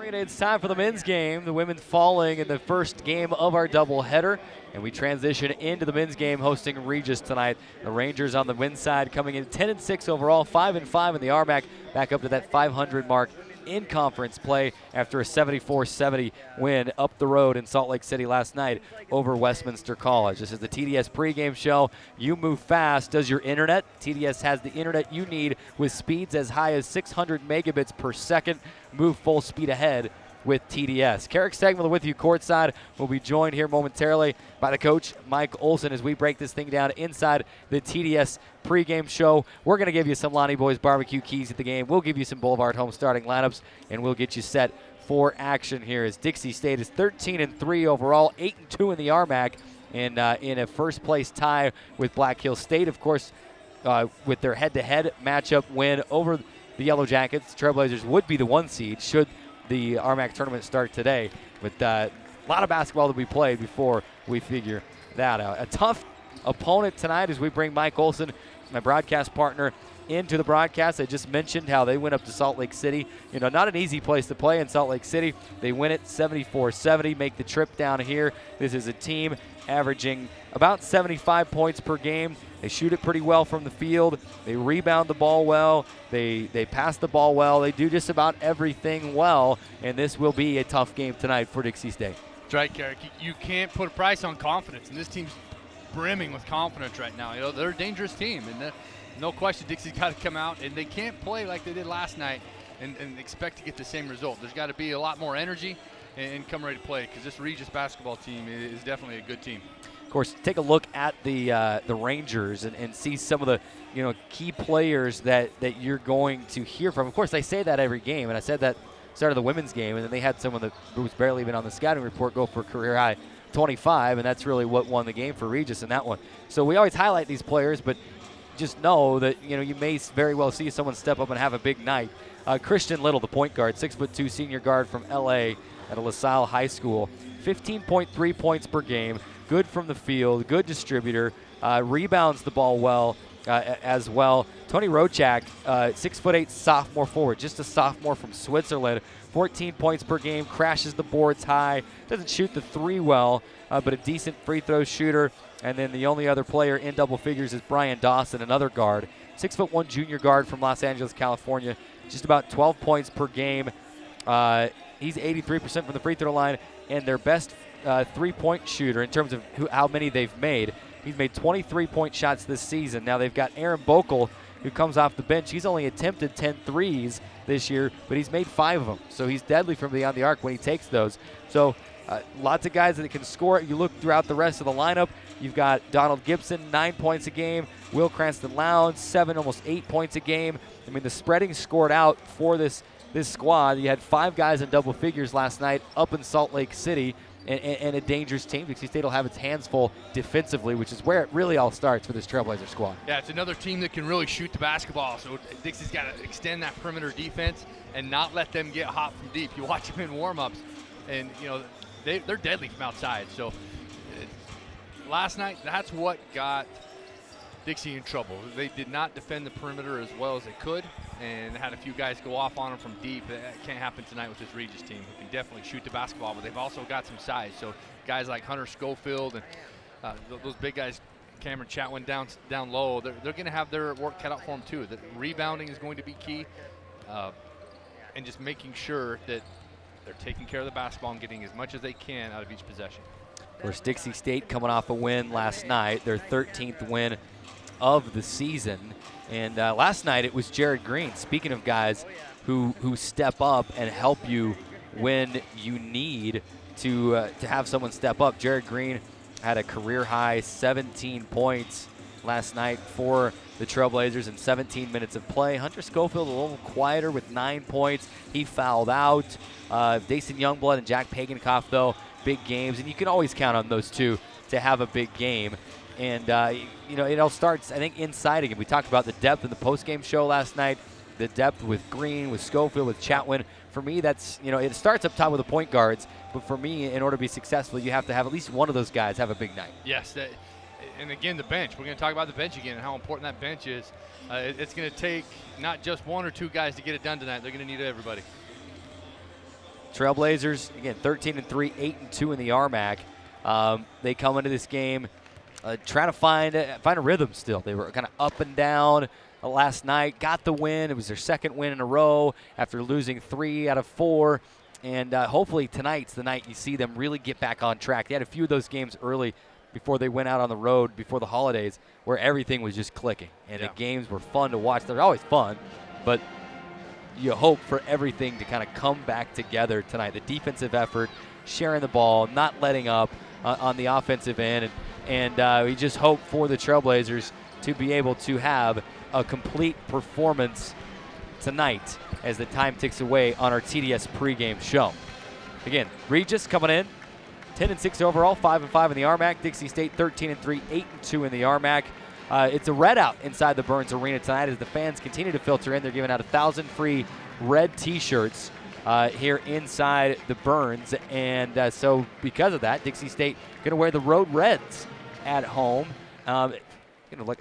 It's time for the men's game. The women falling in the first game of our doubleheader. And we transition into the men's game hosting Regis tonight. The Rangers on the win side coming in 10-6 overall, 5-5 in the RMAC, back up to that 500 mark in conference play after a 74-70 win up the road in Salt Lake City last night over Westminster College. This is the TDS pregame show. You move fast. Does your internet? TDS has the internet you need with speeds as high as 600 megabits per second. Move full speed ahead with TDS. Carrick Stegman with you courtside. We'll be joined here momentarily by the coach, Mike Olson, as we break this thing down inside the TDS pregame show. We're going to give you some Lonnie Boys barbecue keys at the game. We'll give you some Boulevard home starting lineups, and we'll get you set for action here as Dixie State is 13-3 overall, 8-2 in the RMAC, and in a first-place tie with Black Hills State, of course, with their head-to-head matchup win over the Yellow Jackets. Trailblazers would be the 1 seed should the RMAC tournament start today. But a lot of basketball to be played before we figure that out. A tough opponent tonight as we bring Mike Olson, my broadcast partner, into the broadcast. I just mentioned how they went up to Salt Lake City. You know, not an easy place to play in Salt Lake City. They win it 74-70, make the trip down here. This is a team averaging about 75 points per game. They shoot it pretty well from the field. They rebound the ball well. They pass the ball well. They do just about everything well, and this will be a tough game tonight for Dixie State. That's right, Carrick. You can't put a price on confidence, and this team's brimming with confidence right now. You know, they're a dangerous team, and no question Dixie's got to come out, and they can't play like they did last night and expect to get the same result. There's got to be a lot more energy and come ready to play, because this Regis basketball team is definitely a good team. Of course, take a look at the Rangers and see some of the key players that you're going to hear from. Of course, I say that every game, and I said that start of the women's game, and then they had someone who was barely even on the scouting report go for a career high 25, and that's really what won the game for Regis in that one. So we always highlight these players, but just know that you may very well see someone step up and have a big night. Christian Little, the point guard, 6'2" senior guard from LA at a LaSalle High School, 15.3 points per game. Good from the field, good distributor, rebounds the ball well as well. Tony Rochak, 6'8" sophomore forward, just a sophomore from Switzerland, 14 points per game, crashes the boards high, doesn't shoot the three well, but a decent free throw shooter. And then the only other player in double figures is Brian Dawson, another guard, 6'1" junior guard from Los Angeles, California, just about 12 points per game. He's 83% from the free throw line, and their best three-point shooter in terms of how many they've made. He's made 23-point shots this season. Now they've got Aaron Bokel, who comes off the bench. He's only attempted 10 threes this year, but he's made 5 of them. So he's deadly from beyond the arc when he takes those. So lots of guys that can score. You look throughout the rest of the lineup, you've got Donald Gibson, 9 points a game. Will Cranston-Lowndes, 7, almost 8 points a game. I mean, the spreading scored out for this squad. You had 5 guys in double figures last night up in Salt Lake City. And a dangerous team. Dixie State will have its hands full defensively, which is where it really all starts for this Trailblazer squad. Yeah, it's another team that can really shoot the basketball. So Dixie's got to extend that perimeter defense and not let them get hot from deep. You watch them in warm-ups, and they're deadly from outside. So last night, that's what got Dixie in trouble. They did not defend the perimeter as well as they could, and had a few guys go off on them from deep. That can't happen tonight with this Regis team, who can definitely shoot the basketball, but they've also got some size. So guys like Hunter Schofield and those big guys, Cameron Chatwin down low, they're going to have their work cut out for them too. The rebounding is going to be key, and just making sure that they're taking care of the basketball and getting as much as they can out of each possession. Of course, Dixie State coming off a win last night, their 13th win of the season. And last night it was Jared Green. Speaking of guys who step up and help you when you need to have someone step up, Jared Green had a career high 17 points last night for the Trailblazers in 17 minutes of play. Hunter Schofield a little quieter with 9 points. He fouled out. Dason Youngblood and Jack Pagankoff, though, big games. And you can always count on those two to have a big game. And, it all starts, I think, inside again. We talked about the depth in the postgame show last night, the depth with Green, with Schofield, with Chatwin. For me, that's, it starts up top with the point guards. But for me, in order to be successful, you have to have at least one of those guys have a big night. Yes. And, again, the bench. We're going to talk about the bench again and how important that bench is. It's going to take not just 1 or 2 guys to get it done tonight. They're going to need everybody. Trailblazers, again, 13-3, 8-2 in the RMAC. They come into this game trying to find a rhythm still. They were kind of up and down last night, got the win. It was their second win in a row after losing 3 out of 4. And hopefully tonight's the night you see them really get back on track. They had a few of those games early before they went out on the road before the holidays where everything was just clicking. And the games were fun to watch. They're always fun, but you hope for everything to kind of come back together tonight. The defensive effort, sharing the ball, not letting up on the offensive end. And we just hope for the Trailblazers to be able to have a complete performance tonight as the time ticks away on our TDS pregame show. Again, Regis coming in, 10-6 overall, 5-5 in the RMAC. Dixie State 13-3, 8-2 in the RMAC. It's a red out inside the Burns Arena tonight as the fans continue to filter in. They're giving out 1,000 free red T-shirts here inside the Burns. And so because of that, Dixie State going to wear the Road Reds at home. Going to look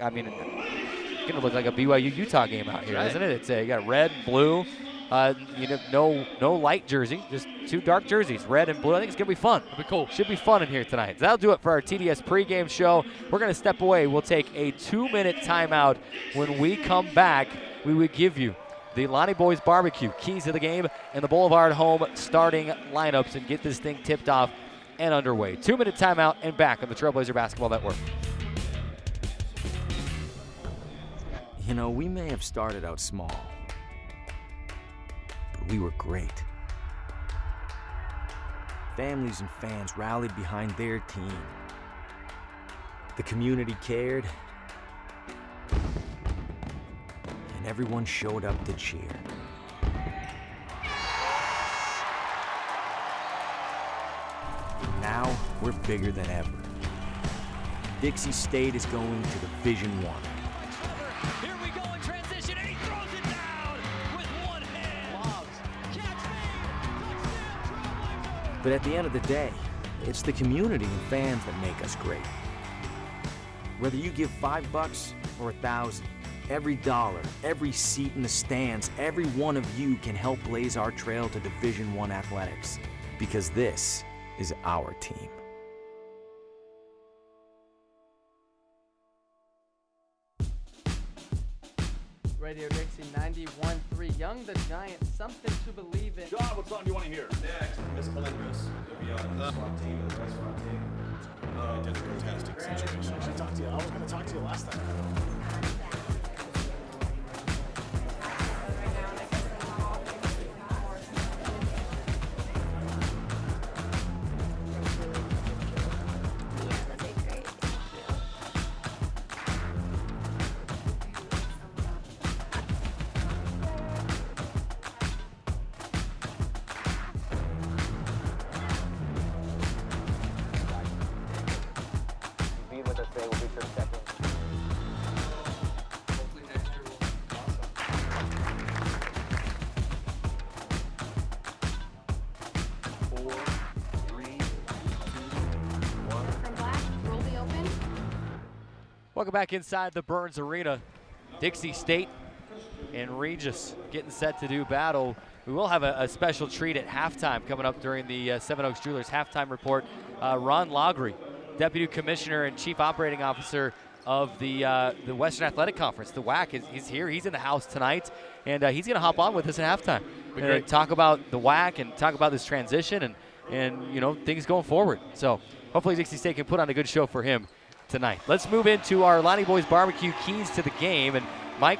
like a BYU Utah game out here, isn't it? It's you got red, blue. No light jersey, just 2 dark jerseys, red and blue. I think it's going to be fun. It'll be cool. Should be fun in here tonight. So that'll do it for our TDS pregame show. We're going to step away. We'll take a 2-minute timeout. When we come back, we will give you the Lonnie Boys Barbecue, keys to the game, and the Boulevard Home starting lineups and get this thing tipped off and underway. 2-minute timeout and back on the Trailblazer Basketball Network. You know, we may have started out small, but we were great. Families and fans rallied behind their team. The community cared, and everyone showed up to cheer. Now, we're bigger than ever. Dixie State is going to Division I. Here we go in transition, and he throws it down with one hand. Catch me. But at the end of the day, it's the community and fans that make us great. Whether you give $5 or $1,000, every dollar, every seat in the stands, every one of you can help blaze our trail to Division I athletics, because this is our team. Radio Dixie 91.3, Young the Giant, something to believe in. John, what song do you want to hear? Next, Miss Calendris. You'll be on the SWAT team. The SWAT team. Did a fantastic situation. I should talk to you. I was going to talk to you last time. Welcome back inside the Burns Arena. Dixie State and Regis getting set to do battle. We will have a special treat at halftime coming up during the Seven Oaks Jewelers halftime report. Ron Logry, Deputy Commissioner and Chief Operating Officer of the Western Athletic Conference, the WAC, is here. He's in the house tonight, and he's going to hop on with us at halftime and talk about the WAC and talk about this transition and you know, things going forward. So hopefully Dixie State can put on a good show for him tonight. Let's move into our Lonnie Boys Barbecue keys to the game. And Mike,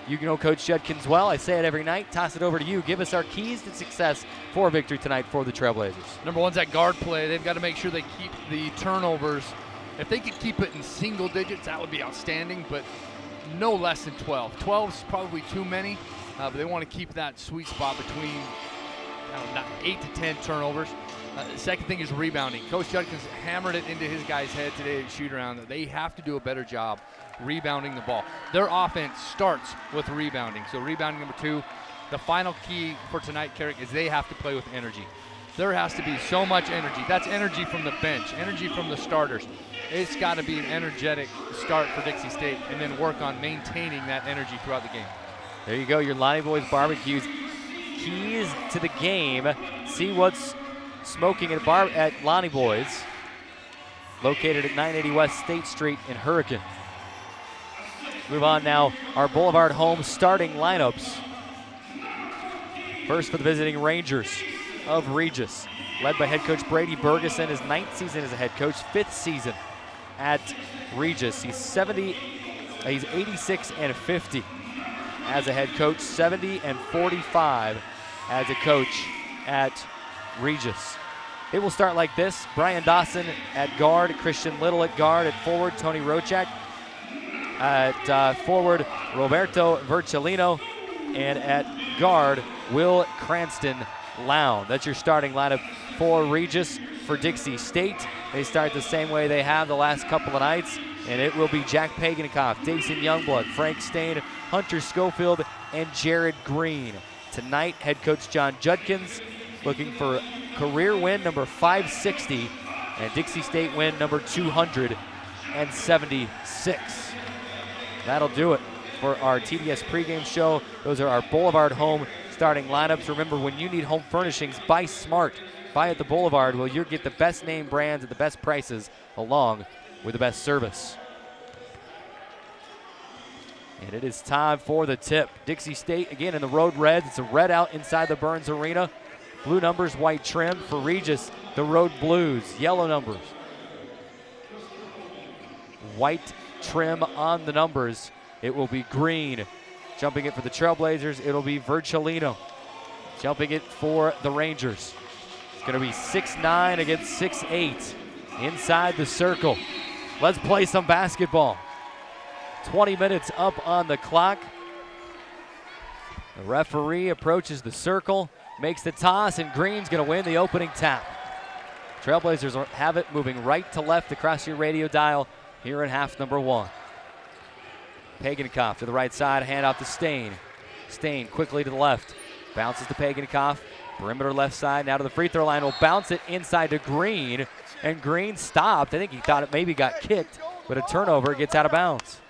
you know Coach Judkins well. I say it every night. Toss it over to you. Give us our keys to success for victory tonight for the Trailblazers. Number one's that guard play. They've got to make sure they keep the turnovers. If they could keep it in single digits, that would be outstanding, but no less than 12. 12 is probably too many, but they want to keep that sweet spot between 8 to 10 turnovers. The second thing is rebounding. Coach Judkins hammered it into his guys' head today at shoot-around that they have to do a better job rebounding the ball. Their offense starts with rebounding. So rebounding number 2. The final key for tonight, Carrick, is they have to play with energy. There has to be so much energy. That's energy from the bench, energy from the starters. It's got to be an energetic start for Dixie State and then work on maintaining that energy throughout the game. There you go, your Lonnie Boys Barbecues keys to the game. See what's smoking at Lonnie Boys, located at 980 West State Street in Hurricane. Move on now, our Boulevard home starting lineups. First for the visiting Rangers of Regis, led by head coach Brady Bergeson, his 9th season as a head coach, 5th season at Regis. He's 86 and 50 as a head coach, 70 and 45 as a coach at Regis. It will start like this: Brian Dawson at guard, Christian Little at guard, at forward Tony Rochak, at forward Roberto Vercellino, and at guard Will Cranston Lown. That's your starting lineup for Regis. For Dixie State, they start the same way they have the last couple of nights, and it will be Jack Paganikoff, Jason Youngblood, Frank Stain, Hunter Schofield, and Jared Green. Tonight, head coach John Judkins looking for career win number 560 and Dixie State win number 276. That'll do it for our TDS pregame show. Those are our Boulevard home starting lineups. Remember, when you need home furnishings, buy smart. Buy at the Boulevard where you get the best name brands at the best prices along with the best service. And it is time for the tip. Dixie State again in the road reds. It's a red out inside the Burns Arena. Blue numbers, white trim. For Regis, the road blues, yellow numbers. White trim on the numbers. It will be green. Jumping it for the Trailblazers, it'll be Vercellino. Jumping it for the Rangers. It's going to be 6'9" against 6'8" inside the circle. Let's play some basketball. 20 minutes up on the clock. The referee approaches the circle, makes the toss, and Green's going to win the opening tap. Trailblazers have it moving right to left across your radio dial here in half number 1. Paganikoff to the right side, hand off to Stain. Stain quickly to the left, bounces to Paganikoff. Perimeter left side, now to the free throw line, will bounce it inside to Green, and Green stopped. I think he thought it maybe got kicked, but a turnover, gets out of bounds.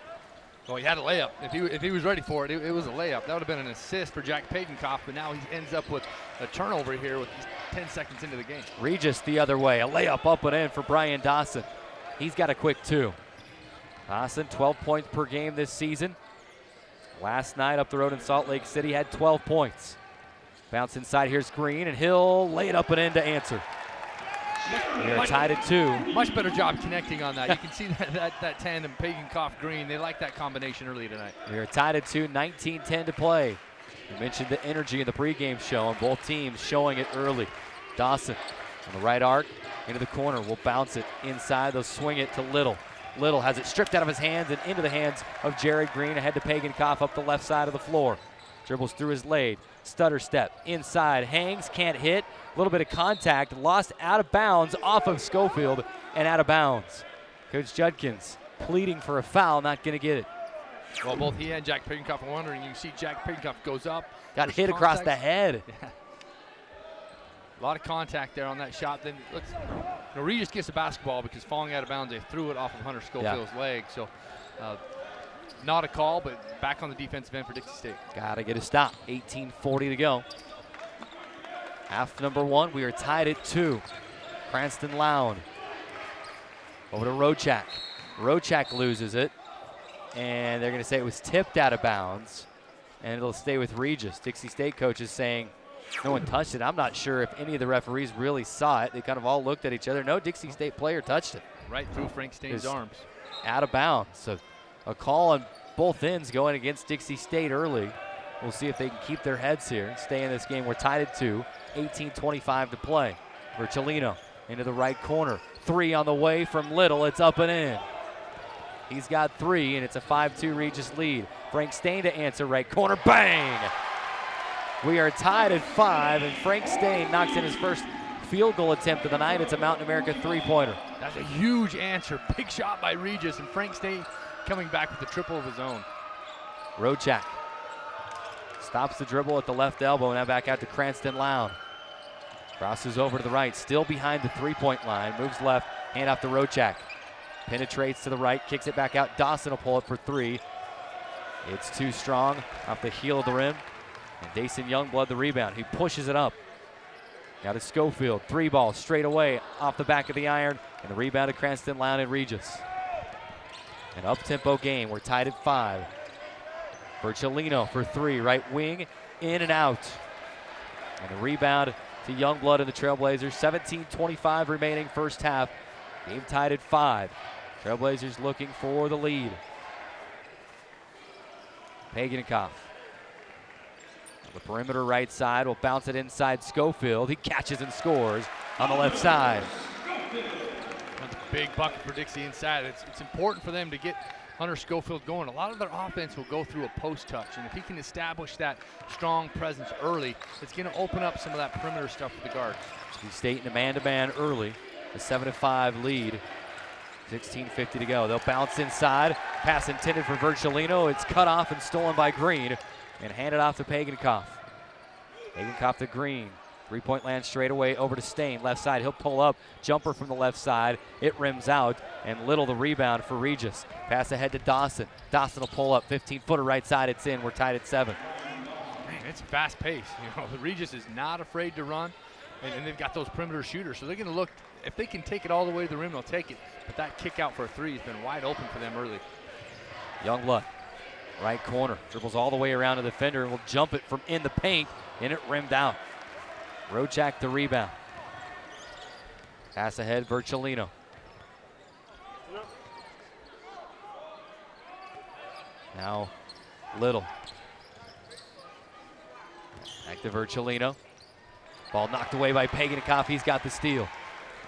Well, he had a layup. If he was ready for it, it was a layup. That would have been an assist for Jack Paganikoff, but now he ends up with a turnover here with 10 seconds into the game. Regis the other way, a layup up and in for Brian Dawson. He's got a quick 2. Dawson, 12 points per game this season. Last night up the road in Salt Lake City, had 12 points. Bounce inside, here's Green, and he'll lay it up and in to answer. They're tied at 2. Much better job connecting on that. You can see that tandem, Paganikoff-Green. They like that combination early tonight. We are tied at 2, 19-10 to play. We mentioned the energy in the pregame show, and both teams showing it early. Dawson on the right arc, into the corner, will bounce it inside. They'll swing it to Little. Little has it stripped out of his hands and into the hands of Jared Green, ahead to Paganikoff up the left side of the floor. Dribbles through his lane, stutter step, inside, hangs, can't hit. A little bit of contact, lost out of bounds off of Schofield and out of bounds. Coach Judkins pleading for a foul, not going to get it. Well, both he and Jack Paganikoff are wondering. You see Jack Paganikoff goes up. Got hit across the head. Yeah. A lot of contact there on that shot. Then Regis gets the basketball because falling out of bounds, they threw it off of Hunter Schofield's leg. So not a call, but back on the defensive end for Dixie State. Got to get a stop. 18:40 to go. Half number 1, we are tied at 2. Cranston Lown over to Rochak. Rochak loses it, and they're going to say it was tipped out of bounds, and it'll stay with Regis. Dixie State coach is saying no one touched it. I'm not sure if any of the referees really saw it. They kind of all looked at each other. No Dixie State player touched it. Right through Frank Stain's arms. Out of bounds. So a call on both ends going against Dixie State early. We'll see if they can keep their heads here, stay in this game. We're tied at 2, 18:25 to play. Vercellino into the right corner. 3 on the way from Little. It's up and in. He's got 3, and it's a 5-2 Regis lead. Frank Stain to answer, right corner. Bang! We are tied at 5, and Frank Stain knocks in his first field goal attempt of the night. It's a Mountain America 3-pointer. That's a huge answer. Big shot by Regis, and Frank Stain coming back with a triple of his own. Rochak stops the dribble at the left elbow, now back out to Cranston Lown. Crosses over to the right, still behind the 3-point line, moves left, hand off to Rochak. Penetrates to the right, kicks it back out. Dawson will pull it for 3. It's too strong off the heel of the rim. And Dason Youngblood the rebound. He pushes it up. Now to Schofield. 3 ball straight away off the back of the iron. And the rebound to Cranston Lown and Regis. An up-tempo game. We're tied at 5. Virgilino for 3. Right wing. In and out. And the rebound to Youngblood and the Trailblazers. 17:25 remaining first half. Game tied at 5. Trailblazers looking for the lead. Paganikoff. On the perimeter right side will bounce it inside Schofield. He catches and scores on the left side. That's a big bucket for Dixie inside. It's important for them to get Hunter Schofield going. A lot of their offense will go through a post touch, and if he can establish that strong presence early, it's going to open up some of that perimeter stuff for the guards. Dixie State in a man-to-man early, a 7-5 lead. 16:50 to go. They'll bounce inside. Pass intended for Virgilino. It's cut off and stolen by Green and handed off to Paganikoff. Paganikoff to Green. 3-point land straight away over to Stain. Left side, he'll pull up. Jumper from the left side. It rims out, and Little the rebound for Regis. Pass ahead to Dawson. Dawson will pull up. 15-footer right side. It's in. We're tied at 7. Man, it's fast pace. You know, the Regis is not afraid to run, and they've got those perimeter shooters, so they're going to look. If they can take it all the way to the rim, they'll take it. But that kick out for a 3 has been wide open for them early. Youngblood, right corner, dribbles all the way around the defender and will jump it from in the paint, and it rimmed out. Rojak the rebound. Pass ahead, Virgilino. Now Little. Back to Virgilino. Ball knocked away by Paganikoff. He's got the steal.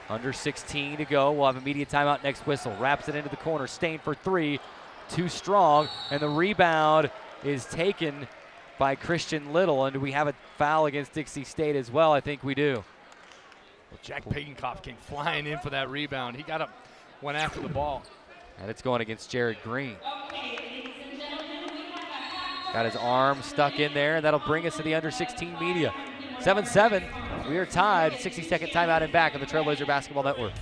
Under 16 to go. We'll have immediate timeout next whistle. Wraps it into the corner. Stain for 3. Too strong. And the rebound is taken by Christian Little. And do we have a foul against Dixie State as well? I think we do. Well, Jack Paganikoff came flying in for that rebound. He got up, went after the ball. And it's going against Jared Green. Got his arm stuck in there, and that'll bring us to the under 16 media. 7-7. We are tied. 60-second timeout and back on the Trailblazer Basketball Network.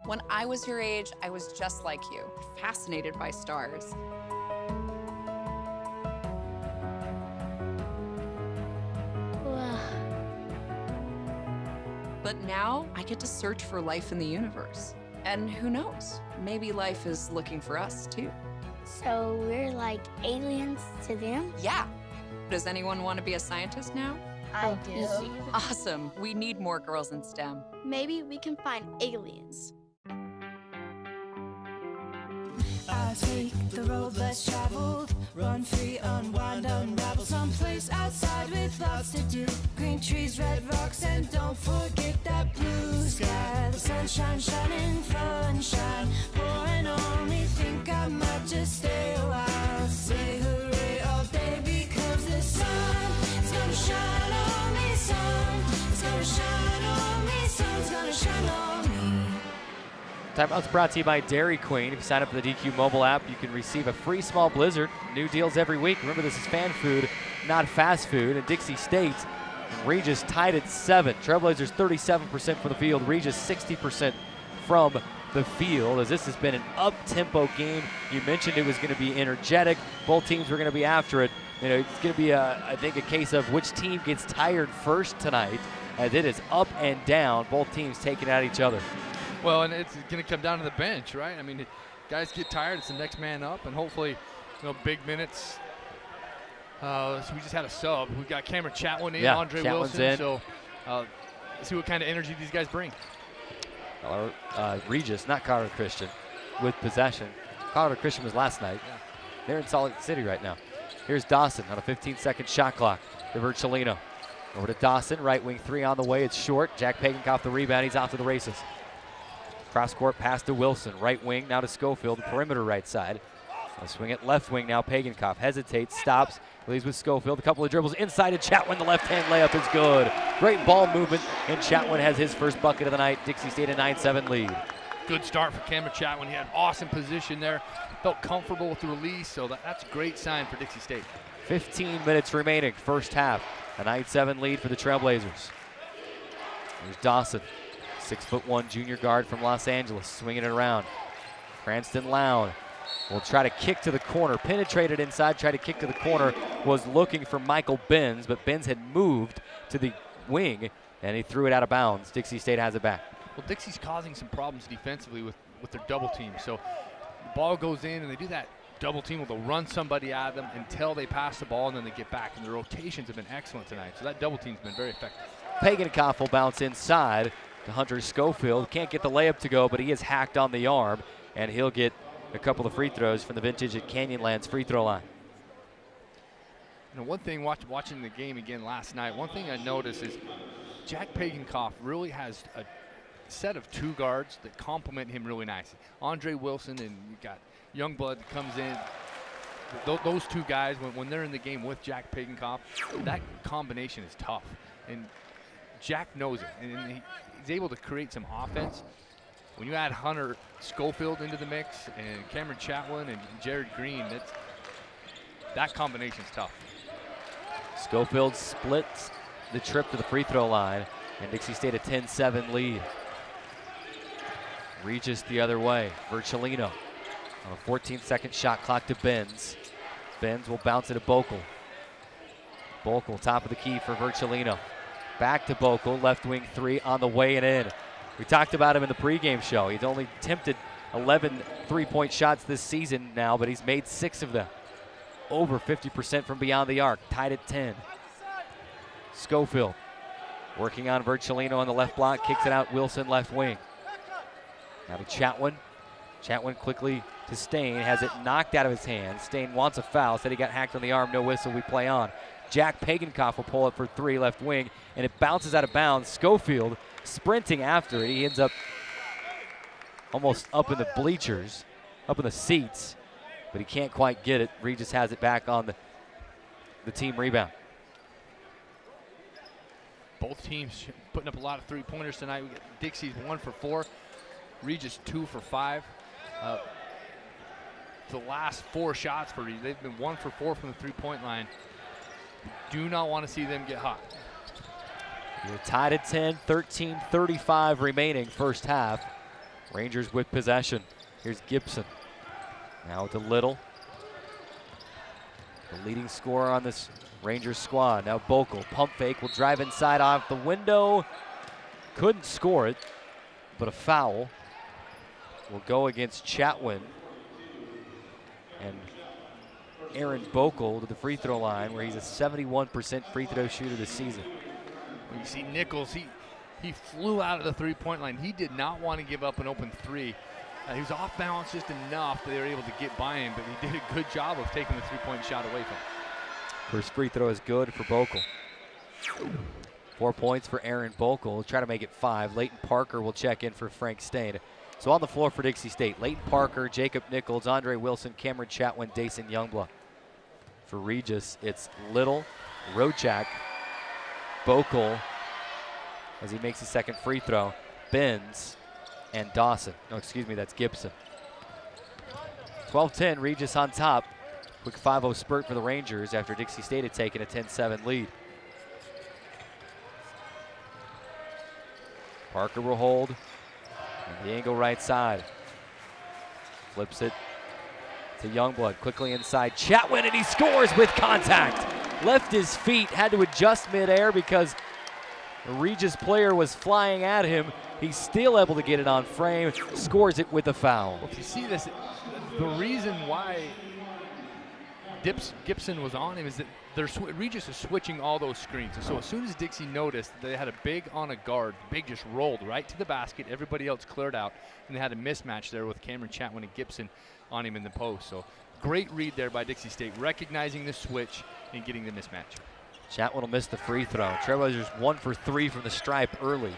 When I was your age, I was just like you, fascinated by stars. But now I get to search for life in the universe. And who knows, maybe life is looking for us too. So we're like aliens to them? Yeah. Does anyone want to be a scientist now? I do. Awesome. We need more girls in STEM. Maybe we can find aliens. I take the road less traveled, run free, unwind, unravel, someplace outside with lots to do. Green trees, red rocks, and don't forget that blue sky. The sunshine shining, sunshine pouring on me. Think I might just stay a while. Say hooray all day because the sun is gonna shine on me. Sun is gonna shine on me. Sun's gonna shine on me. Timeout's brought to you by Dairy Queen. If you sign up for the DQ mobile app, you can receive a free small blizzard. New deals every week. Remember, this is fan food, not fast food. And Dixie State and Regis tied at 7. Trailblazers 37% from the field. Regis 60% from the field, as this has been an up-tempo game. You mentioned it was going to be energetic. Both teams were going to be after it. You know, it's going to be, I think, a case of which team gets tired first tonight, as it is up and down. Both teams taking at each other. Well, and it's going to come down to the bench, right? I mean, guys get tired. It's the next man up, and hopefully, big minutes. So we just had a sub. We've got Cameron Chatwin in, Andre Chatwin's Wilson. in. So let's see what kind of energy these guys bring. Regis, not Colorado Christian, with possession. Colorado Christian was last night. Yeah. They're in Salt Lake City right now. Here's Dawson on a 15-second shot clock to Virgilino. Over to Dawson, right wing 3 on the way. It's short. Jack Paganikoff the rebound. He's off to the races. Cross-court pass to Wilson. Right wing now to Schofield, perimeter right side. A swing at left wing now. Paganikoff hesitates, stops, leaves with Schofield. A couple of dribbles inside to Chatwin. The left-hand layup is good. Great ball movement, and Chatwin has his first bucket of the night. Dixie State a 9-7 lead. Good start for Cameron Chatwin. He had awesome position there. Felt comfortable with the release, so that's a great sign for Dixie State. 15 minutes remaining, first half. A 9-7 lead for the Trailblazers. Here's Dawson. 6'1" junior guard from Los Angeles, swinging it around. Cranston Lown will try to kick to the corner. Penetrated inside, tried to kick to the corner, was looking for Michael Benz, but Benz had moved to the wing, and he threw it out of bounds. Dixie State has it back. Well, Dixie's causing some problems defensively with their double team. So the ball goes in, and they do that double team where they'll run somebody at them until they pass the ball, and then they get back. And the rotations have been excellent tonight. So that double team's been very effective. Pagankoff will bounce inside to Hunter Schofield. Can't get the layup to go, but he is hacked on the arm, and he'll get a couple of free throws from the Vintage at Canyonlands free throw line. You know, one thing watching the game again last night, one thing I noticed is Jack Pagankoff really has a set of 2 guards that complement him really nicely. Andre Wilson, and you got Youngblood that comes in. Those 2 guys, when they're in the game with Jack Pagankoff, that combination is tough. And Jack knows it, and he's able to create some offense. When you add Hunter Schofield into the mix and Cameron Chatwin and Jared Green, that combination's tough. Schofield splits the trip to the free throw line, and Dixie State a 10-7 lead. Regis the other way. Virgilino on a 14-second shot clock to Benz. Benz will bounce it to Bokel. Bokel, top of the key for Virgilino. Back to Bokel, left wing 3 on the way and in. We talked about him in the pregame show. He's only attempted 11 three-point shots this season now, but he's made 6 of them. Over 50% from beyond the arc, tied at 10. Schofield working on Virgilino on the left block, kicks it out, Wilson left wing. Now to Chatwin. Chatwin quickly to Stain, has it knocked out of his hands. Stain wants a foul, said he got hacked on the arm, no whistle, we play on. Jack Pagankoff will pull up for 3 left wing, and it bounces out of bounds. Schofield sprinting after it. He ends up almost up in the bleachers, up in the seats, but he can't quite get it. Regis has it back on the team rebound. Both teams putting up a lot of 3-pointers tonight. We got Dixie's 1 for 4, Regis 2 for 5. The last 4 shots for Regis, they've been 1 for 4 from the 3-point line. Do not want to see them get hot. You're tied at 10, 13:35 remaining first half. Rangers with possession. Here's Gibson. Now to Little. The leading scorer on this Rangers squad. Now Bokel, pump fake, will drive inside off the window. Couldn't score it, but a foul will go against Chatwin. And Aaron Bokel to the free throw line, where he's a 71% free throw shooter this season. You see Nichols, he flew out of the 3-point line. He did not want to give up an open 3. He was off balance just enough that they were able to get by him, but he did a good job of taking the 3-point shot away from him. First free throw is good for Bokel. 4 points for Aaron Bokel. We'll try to make it 5. Leighton Parker will check in for Frank Stain. So on the floor for Dixie State, Leighton Parker, Jacob Nichols, Andre Wilson, Cameron Chatwin, Dason Youngblood. For Regis, it's Little, Rochak, Bokel, as he makes his second free throw, Benz, and Dawson. No, excuse me, that's Gibson. 12-10, Regis on top. Quick 5-0 spurt for the Rangers after Dixie State had taken a 10-7 lead. Parker will hold. And the angle right side. Flips it to Youngblood. Quickly inside. Chatwin, and he scores with contact. Left his feet, had to adjust midair because the Regis player was flying at him. He's still able to get it on frame. Scores it with a foul. Well, if you see this, the reason why Gibson was on him is that Regis is switching all those screens. And so as soon as Dixie noticed that they had a big on a guard, big just rolled right to the basket. Everybody else cleared out, and they had a mismatch there with Cameron Chatwin and Gibson on him in the post. So great read there by Dixie State, recognizing the switch and getting the mismatch. Chatwin will miss the free throw. Trailblazers 1 for 3 from the stripe early.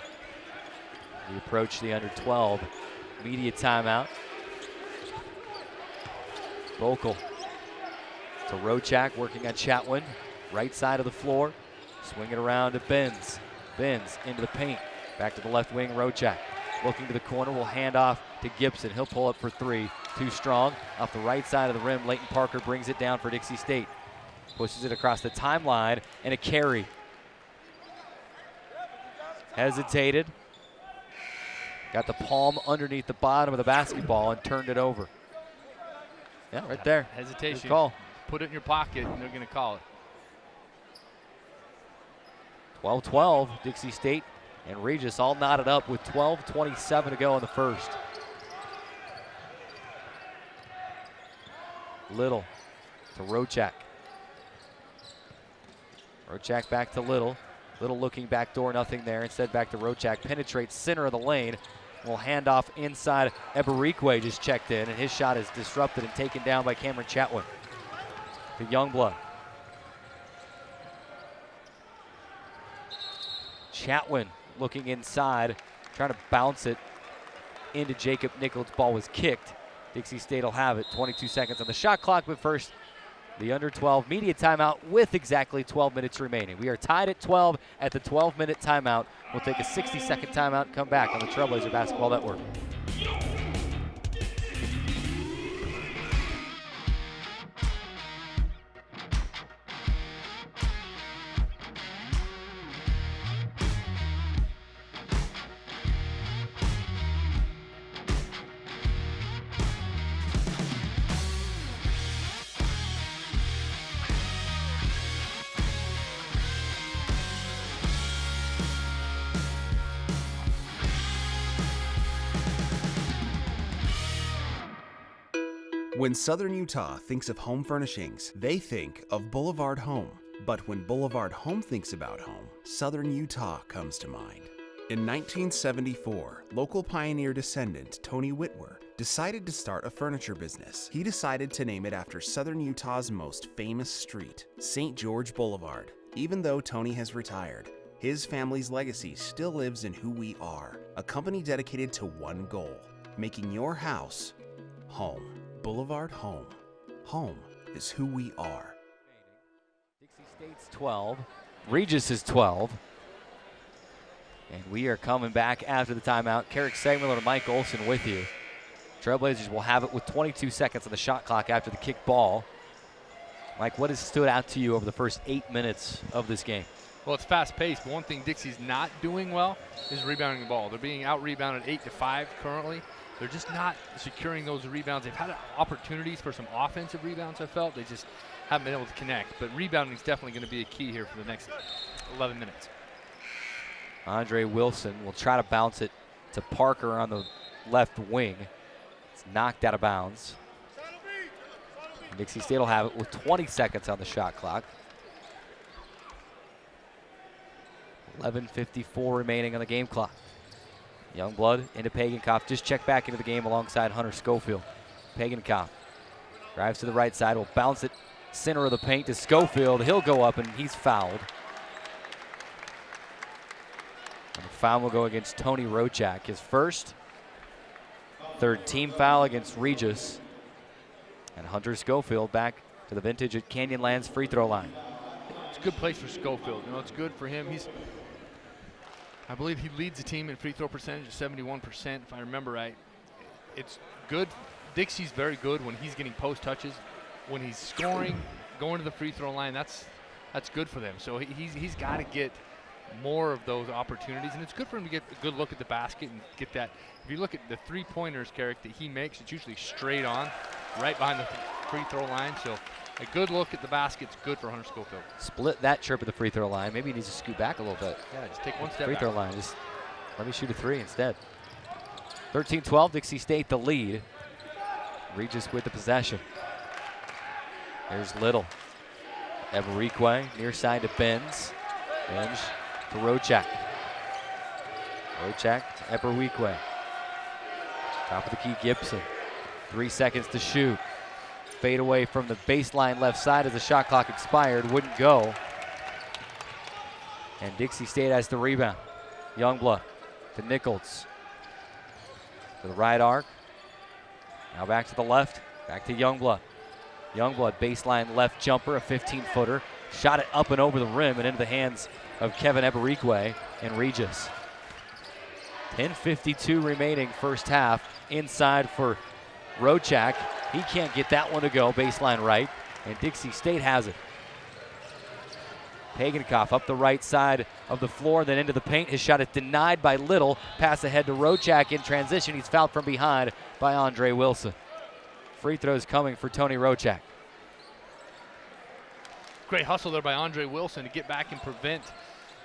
We approach the under 12 media timeout. Bokel to Rochak, working on Chatwin. Right side of the floor. Swing it around to Benz. Benz into the paint. Back to the left wing, Rochak. Looking to the corner, will hand off to Gibson. He'll pull up for 3. Too strong. Off the right side of the rim, Leighton Parker brings it down for Dixie State. Pushes it across the timeline, and a carry. Hesitated. Got the palm underneath the bottom of the basketball and turned it over. Yeah, right there. Hesitation. Good call. Put it in your pocket, and they're going to call it. 12-12, Dixie State and Regis all knotted up with 12:27 to go in the first. Little to Rochak. Rochak back to Little. Little looking back door, nothing there. Instead back to Rochak. Penetrates center of the lane. Will hand off inside. Eberikwe just checked in, and his shot is disrupted and taken down by Cameron Chatwin. To Youngblood. Chatwin looking inside, trying to bounce it into Jacob Nichols. Ball was kicked. Dixie State will have it. 22 seconds on the shot clock, but first, the under 12 media timeout with exactly 12 minutes remaining. We are tied at 12 at the 12-minute timeout. We'll take a 60-second timeout and come back on the Trailblazer Basketball Network. When Southern Utah thinks of home furnishings, they think of Boulevard Home. But when Boulevard Home thinks about home, Southern Utah comes to mind. In 1974, local pioneer descendant Tony Whitwer decided to start a furniture business. He decided to name it after Southern Utah's most famous street, St. George Boulevard. Even though Tony has retired, his family's legacy still lives in who we are, a company dedicated to one goal, making your house home. Boulevard Home. Home is who we are. Dixie State's 12. Regis is 12. And we are coming back after the timeout. Carrick Segmiller and Mike Olson with you. Trailblazers will have it with 22 seconds on the shot clock after the kick ball. Mike, what has stood out to you over the first 8 minutes of this game? Well, it's fast-paced, but one thing Dixie's not doing well is rebounding the ball. They're being out-rebounded 8-5 currently. They're just not securing those rebounds. They've had opportunities for some offensive rebounds, I felt. They just haven't been able to connect. But rebounding is definitely going to be a key here for the next 11 minutes. Andre Wilson will try to bounce it to Parker on the left wing. It's knocked out of bounds. Dixie State will have it with 20 seconds on the shot clock. 11:54 remaining on the game clock. Youngblood into Pagenkopf, just checked back into the game alongside Hunter Schofield. Pagenkopf drives to the right side, will bounce it center of the paint to Schofield. He'll go up and he's fouled. And the foul will go against Tony Rochak, his first. Third team foul against Regis. And Hunter Schofield back to the vintage at Canyonlands free throw line. It's a good place for Schofield. You know, it's good for him. I believe he leads the team in free throw percentage at 71%, if I remember right. It's good. Dixie's very good when he's getting post touches. When he's scoring, going to the free throw line, that's good for them. So he's got to get more of those opportunities, and it's good for him to get a good look at the basket and get that. If you look at the three-pointers, Carrick, that he makes, it's usually straight on, right behind the free throw line. So a good look at the basket's good for Hunter Schofield. Split that trip at the free throw line. Maybe he needs to scoot back a little bit. Yeah, just take one step free back. Throw line. Just let me shoot a three instead. 13-12, Dixie State the lead. Regis with the possession. There's Little. Eberikwe near side to Benz. Benz to Rochak. Rochak to Eberikwe. Top of the key, Gibson. 3 seconds to shoot. Fade away from the baseline left side as the shot clock expired. Wouldn't go. And Dixie State has the rebound. Youngblood to Nichols. To the right arc. Now back to the left. Back to Youngblood. Youngblood baseline left jumper, a 15-footer. Shot it up and over the rim and into the hands of Kevin Eberikwe and Regis. 10:52 remaining first half. Inside for Rochak. He can't get that one to go, baseline right, and Dixie State has it. Pagenkopf up the right side of the floor, then into the paint. His shot is denied by Little. Pass ahead to Rochak in transition. He's fouled from behind by Andre Wilson. Free throws coming for Tony Rochak. Great hustle there by Andre Wilson to get back and prevent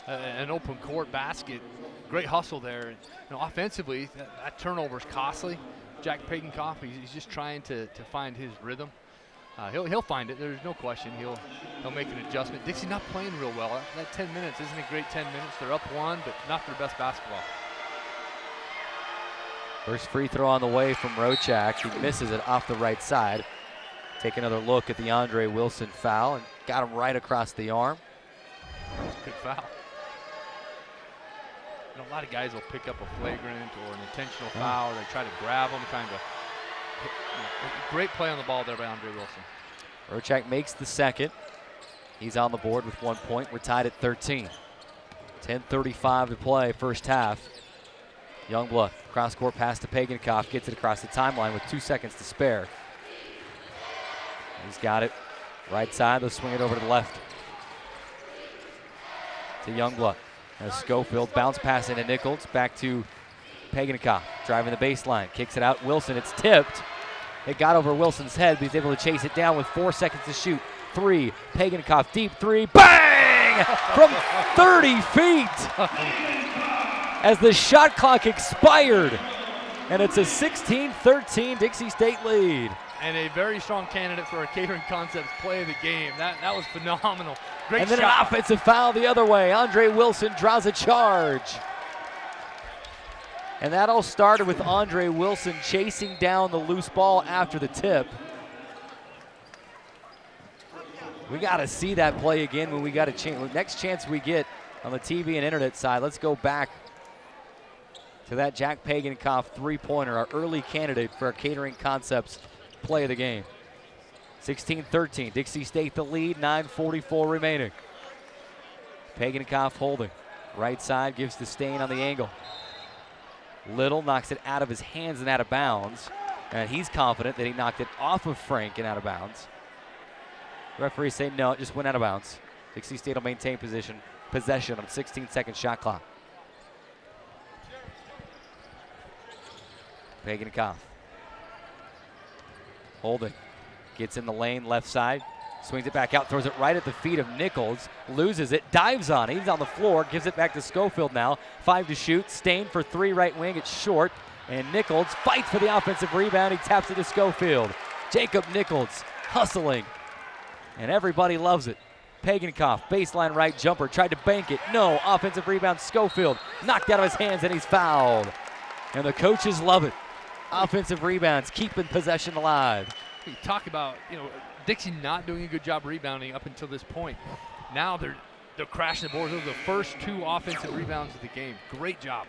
an open court basket. Great hustle there. You know, offensively, that turnover is costly. Jack Pagenkoff, he's just trying to find his rhythm. He'll find it. There's no question. He'll make an adjustment. Dixie not playing real well. That 10 minutes isn't a great 10 minutes. They're up one, but not their best basketball. First free throw on the way from Rochak. He misses it off the right side. Take another look at the Andre Wilson foul and got him right across the arm. Good foul. You know, a lot of guys will pick up a flagrant or an intentional foul. Or they try to grab them, trying to. Great play on the ball there by Andre Wilson. Rochak makes the second. He's on the board with 1 point. We're tied at 13. 10:35 to play, first half. Youngblood, cross-court pass to Pagenkoff, gets it across the timeline with 2 seconds to spare. He's got it. Right side, they'll swing it over to the left. To Youngblood. As Schofield bounce pass into Nichols, back to Pagenkoff, driving the baseline, kicks it out. Wilson, it's tipped. It got over Wilson's head, but he's able to chase it down with 4 seconds to shoot. Three, Pagenkoff, deep three, bang! From 30 feet! As the shot clock expired. And it's a 16-13 Dixie State lead. And a very strong candidate for a Catering Concepts play of the game. That was phenomenal. Great and then shot. An offensive foul the other way. Andre Wilson draws a charge. And that all started with Andre Wilson chasing down the loose ball after the tip. We got to see that play again when we got a chance. Next chance we get on the TV and internet side, let's go back to that Jack Pagenkoff three-pointer, our early candidate for our Catering Concepts play of the game. 16-13, Dixie State the lead, 9:44 remaining. Pagenkoff holding. Right side gives to Stain on the angle. Little knocks it out of his hands and out of bounds. And he's confident that he knocked it off of Frank and out of bounds. Referees say no, it just went out of bounds. Dixie State will maintain possession on 16-second shot clock. Pagenkoff. Holding. Gets in the lane, left side. Swings it back out, throws it right at the feet of Nichols. Loses it, dives on it. He's on the floor, gives it back to Schofield now. 5 to shoot. Stain for 3 right wing. It's short. And Nichols fights for the offensive rebound. He taps it to Schofield. Jacob Nichols hustling. And everybody loves it. Pagenkoff, baseline right jumper, tried to bank it. No, offensive rebound, Schofield. Knocked out of his hands and he's fouled. And the coaches love it. Offensive rebounds, keeping possession alive. You talk about, Dixie not doing a good job rebounding up until this point. Now they're crashing the boards. Those are the first 2 offensive rebounds of the game. Great job.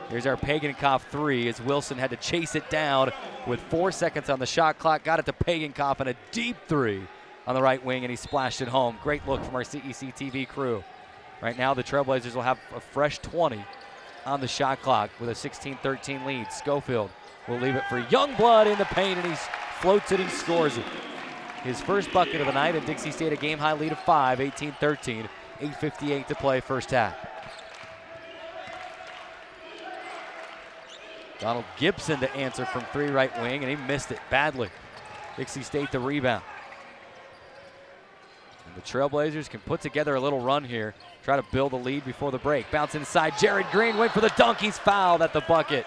Here's our Pagenkoff three as Wilson had to chase it down with 4 seconds on the shot clock. Got it to Pagenkoff and a deep three on the right wing, and he splashed it home. Great look from our CEC TV crew. Right now the Trailblazers will have a fresh 20 on the shot clock with a 16-13 lead. Schofield will leave it for Youngblood in the paint, and he floats it and scores it. His first bucket of the night, and Dixie State a game-high lead of 5, 18-13, 8:58 to play first half. Donald Gibson to answer from 3 right wing, and he missed it badly. Dixie State the rebound. And the Trailblazers can put together a little run here, try to build a lead before the break. Bounce inside, Jared Green went for the dunk, he's fouled at the bucket.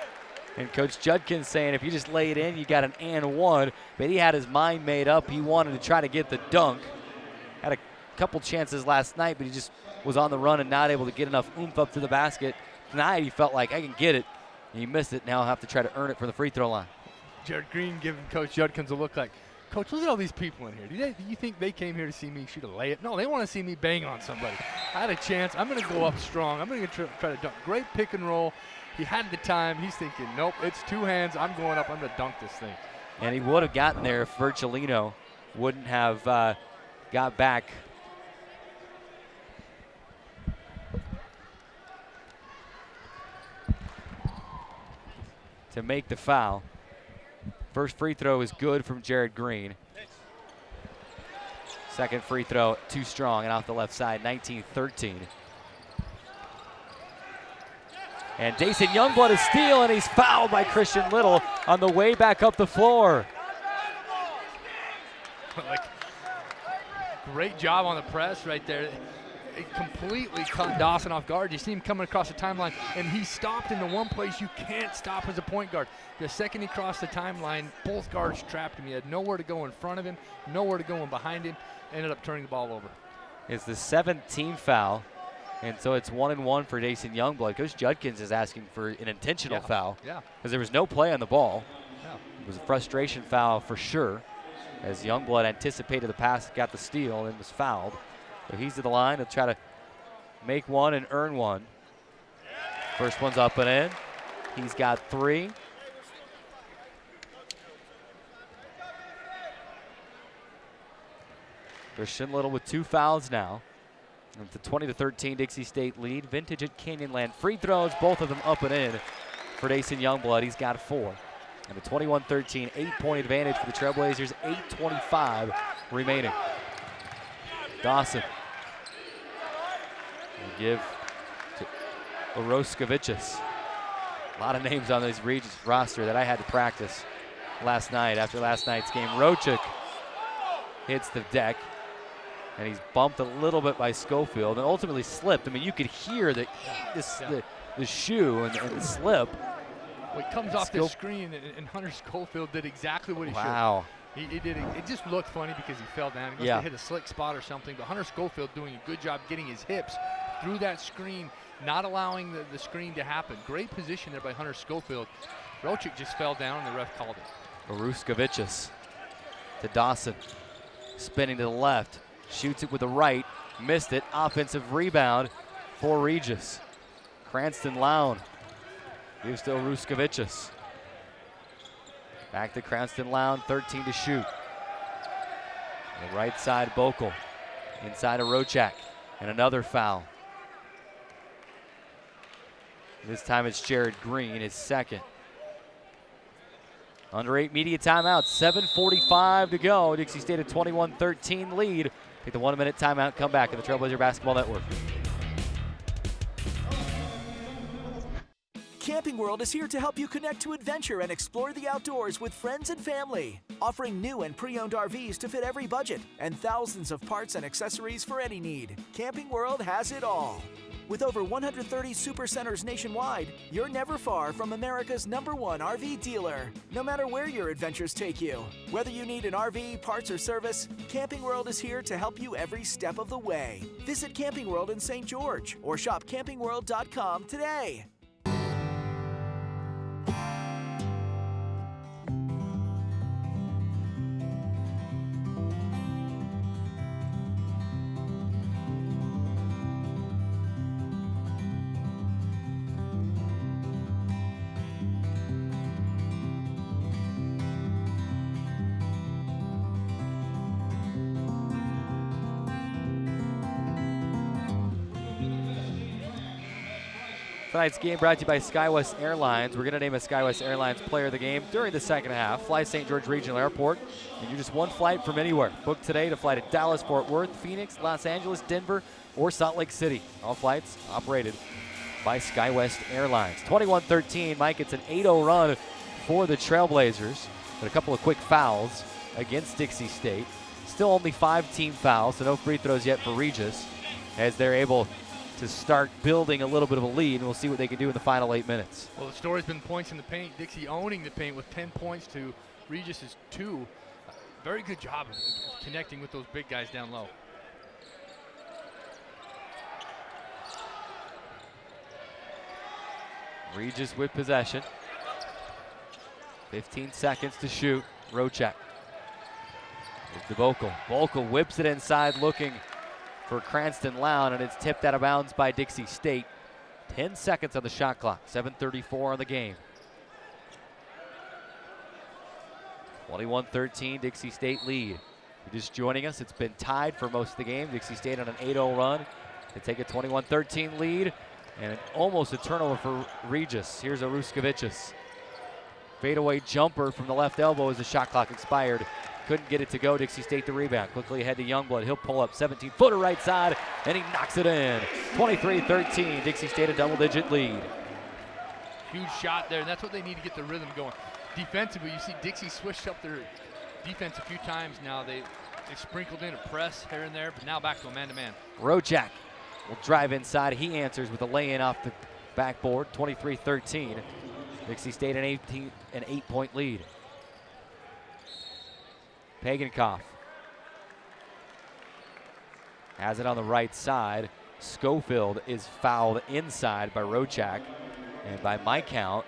And Coach Judkins saying if you just lay it in, you got an and one. But he had his mind made up. He wanted to try to get the dunk. Had a couple chances last night, but he just was on the run and not able to get enough oomph up to the basket. Tonight he felt like I can get it. And he missed it. Now he'll have to try to earn it from the free throw line. Jared Green giving Coach Judkins a look like, Coach, look at all these people in here. Do you think they came here to see me shoot a layup? No, they want to see me bang on somebody. I had a chance. I'm going to go up strong. I'm going to try to dunk. Great pick and roll. He had the time. He's thinking, nope, it's 2 hands. I'm going up. I'm going to dunk this thing. And he would have gotten there if Virgilino wouldn't have got back. To make the foul. First free throw is good from Jared Green. Second free throw too strong and off the left side, 19-13. And Dason Youngblood is steal, and he's fouled by Christian Little on the way back up the floor. like, great job on the press right there. It completely caught Dawson off guard. You see him coming across the timeline, and he stopped in the one place you can't stop as a point guard. The second he crossed the timeline, both guards trapped him. He had nowhere to go in front of him, nowhere to go in behind him. Ended up turning the ball over. It's the 7th team foul, and so it's 1-1 for Dason Youngblood. Coach Judkins is asking for an intentional foul because there was no play on the ball. Yeah. It was a frustration foul for sure, as Youngblood anticipated the pass, got the steal, and was fouled. So he's to the line to try to make one and earn one. First one's up and in. He's got 3. Christian Little with 2 fouls now. And it's a 20-13 Dixie State lead. Vintage at Canyonland. Free throws, both of them up and in for Dason Youngblood. He's got 4. And a 21-13 8-point advantage for the Trailblazers. 8:25 remaining. Dawson will give to Oroskovicius. A lot of names on this Regis roster that I had to practice last night after last night's game. Rochik hits the deck, and he's bumped a little bit by Schofield and ultimately slipped. I mean, you could hear the shoe and the slip. Well, he comes off the screen, and Hunter Schofield did exactly what he should. Wow. He did it. It just looked funny because he fell down. He must have hit a slick spot or something. But Hunter Schofield doing a good job getting his hips through that screen, not allowing the screen to happen. Great position there by Hunter Schofield. Rochik just fell down, and the ref called it. Oroskovicius to Dawson. Spinning to the left. Shoots it with the right. Missed it. Offensive rebound for Regis. Cranston Lown gives to Oroskovicius. Back to Cranston Lown, 13 to shoot. On the right side, Bokel. Inside of Rochak. And another foul. This time it's Jared Green, his second. Under 8 media timeout, 7:45 to go. Dixie State a 21-13 lead. Take the 1-minute timeout, come back on the Trailblazer Basketball Network. Camping World is here to help you connect to adventure and explore the outdoors with friends and family. Offering new and pre-owned RVs to fit every budget and thousands of parts and accessories for any need. Camping World has it all. With over 130 supercenters nationwide, you're never far from America's #1 RV dealer. No matter where your adventures take you, whether you need an RV, parts, or service, Camping World is here to help you every step of the way. Visit Camping World in St. George or shop campingworld.com today. Tonight's game brought to you by SkyWest Airlines. We're going to name a SkyWest Airlines player of the game during the second half. Fly St. George Regional Airport, and you're just one flight from anywhere. Book today to fly to Dallas, Fort Worth, Phoenix, Los Angeles, Denver, or Salt Lake City. All flights operated by SkyWest Airlines. 21-13, Mike, it's an 8-0 run for the Trailblazers, but a couple of quick fouls against Dixie State. Still only 5 team fouls, so no free throws yet for Regis, as they're able to start building a little bit of a lead, and we'll see what they can do in the final 8 minutes. Well, the story's been points in the paint. Dixie owning the paint with 10 points to Regis's 2. Very good job of connecting with those big guys down low. Regis with possession. 15 seconds to shoot. Rochak with the Bokel. Bokel whips it inside, looking for Cranston Lown, and it's tipped out of bounds by Dixie State. 10 seconds on the shot clock, 7:34 on the game. 21-13, Dixie State lead. If you're just joining us, it's been tied for most of the game. Dixie State on an 8-0 run. They take a 21-13 lead, and almost a turnover for Regis. Here's Oroskovicius. Fadeaway jumper from the left elbow as the shot clock expired. Couldn't get it to go. Dixie State the rebound. Quickly ahead to Youngblood. He'll pull up 17-footer right side, and he knocks it in. 23-13. Dixie State a double-digit lead. Huge shot there, and that's what they need to get the rhythm going. Defensively, you see Dixie switched up their defense a few times now. They They sprinkled in a press here and there, but now back to a man-to-man. Rojak will drive inside. He answers with a lay-in off the backboard, 23-13. Dixie State an 8-point lead. Pagankoff has it on the right side. Schofield is fouled inside by Rojak, and by my count,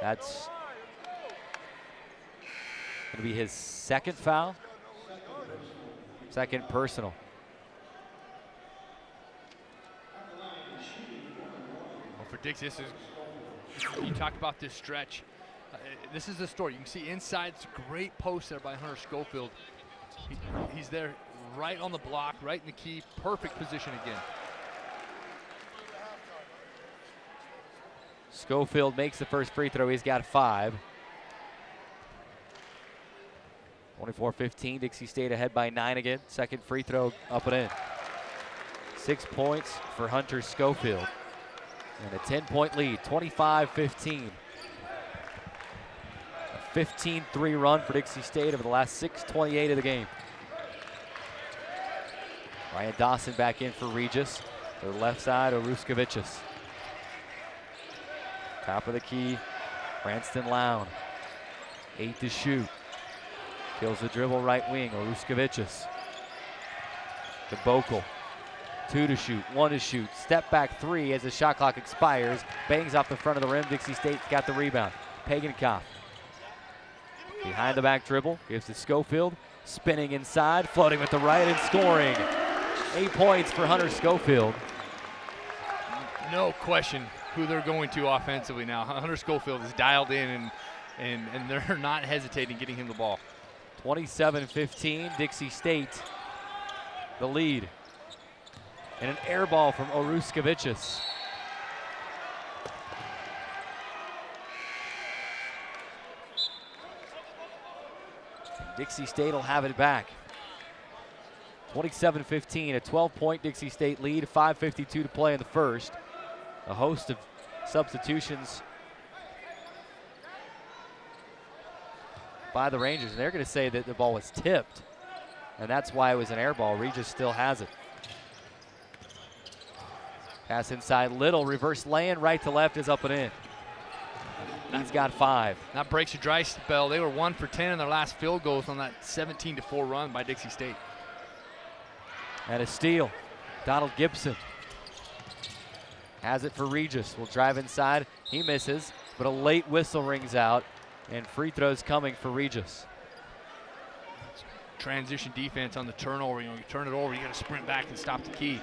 that's going to be his second foul. Second personal. Well, for Dixie, this is, you talk about this stretch. This is the story. You can see inside, it's a great post there by Hunter Schofield. He's there right on the block, right in the key, perfect position again. Schofield makes the first free throw. He's got 5. 24-15, Dixie State ahead by 9 again. Second free throw up and in. 6 points for Hunter Schofield. And a 10-point lead, 25-15. A 15-3 run for Dixie State over the last 6:28 of the game. Ryan Dawson back in for Regis. To the left side, Oruskevicius. Top of the key, Branston Lown. 8 to shoot. Kills the dribble right wing, Oruskevicius. To Bokel. 2 to shoot, 1 to shoot. Step back 3 as the shot clock expires. Bangs off the front of the rim. Dixie State's got the rebound. Pagankoff. Behind the back dribble, gives to Schofield. Spinning inside, floating with the right and scoring. 8 points for Hunter Schofield. No question who they're going to offensively now. Hunter Schofield is dialed in, and they're not hesitating getting him the ball. 27-15, Dixie State the lead. And an air ball from Oruskevicius. Dixie State will have it back. 27-15, a 12-point Dixie State lead, 5:52 to play in the first. A host of substitutions by the Rangers, and they're going to say that the ball was tipped, and that's why it was an air ball. Regis still has it. Pass inside, Little, reverse lay-in, right to left is up and in. He's got 5. That breaks a dry spell. They were 1 for 10 in their last field goals on that 17-4 run by Dixie State. And a steal, Donald Gibson. Has it for Regis, will drive inside, he misses, but a late whistle rings out, and free throws coming for Regis. Transition defense on the turnover. You turn it over, you got to sprint back and stop the key.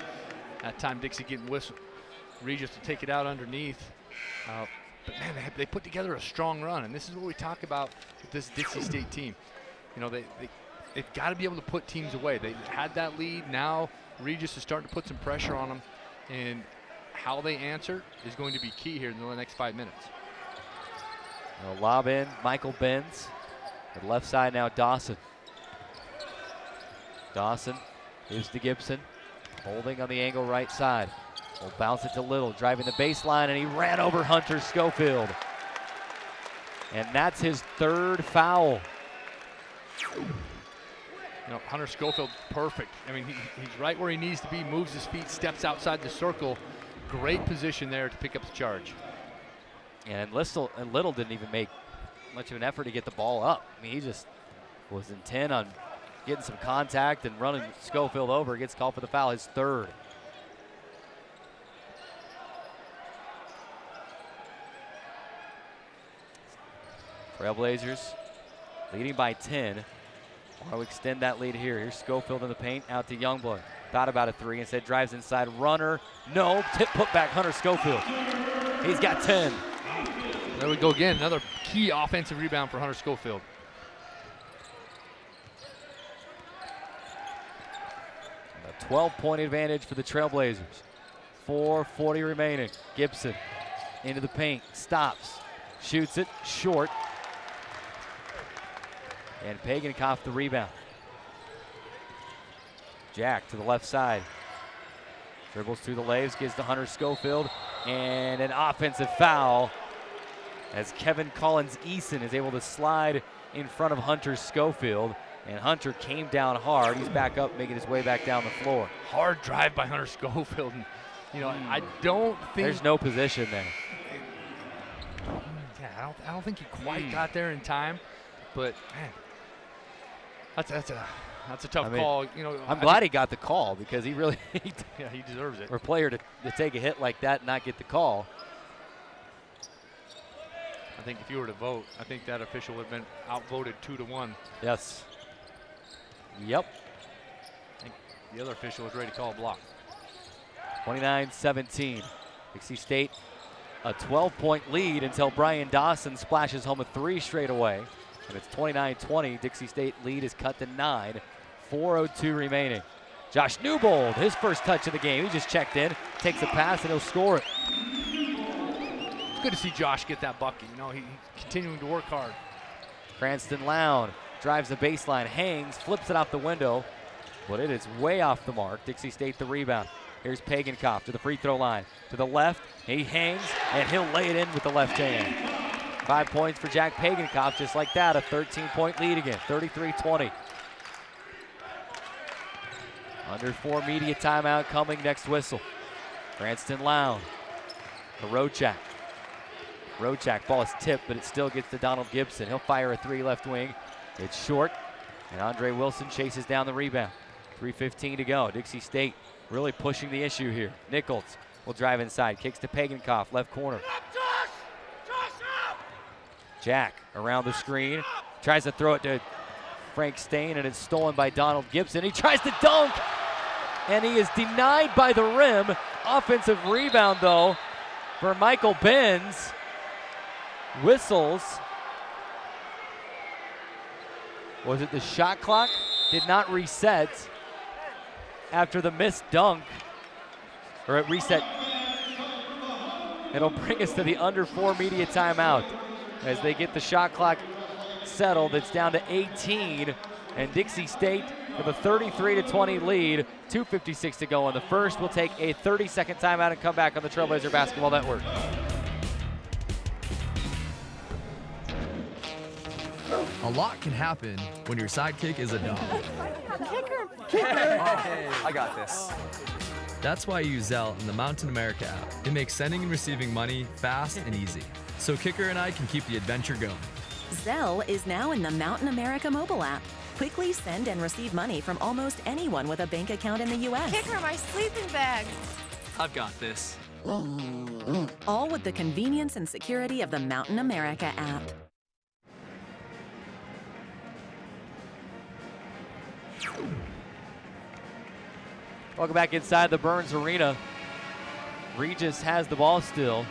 That time Dixie getting whistled. Regis to take it out underneath. But man, they put together a strong run, and this is what we talk about with this Dixie State team. They've got to be able to put teams away. They had that lead. Now Regis is starting to put some pressure on them, and how they answer is going to be key here in the next 5 minutes. Lob in, Michael Benz. The left side now, Dawson. Dawson gives to Gibson, holding on the angle right side. Will bounce it to Little, driving the baseline, and he ran over Hunter Schofield. And that's his 3rd foul. Hunter Schofield, perfect. I mean, he's right where he needs to be, moves his feet, steps outside the circle. Great position there to pick up the charge. And Little didn't even make much of an effort to get the ball up. I mean, he just was intent on getting some contact and running Schofield over. Gets called for the foul, his 3rd. Trailblazers leading by 10. Want to extend that lead here. Here's Schofield in the paint, out to Youngblood. Thought about a 3, instead drives inside, runner, no, tip put back Hunter Schofield. He's got 10. There we go again, another key offensive rebound for Hunter Schofield. A 12-point advantage for the Trailblazers. 4:40 remaining. Gibson into the paint, stops, shoots it, short. And Pagankoff the rebound. Jack to the left side. Dribbles through the legs, gives to Hunter Schofield, and an offensive foul as Kevin Collins-Eason is able to slide in front of Hunter Schofield. And Hunter came down hard. He's back up, making his way back down the floor. Hard drive by Hunter Schofield. And, I don't think there's no position there. Yeah, I don't think he quite got there in time, but man, that's a tough call. I'm glad he got the call because he really yeah, he deserves it. For a player to take a hit like that and not get the call. I think if you were to vote, I think that official would have been outvoted 2-1. Yes. Yep. I think the other official was ready to call a block. 29-17. Dixie State a 12-point lead until Brian Dawson splashes home a 3 straight away. And it's 29-20. Dixie State lead is cut to 9. 4:02 remaining. Josh Newbold, his first touch of the game. He just checked in, takes a pass, and he'll score it. It's good to see Josh get that bucket. He's continuing to work hard. Cranston Lown drives the baseline, hangs, flips it off the window, but it is way off the mark. Dixie State the rebound. Here's Pagenkopf to the free throw line. To the left, he hangs, and he'll lay it in with the left hand. 5 points for Jack Pagenkopf, just like that, a 13-point lead again, 33-20. Under 4 media timeout coming next whistle. Cranston Lown to Rochak. Rochak, ball is tipped, but it still gets to Donald Gibson. He'll fire a 3 left wing. It's short, and Andre Wilson chases down the rebound. 3:15 to go. Dixie State really pushing the issue here. Nichols will drive inside, kicks to Pagenkopf, left corner. Jack around the screen, tries to throw it to Frank Stain, and it's stolen by Donald Gibson. He tries to dunk, and he is denied by the rim. Offensive rebound, though, for Michael Benz. Whistles. Was it the shot clock? Did not reset after the missed dunk, or it reset. It'll bring us to the under 4 media timeout as they get the shot clock settled. It's down to 18, and Dixie State with a 33-20 lead. 2:56 to go in the first. We'll take a 30-second timeout and come back on the Trailblazer Basketball Network. A lot can happen when your sidekick is a dog. Kicker! I got this. That's why you use Zelle in the Mountain America app. It makes sending and receiving money fast and easy, so Kicker and I can keep the adventure going. Zelle is now in the Mountain America mobile app. Quickly send and receive money from almost anyone with a bank account in the U.S. Kicker, my sleeping bag. I've got this. All with the convenience and security of the Mountain America app. Welcome back inside the Burns Arena. Regis has the ball still,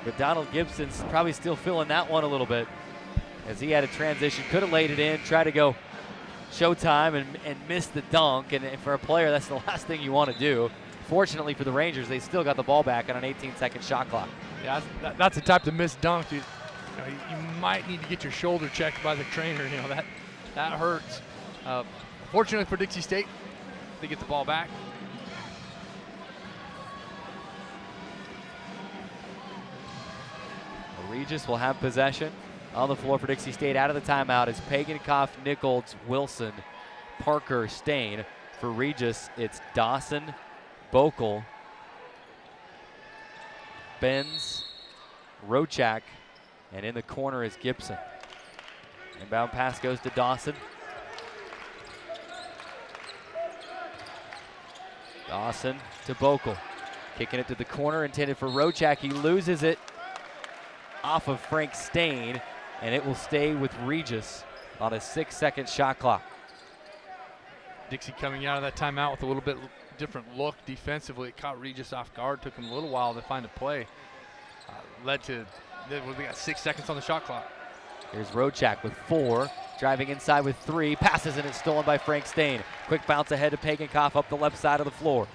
but Donald Gibson's probably still feeling that one a little bit as he had a transition, could have laid it in, tried to go showtime and missed the dunk, and for a player, that's the last thing you want to do. Fortunately for the Rangers, they still got the ball back on an 18-second shot clock. Yeah, that's the type of missed dunk. You might need to get your shoulder checked by the trainer. That hurts. Fortunately for Dixie State, they get the ball back. Regis will have possession on the floor for Dixie State. Out of the timeout is Pagenkopf, Nichols, Wilson, Parker, Stain. For Regis, it's Dawson, Bokel, Benz, Rochak, and in the corner is Gibson. Inbound pass goes to Dawson. Dawson to Bokel. Kicking it to the corner, intended for Rochak. He loses it off of Frank Stain, and it will stay with Regis on a 6-second shot clock. Dixie coming out of that timeout with a little bit different look defensively. It caught Regis off guard, took him a little while to find a play. Led to, we got 6 seconds on the shot clock. Here's Rochak with 4, driving inside with 3, passes, and it's stolen by Frank Stain. Quick bounce ahead to Pagenkopf up the left side of the floor.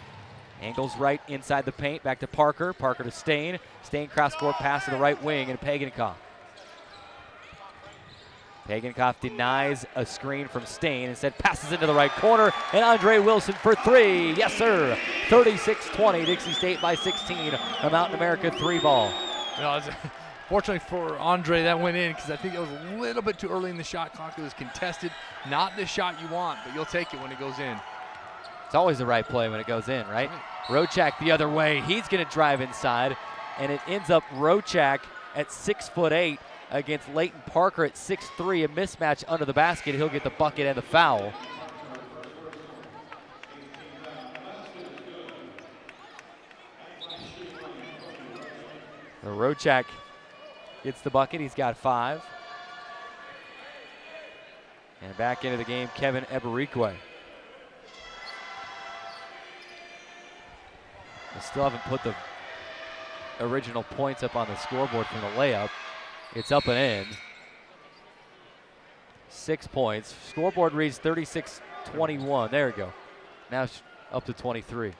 Angles right inside the paint, back to Parker. Parker to Stain. Stain cross-court pass to the right wing and Pagenkopf. Pagenkopf denies a screen from Stain, instead passes into the right corner, and Andre Wilson for 3. Yes, sir. 36-20, Dixie State by 16. A Mountain America 3 ball. Fortunately for Andre, that went in because I think it was a little bit too early in the shot clock. It was contested. Not the shot you want, but you'll take it when it goes in. It's always the right play when it goes in, right? Rochak the other way. He's going to drive inside, and it ends up Rochak at 6'8" against Leighton Parker at 6'3", a mismatch under the basket. He'll get the bucket and the foul. Rochak gets the bucket. He's got 5. And back into the game, Kevin Eberikwe. They still haven't put the original points up on the scoreboard from the layup. It's up and in. 6 points. Scoreboard reads 36-21. There we go. Now it's up to 23.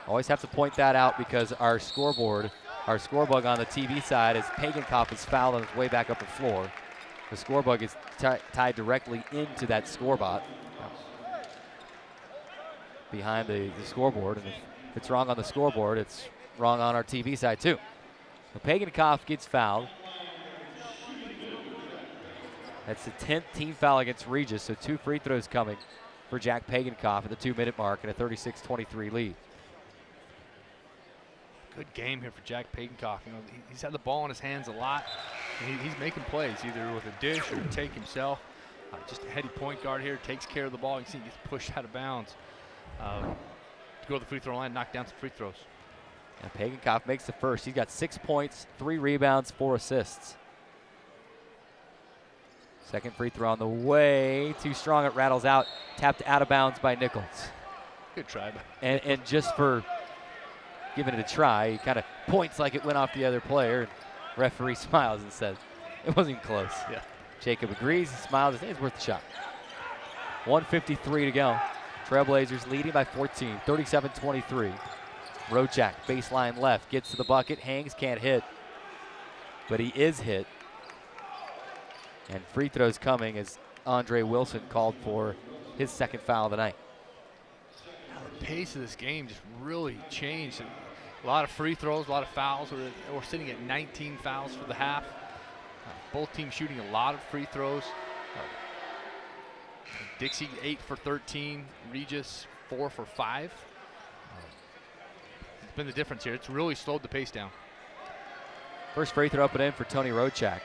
Always have to point that out because our scoreboard, our scorebug on the TV side is Pagenkopf is fouled on his way back up the floor. The scorebug is tied directly into that scoreboard behind the scoreboard, and if it's wrong on the scoreboard, it's wrong on our TV side too. So Pagenkopf gets fouled. That's the 10th team foul against Regis, so 2 free throws coming for Jack Pagenkopf at the 2-minute mark and a 36-23 lead. Good game here for Jack Pagenkopf. You know, he's had the ball in his hands a lot. He's making plays either with a dish or a take himself. Just a heady point guard here, takes care of the ball. You can see he gets pushed out of bounds. To go to the free throw line, knock down some free throws. And Pagenkopf makes the first. He's got 6 points, 3 rebounds, 4 assists. Second free throw on the way. Too strong, it rattles out. Tapped out of bounds by Nichols. Good try. And just for giving it a try, he kind of points like it went off the other player. And referee smiles and says, it wasn't even close. Yeah. Jacob agrees, he smiles, and it's worth the shot. 1:53 to go. Trailblazers leading by 14, 37-23. Rochak, baseline left, gets to the bucket, hangs, can't hit. But he is hit. And free throws coming as Andre Wilson called for his second foul of the night. The pace of this game just really changed. A lot of free throws, a lot of fouls. We're sitting at 19 fouls for the half. Both teams shooting a lot of free throws. Dixie 8 for 13, Regis 4 for 5. It's been the difference here. It's really slowed the pace down. First free throw up and in for Tony Rochak.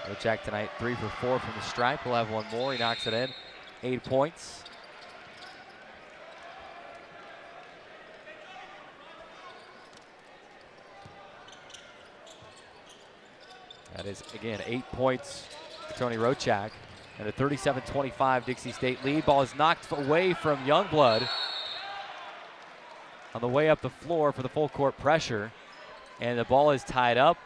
Rochak tonight 3 for 4 from the stripe. He'll have one more. He knocks it in. 8 points. That is, again, 8 points for Tony Rochak. And a 37-25 Dixie State lead. Ball is knocked away from Youngblood on the way up the floor for the full court pressure. And the ball is tied up.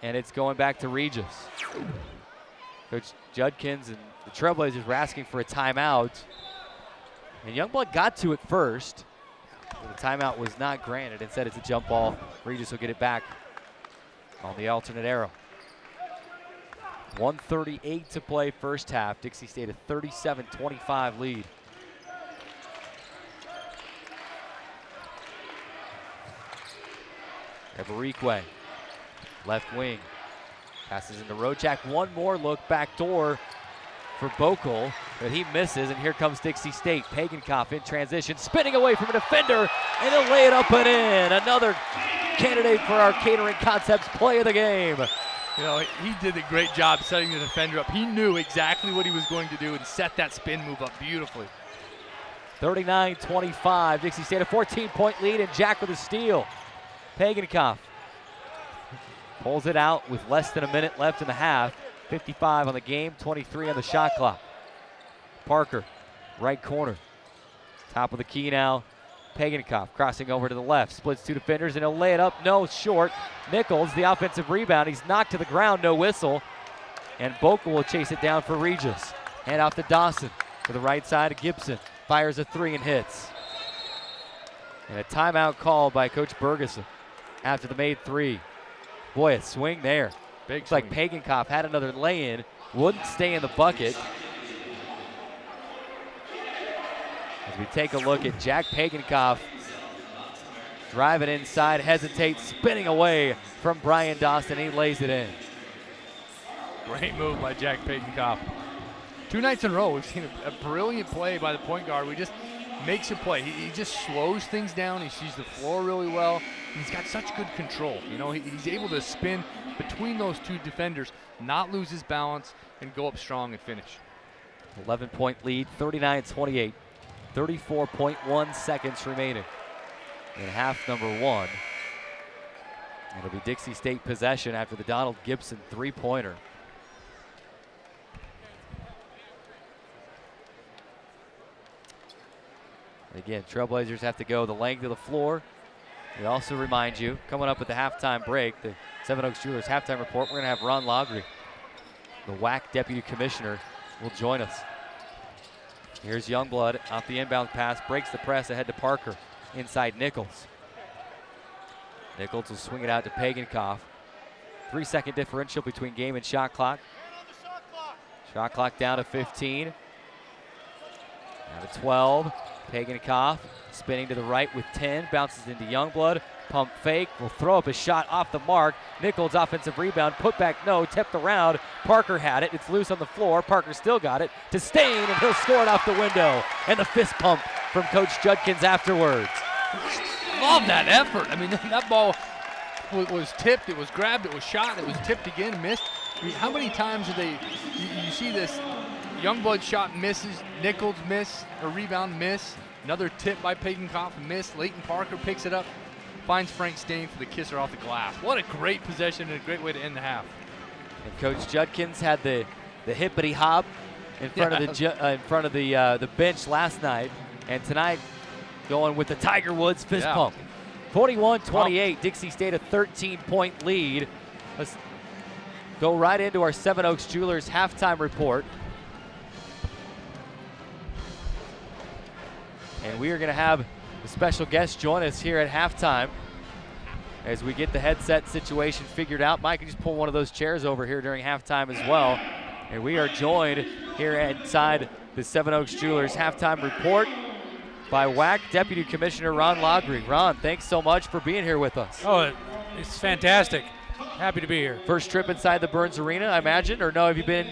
And it's going back to Regis. Coach Judkins and the Trailblazers were asking for a timeout. And Youngblood got to it first. The timeout was not granted. Instead, it's a jump ball. Regis will get it back on the alternate arrow. 1:38 to play first half. Dixie State a 37-25 lead. Eberikwe, left wing. Passes into Rochak. One more look, back door for Bokel, but he misses, and here comes Dixie State. Pagenkopf in transition, spinning away from a defender, and he'll lay it up and in. Another candidate for our Catering Concepts play of the game. You know, he did a great job setting the defender up. He knew exactly what he was going to do and set that spin move up beautifully. 39-25, Dixie State a 14-point lead, and Jack with a steal. Pagenkopf pulls it out with less than a minute left in the half. 55 on the game, 23 on the shot clock. Parker, right corner. Top of the key now. Pagenkopf crossing over to the left, splits 2 defenders, and he'll lay it up. No, short. Nichols, the offensive rebound. He's knocked to the ground, no whistle. And Bokel will chase it down for Regis. Hand off to Dawson. To the right side of Gibson. Fires a 3 and hits. And a timeout call by Coach Bergeson after the made 3. Boy, a swing there. Big Looks swing. like Pagenkopf had another lay-in. Wouldn't stay in the bucket. As we take a look at Jack Pagankoff driving inside, hesitates, spinning away from Brian Dawson. He lays it in. Great move by Jack Pagankoff. 2 nights in a row, we've seen a brilliant play by the point guard. We just makes a play. He just slows things down. He sees the floor really well. He's got such good control. You know, he's able to spin between those 2 defenders, not lose his balance, and go up strong and finish. 11-point lead, 39-28. 34.1 seconds remaining in half number 1. It'll be Dixie State possession after the Donald Gibson 3-pointer. Again, Trailblazers have to go the length of the floor. We also remind you, coming up at the halftime break, the Seven Oaks Jewelers halftime report, we're going to have Ron Laugry, the WAC Deputy Commissioner, will join us. Here's Youngblood off the inbound pass, breaks the press ahead to Parker, inside Nichols. Nichols will swing it out to Pagankoff. 3-second differential between game and shot clock. Shot clock down to 15. Down to 12. Pagankoff spinning to the right with 10, bounces into Youngblood, pump fake, will throw up a shot off the mark. Nichols offensive rebound, put back no, tipped around. Parker had it, it's loose on the floor. Parker still got it to Stain, and he'll score it off the window. And the fist pump from Coach Judkins afterwards. Love that effort. I mean, that ball was tipped, it was grabbed, it was shot, it was tipped again, missed. I mean, how many times do you see this? Youngblood shot misses, Nichols miss, a rebound miss, another tip by Pagankoff miss. Leighton Parker picks it up, finds Frank Stain for the kisser off the glass. What a great possession and a great way to end the half. And Coach Judkins had the hippity hop in front of the bench last night, and tonight going with the Tiger Woods fist pump. 41-28, Dixie State a 13-point lead. Let's go right into our Seven Oaks Jewelers halftime report. And we are going to have a special guest join us here at halftime as we get the headset situation figured out. Mike, you just pull one of those chairs over here during halftime as well. And we are joined here inside the Seven Oaks Jewelers halftime report by WAC Deputy Commissioner Ron Laugry. Ron, thanks so much for being here with us. Oh, it's fantastic. Happy to be here. First trip inside the Burns Arena, I imagine, or no, have you been?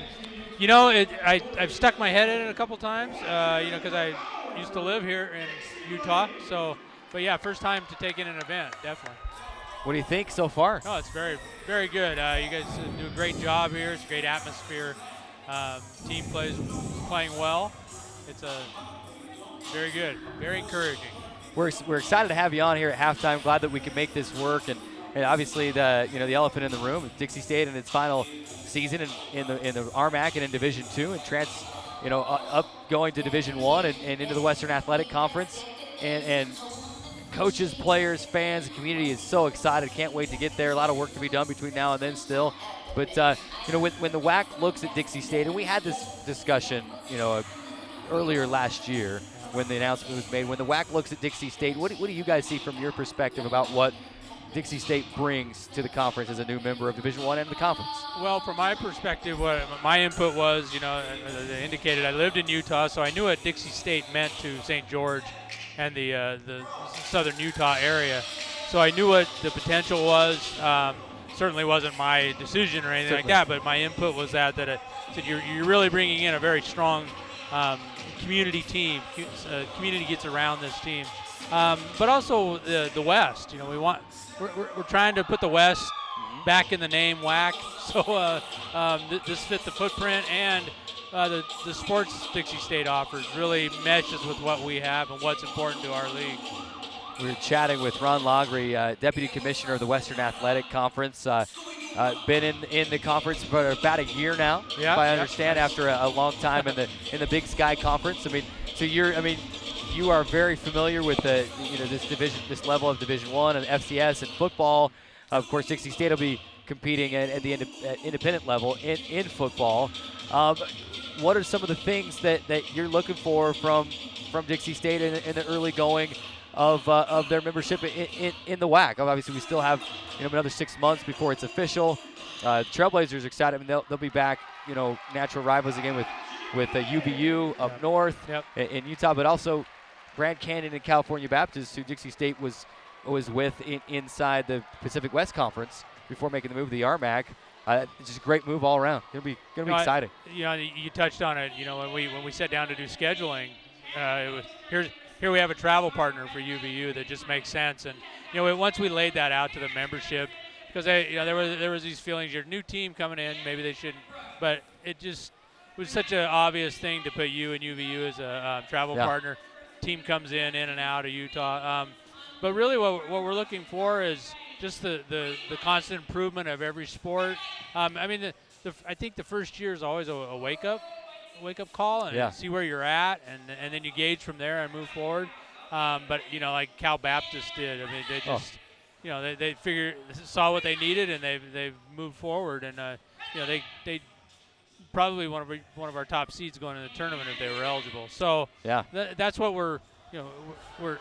You know, I've stuck my head in it a couple times, because I used to live here in Utah. So, but yeah, first time to take in an event, definitely. What do you think so far? Oh, it's very, very good. You guys do a great job here. It's a great atmosphere. Team playing well. It's very good, very encouraging. We're excited to have you on here at halftime. Glad that we could make this work, and obviously the elephant in the room, Dixie State in its final season in the RMAC and in Division II, and up going to Division I and into the Western Athletic Conference, and coaches, players, fans, the community is so excited. Can't wait to get there. A lot of work to be done between now and then still. But when the WAC looks at Dixie State, and we had this discussion, earlier last year when the announcement was made. When the WAC looks at Dixie State, what do you guys see from your perspective about what Dixie State brings to the conference as a new member of Division I and the conference? Well, from my perspective, what my input was, as I indicated, I lived in Utah, so I knew what Dixie State meant to St. George and the southern Utah area. So I knew what the potential was. Certainly wasn't my decision or anything like that, but my input was that you're really bringing in a very strong community team. Community gets around this team. But also the West. We're trying to put the West back in the name WAC. So this fit the footprint, and the sports Dixie State offers really meshes with what we have and what's important to our league. We're chatting with Ron Laugry, Deputy Commissioner of the Western Athletic Conference. Been in the conference for about a year now, if I understand, after a long time in the Big Sky Conference. You are very familiar with this level of Division I and FCS and football. Of course, Dixie State will be competing at the independent level in football. What are some of the things that you're looking for from Dixie State in the early going of their membership in the WAC? Obviously, we still have another 6 months before it's official. Trailblazers are excited. They'll be back, natural rivals again with UBU up north in Utah, but also Grand Canyon and California Baptist, who Dixie State was with inside the Pacific West Conference before making the move to the RMAC. It's just a great move all around. Gonna be exciting. You touched on it. When we sat down to do scheduling, it was here we have a travel partner for UVU that just makes sense. And once we laid that out to the membership, because there was these feelings, your new team coming in, maybe they shouldn't, but it was such an obvious thing to put you and UVU as a travel partner. Team comes in and out of Utah. But really what we're looking for is just the constant improvement of every sport. I think the first year is always a wake up call and see where you're at, and then you gauge from there and move forward. But like Cal Baptist did, they just they saw what they needed, and they've moved forward, and they probably one of our top seeds going in the tournament if they were eligible. So that's what we're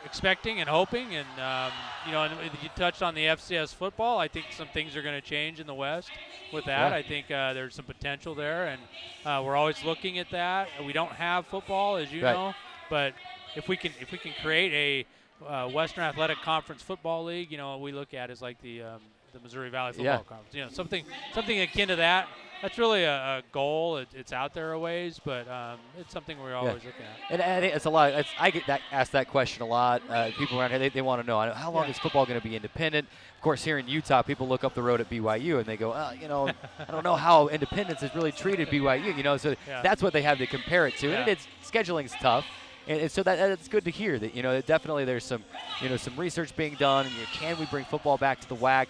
expecting and hoping, and and you touched on the FCS football. I think some things are going to change in the West with that. I think there's some potential there, and we're always looking at that. We don't have football, as you know, but if we can create a Western Athletic Conference football league, we look at as like the Missouri Valley Football Conference. Something akin to that. That's really a goal. It's out there a ways, but it's something we're always looking at. And I think it's a lot. I get asked that question a lot. People around here, they want to know, how long is football going to be independent? Of course, here in Utah, people look up the road at BYU and they go, I don't know how independence has really treated BYU. So that's what they have to compare it to. And scheduling's tough. And so that's good to hear that, that definitely there's some research being done. And can we bring football back to the WAC?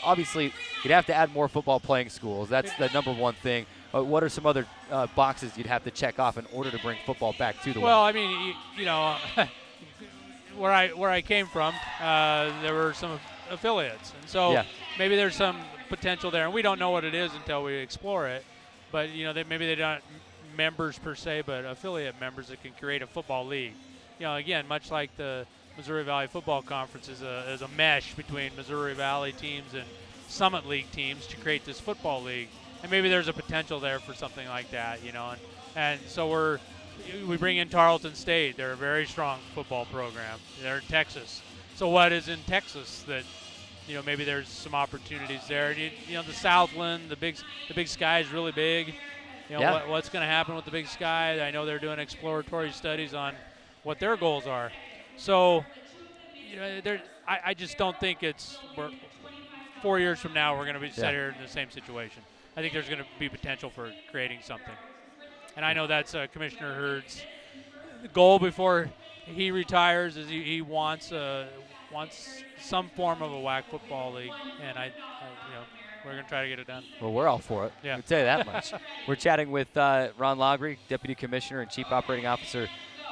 Obviously, you'd have to add more football playing schools. That's the number one thing. What are some other boxes you'd have to check off in order to bring football back to the WAC? Well, where I came from, there were some affiliates. And so maybe there's some potential there. And we don't know what it is until we explore it. But, maybe they're not members per se, but affiliate members that can create a football league. Again, much like the Missouri Valley Football Conference is a mesh between Missouri Valley teams and Summit League teams to create this football league. And maybe there's a potential there for something like that, and so we bring in Tarleton State. They're a very strong football program. They're in Texas. So what is in Texas that maybe there's some opportunities there? The Southland, the Big Sky is really big. What's going to happen with the Big Sky? I know they're doing exploratory studies on what their goals are. So, I just don't think we're 4 years from now we're going to be sat here in the same situation. I think there's going to be potential for creating something. And I know that's Commissioner Hurd's goal before he retires is he wants some form of a WAC football league, and we're going to try to get it done. Well, we're all for it. I can tell you that much. We're chatting with Ron Logry, Deputy Commissioner and Chief Operating Officer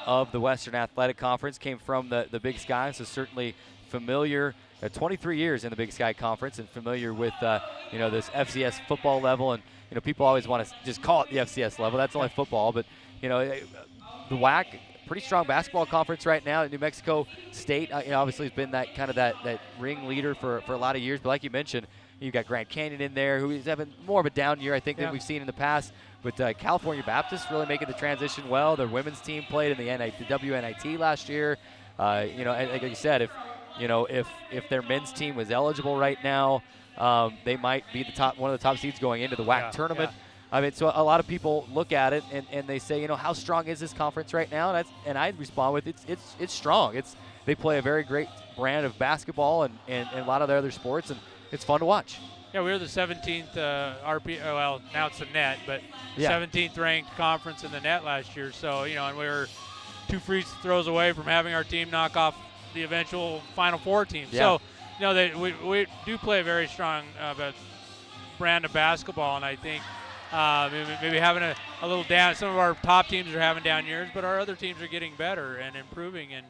of the Western Athletic Conference. Came from the Big Sky, so certainly familiar. 23 years in the Big Sky Conference and familiar with this FCS football level. And people always want to just call it the FCS level. That's only football, but the WAC, pretty strong basketball conference right now. New Mexico State obviously has been that kind of that ring leader for a lot of years. But like you mentioned, you've got Grand Canyon in there, who is having more of a down year, I think, than we've seen in the past. But California Baptist really making the transition well. Their women's team played in the WNIT last year. And like you said, if their men's team was eligible right now, they might be one of the top seeds going into the WAC tournament. So a lot of people look at it and they say, how strong is this conference right now? And I respond with it's strong. They play a very great brand of basketball and a lot of their other sports, and it's fun to watch. Yeah, we were the 17th well, now it's the net, but 17th ranked conference in the net last year. So, and we were 2 free throws away from having our team knock off the eventual Final Four team. So, we do play a very strong brand of basketball, and I think maybe having a little down. Some of our top teams are having down years, but our other teams are getting better and improving. And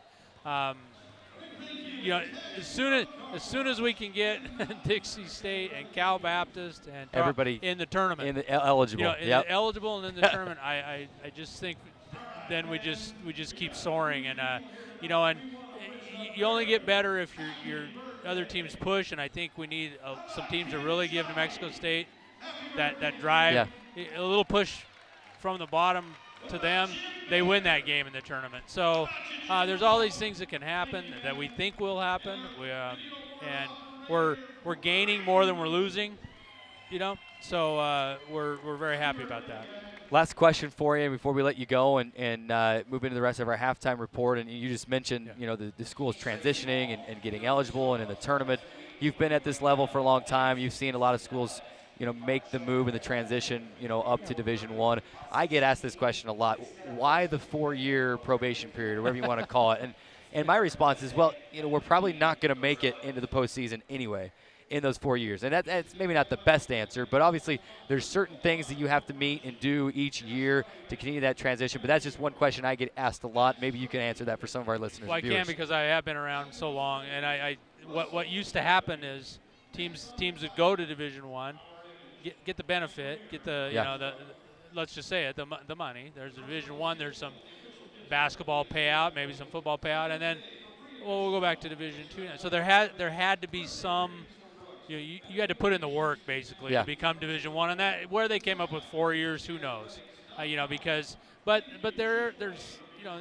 as soon as we can get Dixie State and Cal Baptist and everybody in the tournament, eligible, eligible and in the tournament, I just think then we just keep soaring, and and you only get better if your other teams push, and I think we need some teams to really give New Mexico State that drive, a little push from the bottom to them, they win that game in the tournament. So there's all these things that can happen that we think will happen. And we're gaining more than we're losing, So we're very happy about that. Last question for you before we let you go and move into the rest of our halftime report. And you just mentioned, the school is transitioning and getting eligible and in the tournament. You've been at this level for a long time. You've seen a lot of schools, make the move and the transition, up to Division I. I get asked this question a lot. Why the 4-year probation period, or whatever you want to call it? And my response is, well, we're probably not going to make it into the postseason anyway in those 4 years. And that's maybe not the best answer, but obviously there's certain things that you have to meet and do each year to continue that transition. But that's just one question I get asked a lot. Maybe you can answer that for some of our listeners. Well, I and viewers. can, because I have been around so long. And what used to happen is teams would go to Division I, get the benefit, get the let's just say it, the money. There's Division I, there's some basketball payout, maybe some football payout, and then we'll go back to Division II. So there had to be some. You had to put in the work basically to become Division I, and that where they came up with 4 years, who knows? Because but there's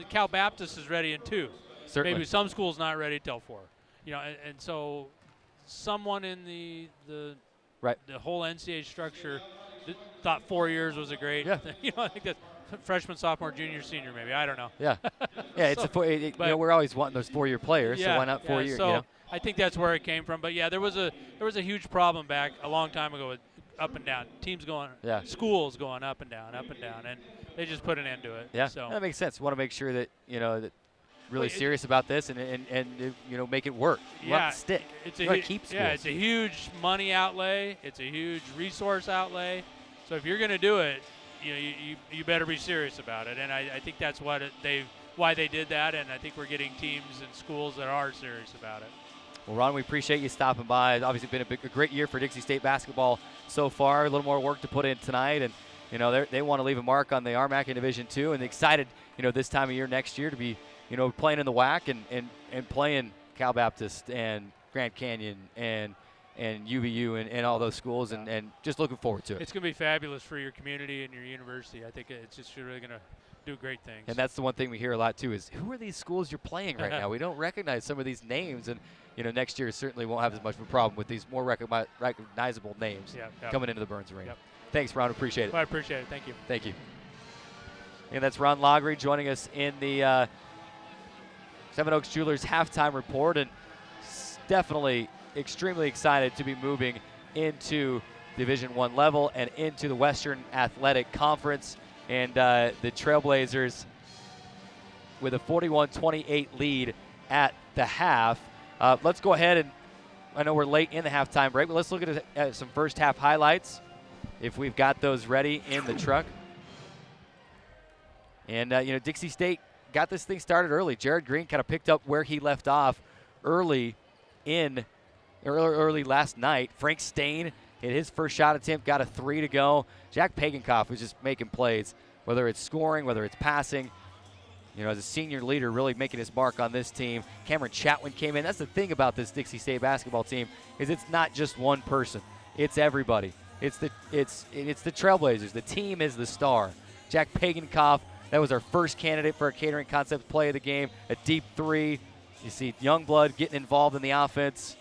Cal Baptist is ready in 2. Certainly. Maybe some schools not ready till 4. And so someone in the whole NCAA structure thought 4 years was a great. Yeah. I think that's freshman, sophomore, junior, senior, maybe. I don't know. Yeah. Yeah. We're always wanting those 4-year players. So why not 4 years? So I think that's where it came from. But yeah, there was a huge problem back a long time ago with up and down teams going, schools going up and down, and they just put an end to it. Yeah. So that makes sense. Want to make sure that that really serious about this and make it work. You want it to stick. It's keep schools. Yeah, it's a huge money outlay. It's a huge resource outlay. So if you're going to do it, you better be serious about it. And I think that's why they did that. And I think we're getting teams and schools that are serious about it. Well, Ron, we appreciate you stopping by. It's obviously been a great year for Dixie State basketball so far. A little more work to put in tonight, and they want to leave a mark on the RMAC in Division II, and excited this time of year next year to be playing in the WAC and playing Cal Baptist and Grand Canyon and UVU and all those schools, and just looking forward to it. It's going to be fabulous for your community and your university. I think it's just really going to do great things. And that's the one thing we hear a lot too is, who are these schools you're playing right now? We don't recognize some of these names, and next year certainly won't have as much of a problem with these more recognizable names coming into the Burns Arena. Thanks, Ron. Appreciate it. Well, I appreciate it. Thank you. Thank you. And that's Ron Loggery joining us in the Seven Oaks Jewelers halftime report, and definitely extremely excited to be moving into Division I level and into the Western Athletic Conference. And the Trailblazers with a 41-28 lead at the half. Let's go ahead, and I know we're late in the halftime break, but let's look at some first half highlights if we've got those ready in the truck. And, Dixie State got this thing started early. Jared Green kind of picked up where he left off early last night. Frank Stain hit his first shot attempt, got a 3 to go. Jack Pagenkoff was just making plays, whether it's scoring, whether it's passing. As a senior leader, really making his mark on this team. Cameron Chatwin came in. That's the thing about this Dixie State basketball team, is it's not just one person. It's everybody. It's the Trailblazers. The team is the star. Jack Pagenkoff, that was our first candidate for a Catering Concepts play of the game. A deep 3. You see Youngblood getting involved in the offense.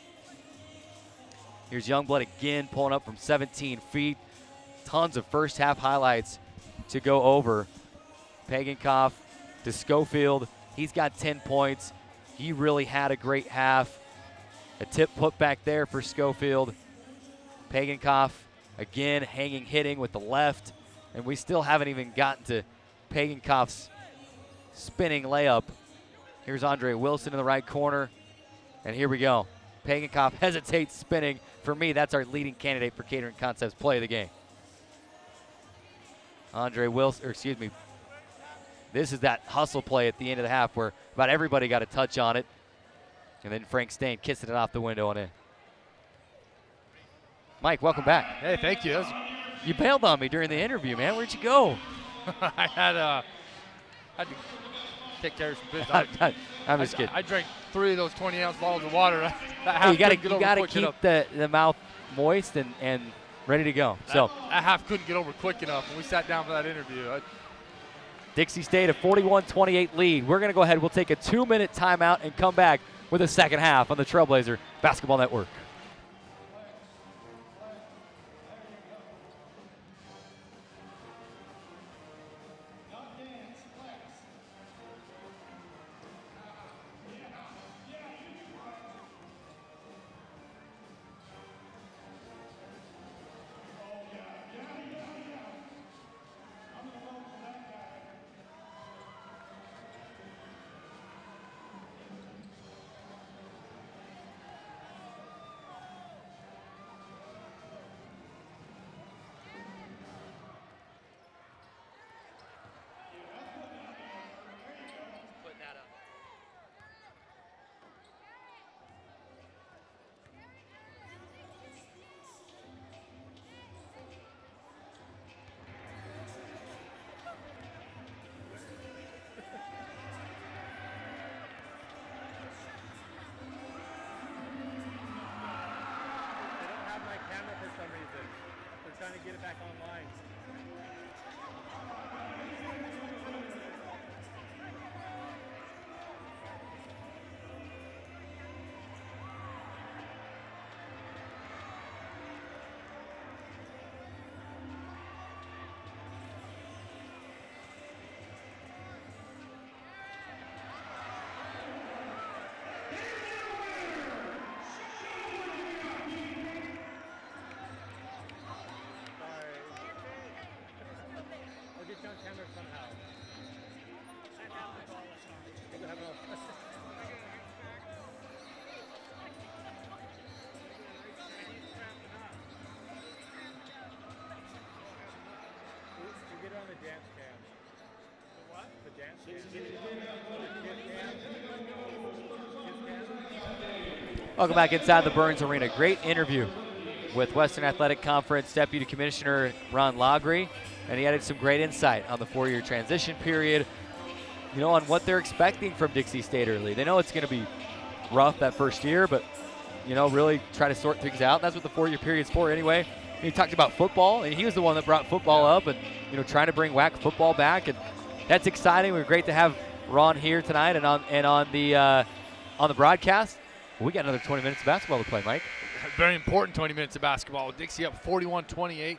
Here's Youngblood again pulling up from 17 feet. Tons of first half highlights to go over. Pagenkoff to Schofield. He's got 10 points. He really had a great half. A tip put back there for Schofield. Pagenkoff again hitting with the left. And we still haven't even gotten to Pagenkoff's spinning layup. Here's Andre Wilson in the right corner. And here we go. Pagenkoff hesitates spinning. For me, that's our leading candidate for Catering Concepts play of the game. This is that hustle play at the end of the half where about everybody got a touch on it. And then Frank Stain kissing it off the window and in. Mike, welcome back. Hey, thank you. You bailed on me during the interview, man. Where'd you go? I had to take care of some business. I'm just kidding. I drank 3 of those 20-ounce bottles of water. Hey, you got to keep the mouth moist and ready to go. So that half couldn't get over quick enough when we sat down for that interview. Dixie State a 41-28 lead. We're going to go ahead. We'll take a 2-minute timeout and come back with the second half on the Trailblazer Basketball Network. Trying to get it back online. Get it on the dance cam. The what? The dance cam. Welcome back inside the Burns Arena. Great interview with Western Athletic Conference Deputy Commissioner Ron Lagri, and he added some great insight on the 4-year transition period, you know, on what they're expecting from Dixie State early. They know it's going to be rough that first year, but, you know, really try to sort things out. That's what the 4-year period's for anyway. And he talked about football, and he was the one that brought football up and, you know, trying to bring WAC football back, and that's exciting. We're great to have Ron here tonight and on the broadcast. We got another 20 minutes of basketball to play, Mike. Very important 20 minutes of basketball. With Dixie up 41-28,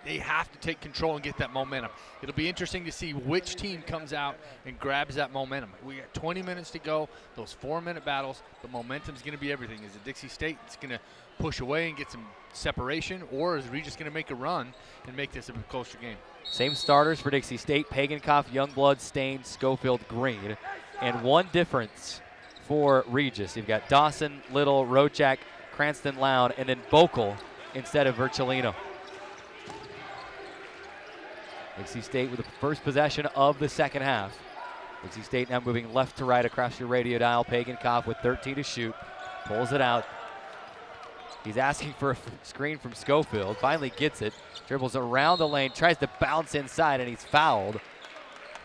they have to take control and get that momentum. It'll be interesting to see which team comes out and grabs that momentum. We got 20 minutes to go, those 4-minute battles. The momentum's going to be everything. Is it Dixie State that's going to push away and get some separation, or is Regis going to make a run and make this a closer game? Same starters for Dixie State: Pagankoff, Youngblood, Stain, Schofield, Green. And one difference for Regis. You've got Dawson, Little, Rochak, Cranston, Lown, and then Bokel instead of Virgilino. Dixie State with the first possession of the second half. Dixie State now moving left to right across your radio dial. Pagankoff with 13 to shoot. Pulls it out. He's asking for a screen from Schofield. Finally gets it. Dribbles around the lane. Tries to bounce inside, and he's fouled.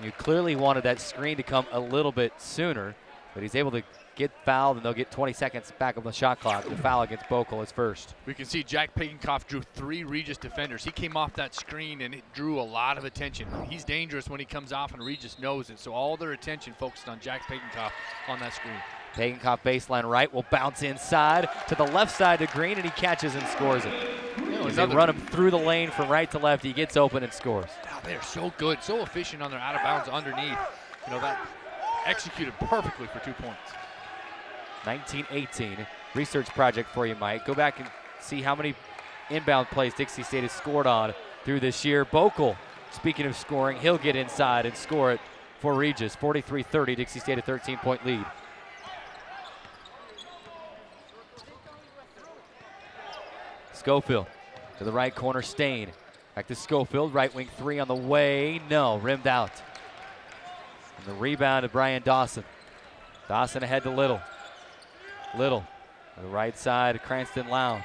You clearly wanted that screen to come a little bit sooner, but he's able to get fouled, and they'll get 20 seconds back on the shot clock. The foul against Bokel is first. We can see Jack Pagankoff drew 3 Regis defenders. He came off that screen, and it drew a lot of attention. He's dangerous when he comes off, and Regis knows it, so all their attention focused on Jack Pagankoff on that screen. Pagankoff baseline right will bounce inside to the left side to Green, and he catches and scores it. They run him through the lane from right to left. He gets open and scores. Wow, they're so good, so efficient on their out of bounds underneath. You know, that executed perfectly for 2 points. 19-18. Research project for you, Mike. Go back and see how many inbound plays Dixie State has scored on through this year. Bokel, speaking of scoring, he'll get inside and score it for Regis. 43-30, Dixie State a 13-point lead. Schofield to the right corner, Stain. Back to Schofield, right wing 3 on the way. No, rimmed out. And the rebound to Brian Dawson. Dawson ahead to Little. Little on the right side, Cranston Lown.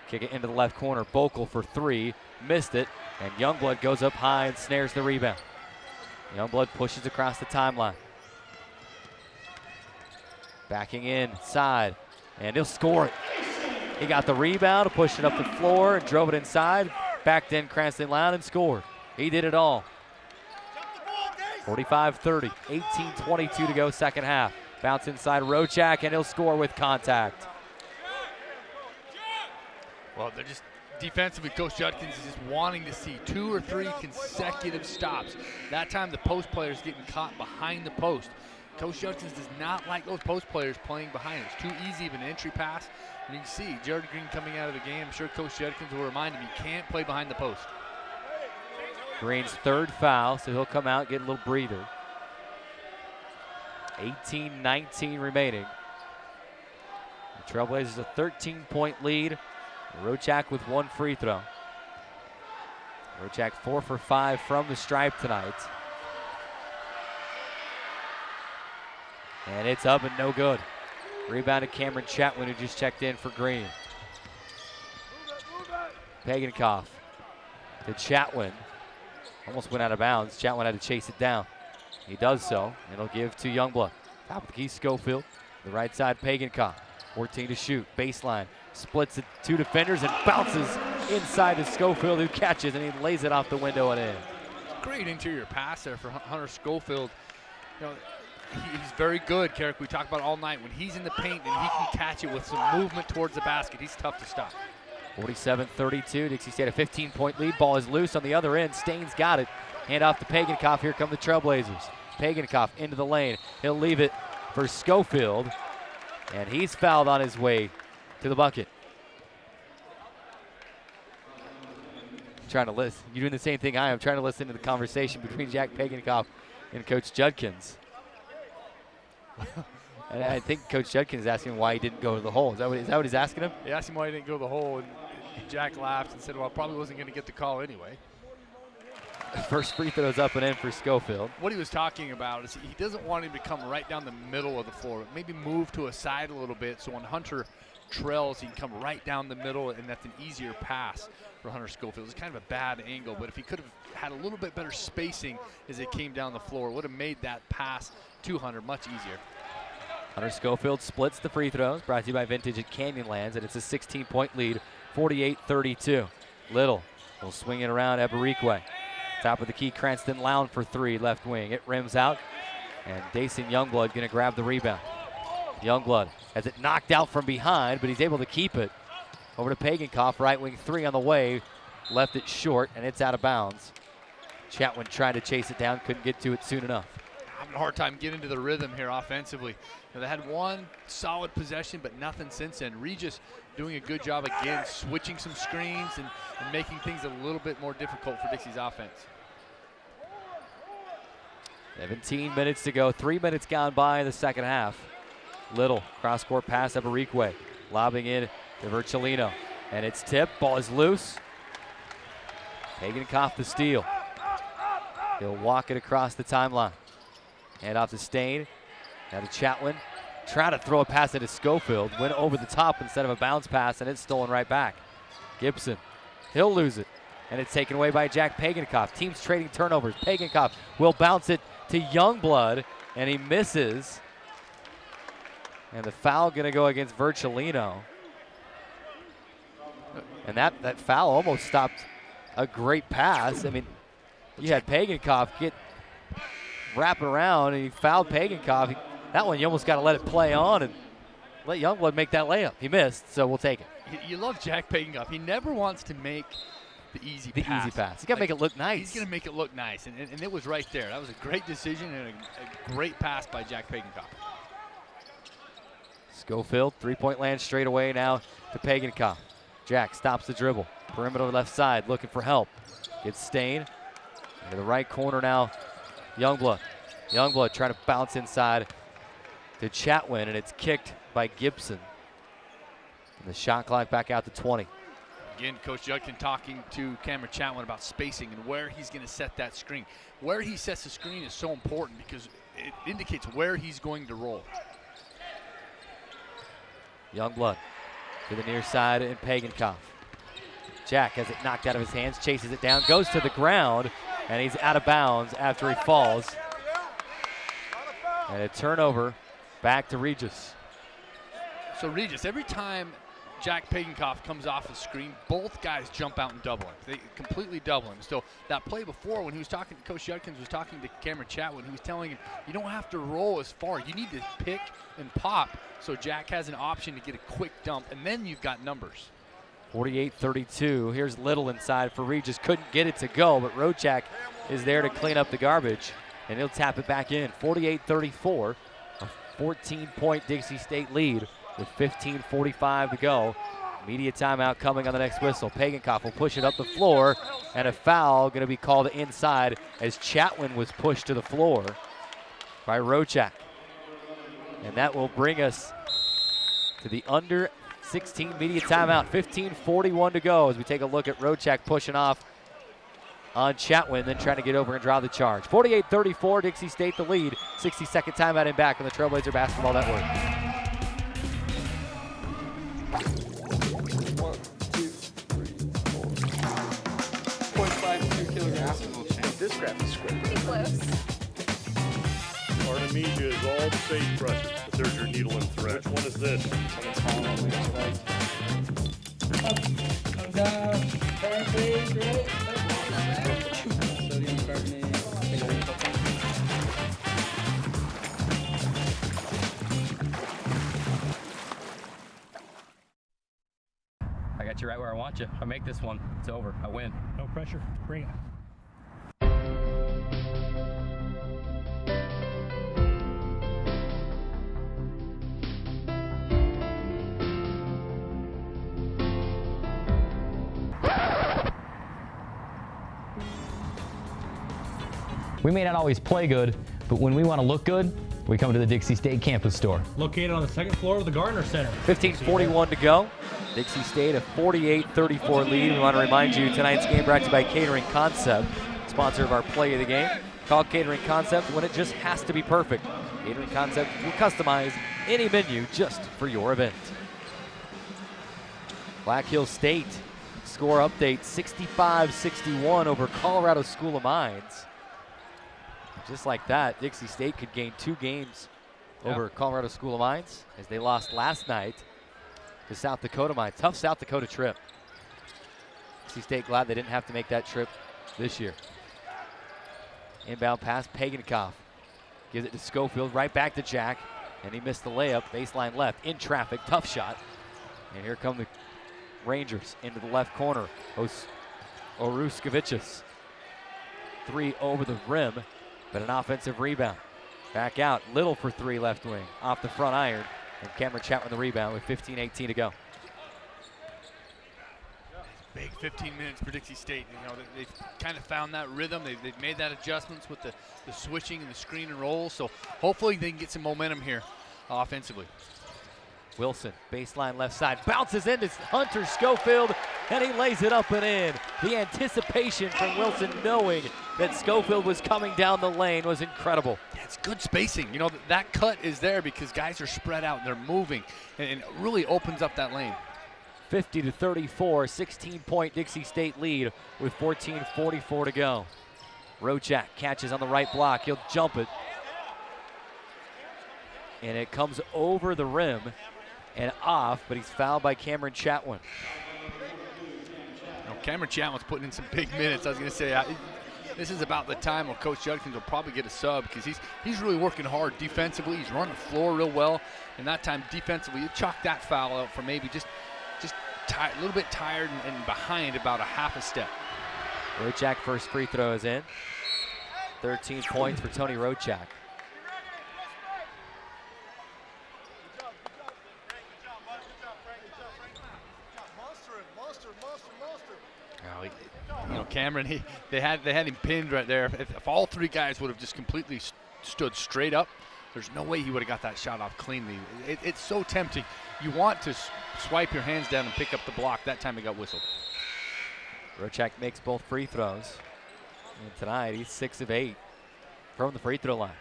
Kick it into the left corner. Bokel for 3, missed it, and Youngblood goes up high and snares the rebound. Youngblood pushes across the timeline. Backing inside, and he'll score it. He got the rebound, pushed it up the floor, and drove it inside. Backed in Cranston Lown and scored. He did it all. 45-30, 18-22 to go, second half. Bounce inside Rochak, and he'll score with contact. Well, they're just defensively, Coach Judkins is just wanting to see 2 or 3 consecutive stops. That time the post player's getting caught behind the post. Coach Judkins does not like those post players playing behind. It's too easy of an entry pass. And you can see Jared Green coming out of the game. I'm sure Coach Judkins will remind him he can't play behind the post. Green's third foul, so he'll come out, get a little breather. 18-19 remaining. The Trailblazers a 13-point lead. Rochak with 1 free throw. Rochak 4 for 5 from the stripe tonight. And it's up and no good. Rebounded Cameron Chatwin, who just checked in for Green. Pagankoff to Chatwin. Almost went out of bounds. Chatwin had to chase it down. He does so. It'll give to Youngblood. Top of the key, Schofield. The right side, Pagankoff. 14 to shoot. Baseline. Splits it, 2 defenders, and bounces inside to Schofield, who catches, and he lays it off the window and in. Great interior pass there for Hunter Schofield. You know, he's very good, Carrick. We talked about all night. When he's in the paint and he can catch it with some movement towards the basket, he's tough to stop. 47-32, Dixie State a 15-point lead. Ball is loose on the other end. Staines got it. Hand off to Pagankoff. Here come the Trailblazers. Pagankoff into the lane. He'll leave it for Schofield, and he's fouled on his way to the bucket. Trying to listen. You're doing the same thing I am. Trying to listen to the conversation between Jack Pagankoff and Coach Judkins. And I think Coach Judkins is asking why he didn't go to the hole. Is that what he's asking him? He asked him why he didn't go to the hole, and Jack laughed and said, well, probably wasn't going to get the call anyway. First free throw's up and in for Schofield. What he was talking about is he doesn't want him to come right down the middle of the floor. Maybe move to a side a little bit so when Hunter trails, he can come right down the middle, and that's an easier pass for Hunter Schofield. It's kind of a bad angle, but if he could have had a little bit better spacing as it came down the floor, it would have made that pass to Hunter much easier. Hunter Schofield splits the free throws, brought to you by Vintage at Canyonlands, and it's a 16-point lead, 48-32. Little will swing it around Eberikwe. Top of the key, Cranston Lown for 3, left wing. It rims out, and Dason Youngblood going to grab the rebound. Youngblood has it knocked out from behind, but he's able to keep it. Over to Pagankoff, right wing 3 on the way. Left it short, and it's out of bounds. Chatwin tried to chase it down, couldn't get to it soon enough. Having a hard time getting into the rhythm here offensively. Now, they had one solid possession, but nothing since then. Regis doing a good job again, switching some screens and making things a little bit more difficult for Dixie's offense. 17 minutes to go, 3 minutes gone by in the second half. Little, cross-court pass, Eberikwe, lobbing in to Virgilino. And it's tipped, ball is loose. Pagankoff the steal. He'll walk it across the timeline. Hand off to Stain, now to Chatwin. Try to throw a pass into Schofield, went over the top instead of a bounce pass, and it's stolen right back. Gibson, he'll lose it, and it's taken away by Jack Pagankoff. Teams trading turnovers. Pagankoff will bounce it to Youngblood, and he misses. And the foul gonna go against Virgilino. And that foul almost stopped a great pass. I mean, you had Pagankoff wrapping around, and he fouled Pagankoff. That one, you almost got to let it play on and let Youngblood make that layup. He missed, so we'll take it. You love Jack Pagankoff. He never wants to make the easy pass. He's got to make it look nice. He's going to make it look nice, and it was right there. That was a great decision and a great pass by Jack Pagankoff. Schofield, three-point land straight away now to Pagankoff. Jack stops the dribble. Perimeter left side, looking for help. Gets Stain. Into the right corner now, Youngblood. Youngblood trying to bounce inside to Chatwin, and it's kicked by Gibson. And the shot clock back out to 20. Again, Coach Judkins talking to Cameron Chatwin about spacing and where he's going to set that screen. Where he sets the screen is so important because it indicates where he's going to roll. Youngblood to the near side and Pagankoff. Jack has it knocked out of his hands, chases it down, goes to the ground, and he's out of bounds after he falls. And a turnover back to Regis. So Regis, every time Jack Pagankoff comes off the screen. Both guys jump out and double him. They completely double him. So that play before, when he was talking, Coach Judkins was talking to Cameron Chatwin, he was telling him, you don't have to roll as far. You need to pick and pop so Jack has an option to get a quick dump, and then you've got numbers. 48-32. Here's Little inside for Regis. Couldn't get it to go, but Rochak is there to clean up the garbage, and he'll tap it back in. 48-34, a 14-point Dixie State lead with 15:45 to go. Media timeout coming on the next whistle. Pagankoff will push it up the floor, and a foul going to be called inside as Chatwin was pushed to the floor by Rochak. And that will bring us to the under 16 media timeout. 15:41 to go as we take a look at Rochak pushing off on Chatwin, then trying to get over and draw the charge. 48-34, Dixie State the lead. 60-second timeout in back on the Trailblazer Basketball Network. 0.52 kilograms. This graph is square. Pretty close. Artemisia is all the sage brushes, but there's your needle and thread. Which one is this? Come down. Perfect. Great. Sodium carbonate. I got you right where I want you. I make this one. It's over. I win. No pressure. Bring it. We may not always play good, but when we want to look good, we come to the Dixie State campus store. Located on the second floor of the Gardner Center. 15:41 to go. Dixie State a 48-34 lead. We want to remind you tonight's game brought to you by Catering Concept, sponsor of our play of the game. Call Catering Concept when it just has to be perfect. Catering Concept will customize any menu just for your event. Black Hills State score update 65-61 over Colorado School of Mines. Just like that, Dixie State could gain 2 games over Colorado School of Mines as they lost last night to South Dakota Mines. Tough South Dakota trip. Dixie State glad they didn't have to make that trip this year. Inbound pass, Pagankoff gives it to Schofield, right back to Jack, and he missed the layup, baseline left, in traffic, tough shot. And here come the Rangers into the left corner. Oruskevicius. 3 over the rim, but an offensive rebound. Back out, Little for 3 left wing, off the front iron, and Cameron Chatwin the rebound with 15:18 to go. Big 15 minutes for Dixie State. You know, they've kind of found that rhythm. They've made that adjustments with the switching and the screen and roll. So hopefully they can get some momentum here offensively. Wilson, baseline left side, bounces into Hunter Schofield, and he lays it up and in. The anticipation from Wilson knowing that Schofield was coming down the lane was incredible. Yeah, it's good spacing. You know, that cut is there because guys are spread out and they're moving, and it really opens up that lane. 50-34, 16-point Dixie State lead with 14:44 to go. Rochak catches on the right block. He'll jump it. And it comes over the rim and off, but he's fouled by Cameron Chatwin. Cameron Chatwin's putting in some big minutes. I was going to say, this is about the time when Coach Judkins will probably get a sub because he's really working hard defensively. He's running the floor real well, and that time defensively, you chalk that foul out for maybe just a little bit tired and behind about a half a step. Rochak first free throw is in. 13 points for Tony Rochak. You know, Cameron, they had him pinned right there. If all 3 guys would have just completely stood straight up, there's no way he would have got that shot off cleanly. It's so tempting. You want to swipe your hands down and pick up the block. That time it got whistled. Rochak makes both free throws. And tonight he's 6 of 8 from the free throw line.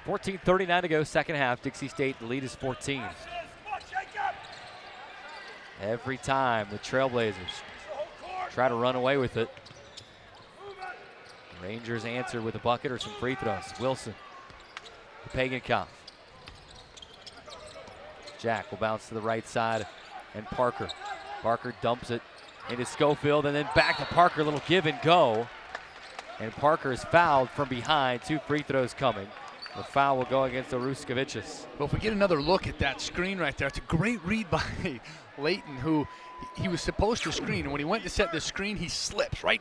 14:39 to go, second half. Dixie State, the lead is 14. Every time the Trailblazers try to run away with it, Rangers answer with a bucket or some free throws. Wilson to Pagankoff. Jack will bounce to the right side and Parker. Parker dumps it into Schofield and then back to Parker, little give and go. And Parker is fouled from behind, 2 free throws coming. The foul will go against Oruskevicius. Well, if we get another look at that screen right there, it's a great read by Layton, who he was supposed to screen, and when he went to set the screen, he slips right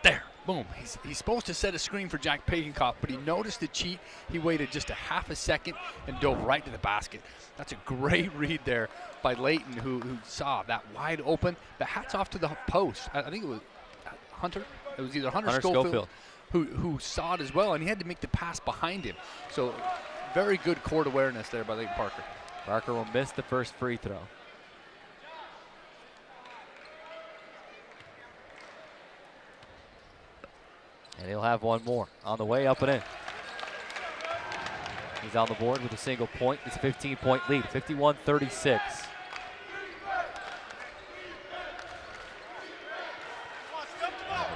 there. Boom. He's supposed to set a screen for Jack Pagenkopf, but he noticed the cheat. He waited just a half a second and dove right to the basket. That's a great read there by Layton, who saw that wide open. The hats off to the post. I think it was Hunter. It was either Hunter Schofield. Who saw it as well, and he had to make the pass behind him. So very good court awareness there by Layton Parker. Parker will miss the first free throw. And he'll have one more on the way up and in. He's on the board with a single point. It's a 15-point lead, 51-36.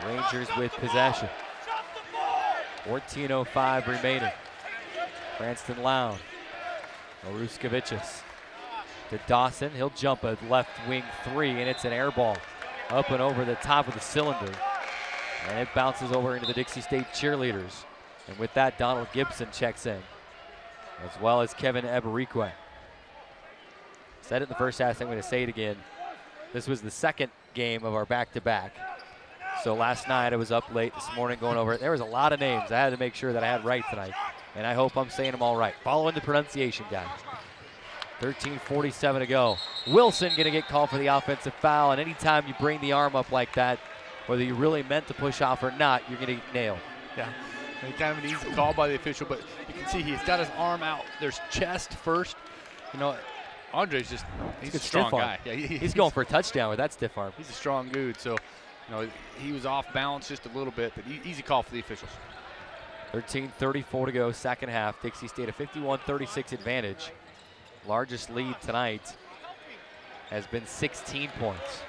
The Rangers with possession. 14:05 remaining. Cranston Loud. Oruskevicius to Dawson. He'll jump a left wing 3, and it's an air ball up and over the top of the cylinder. And it bounces over into the Dixie State cheerleaders. And with that, Donald Gibson checks in, as well as Kevin Eberikwe. Said it in the first half, I'm going to say it again. This was the second game of our back-to-back. So last night I was up late, this morning going over it. There was a lot of names I had to make sure that I had right tonight, and I hope I'm saying them all right. Following the pronunciation, guys. 13:47 to go. Wilson going to get called for the offensive foul, and anytime you bring the arm up like that, whether you really meant to push off or not, you're going to get nailed. Yeah, kind of an easy call by the official, but you can see he's got his arm out. There's chest first. You know, Andre's just, he's a strong guy. Yeah, he's going for a touchdown with that stiff arm. He's a strong dude, so you know, he was off balance just a little bit, but easy call for the officials. 13:34 to go, second half. Dixie State a 51-36 advantage. Largest lead tonight has been 16 points.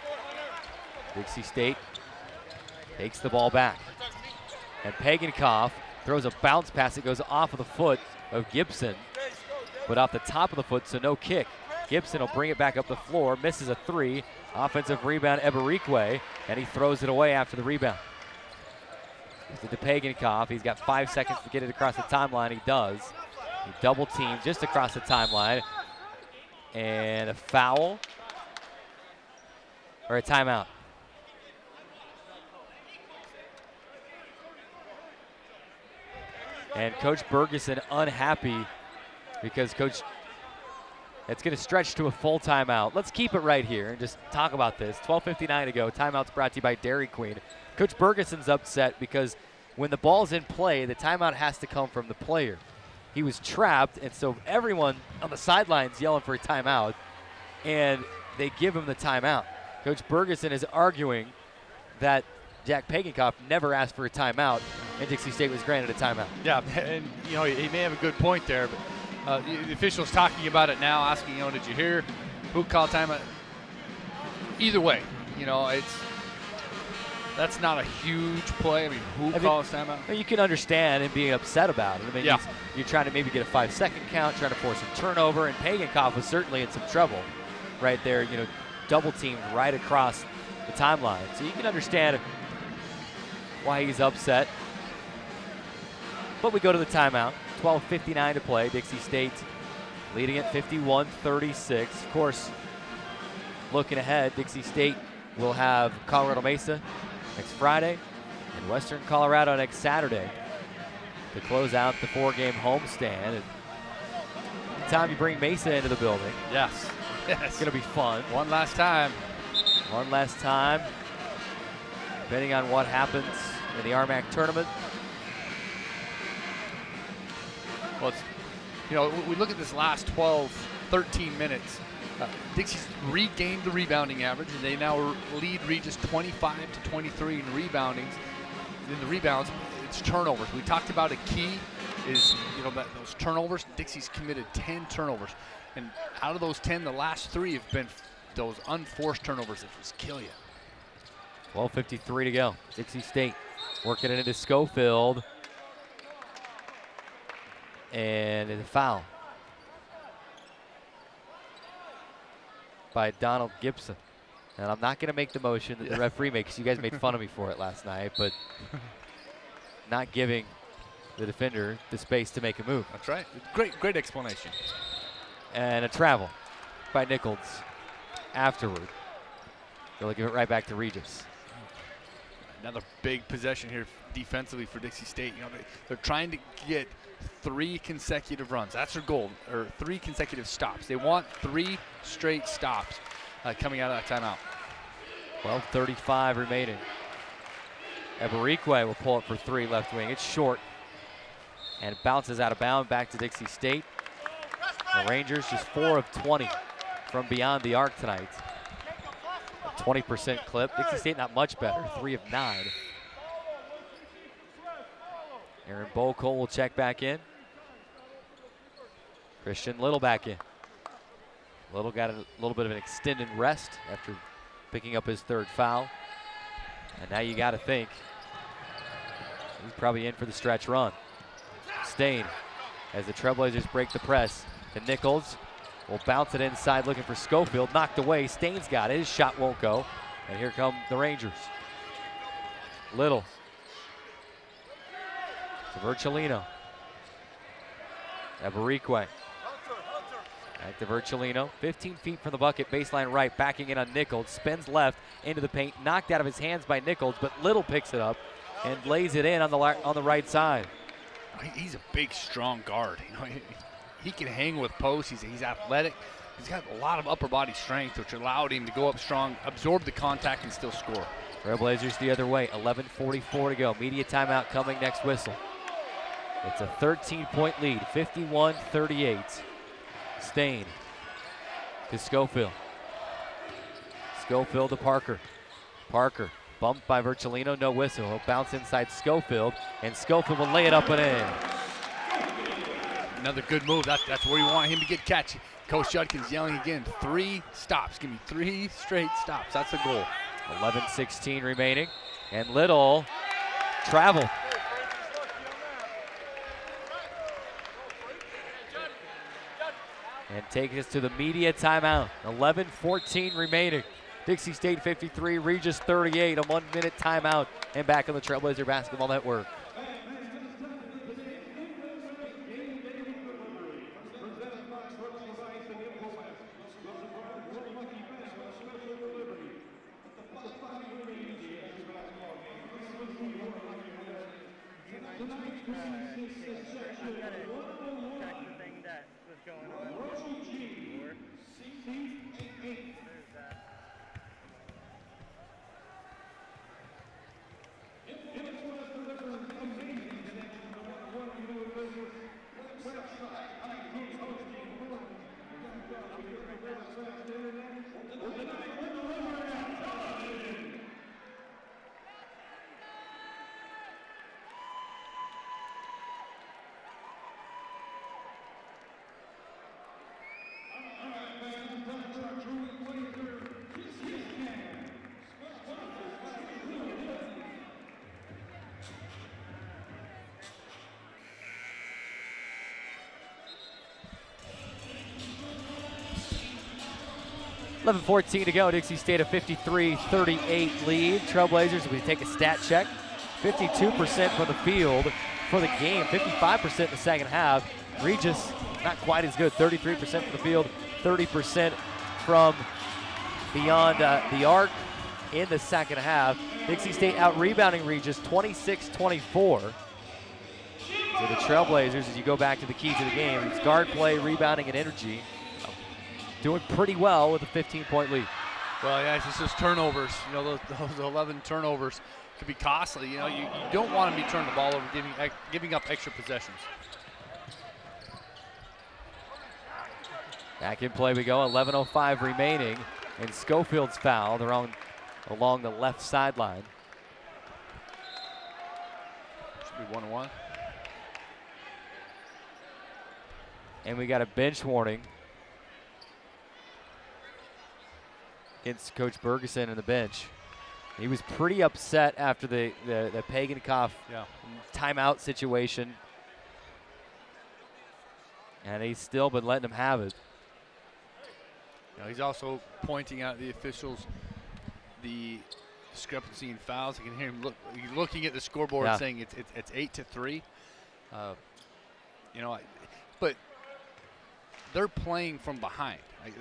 Dixie State takes the ball back. And Pagenkopf throws a bounce pass that goes off of the foot of Gibson, but off the top of the foot, so no kick. Gibson will bring it back up the floor, misses a 3. Offensive rebound, Eberikwe, and he throws it away after the rebound. To Pagenkopf, he's got 5 seconds to get it across the timeline. He does. He double team just across the timeline. And a foul, or a timeout. And Coach Bergeson unhappy because Coach, it's going to stretch to a full timeout. Let's keep it right here and just talk about this. 12:59 to go. Timeout's brought to you by Dairy Queen. Coach Bergeson's upset because when the ball's in play, the timeout has to come from the player. He was trapped, and so everyone on the sidelines yelling for a timeout, and they give him the timeout. Coach Bergeson is arguing that Jack Pagenkopf never asked for a timeout, and Dixie State was granted a timeout. Yeah, and you know, he may have a good point there, but the official's talking about it now, asking, you know, did you hear who called timeout? Either way, you know, that's not a huge play. I mean, who calls timeout? You can understand him being upset about it. I mean, yeah. You're trying to maybe get a 5-second count, trying to force a turnover, and Pagenkopf was certainly in some trouble right there, you know, double teamed right across the timeline. So you can understand why he's upset. But we go to the timeout. 12:59 to play. Dixie State leading at 51-36. Of course, looking ahead, Dixie State will have Colorado Mesa next Friday and Western Colorado next Saturday to close out the 4-game homestand. And anytime you bring Mesa into the building, yes, it's going to be fun. One last time. One last time, depending on what happens in the RMAC tournament. Well, you know, we look at this last 12, 13 minutes. Dixie's regained the rebounding average, and they now lead Regis 25-23 in rebounding. In the rebounds, it's turnovers. We talked about a key is, you know, those turnovers. Dixie's committed 10 turnovers, and out of those 10, the last 3 have been those unforced turnovers that just kill you. 12:53 to go. Dixie State working it into Schofield. And a foul. by Donald Gibson. And I'm not going to make the motion that the referee makes, because you guys made fun of me for it last night, but not giving the defender the space to make a move. That's right. Great explanation. And a travel by Nichols afterward. They'll give it right back to Regis. Another big possession here defensively for Dixie State. They're trying to get 3 consecutive runs. That's their goal, or 3 consecutive stops. They want 3 straight stops coming out of that timeout. 12:35 remaining. Eberikwe will pull it for 3 left wing. It's short. And it bounces out of bounds back to Dixie State. The Rangers just 4 of 20 from beyond the arc tonight. A 20% clip. Dixie State not much better, 3 of 9. Aaron Bocole will check back in. Christian Little back in. Little got a little bit of an extended rest after picking up his 3rd foul. And now you got to think he's probably in for the stretch run. Stain, as the Trailblazers break the press, to Nichols. Will bounce it inside looking for Schofield. Knocked away. Stain's got it. His shot won't go. And here come the Rangers. Little. To Virgilino. Eberikwe. Back to Virgilino. 15 feet from the bucket. Baseline right. Backing in on Nichols. Spins left into the paint. Knocked out of his hands by Nichols, but Little picks it up and lays it in on the right side. He's a big, strong guard. He can hang with posts. He's athletic. He's got a lot of upper body strength, which allowed him to go up strong, absorb the contact, and still score. Trailblazers the other way. 11:44 to go. Media timeout coming next whistle. It's a 13-point lead. 51-38. Stain to Schofield. Schofield to Parker. Parker bumped by Virgilino. No whistle. He'll bounce inside Schofield, and Schofield will lay it up and in. Another good move. That's where you want him to get catchy. Coach Judkins yelling again, 3 stops. Give me 3 straight stops. That's the goal. 11:16 remaining. And Little travel. And take us to the media timeout. 11:14 remaining. Dixie State 53, Regis 38. A 1-minute timeout. And back on the Trailblazer Basketball Network. .14 to go. Dixie State a 53-38 lead. Trailblazers, we take a stat check. 52% from the field for the game. 55% in the second half. Regis, not quite as good. 33% from the field. 30% from beyond the arc in the second half. Dixie State out-rebounding Regis 26-24. So the Trailblazers, as you go back to the key to the game, it's guard play, rebounding, and energy. Doing pretty well with a 15-point lead. Well, yeah, it's just those turnovers. Those 11 turnovers could be costly. You don't want to be turning the ball over, giving up extra possessions. Back in play we go. 11:05 remaining, and Schofield's fouled along the left sideline. Should be 1-1. And we got a bench warning against Coach Bergeson and the bench. He was pretty upset after the Pagenkopf timeout situation. And he's still been letting him have it. He's also pointing out the officials the discrepancy in fouls. You can hear him he's looking at the scoreboard saying it's 8-3. But they're playing from behind.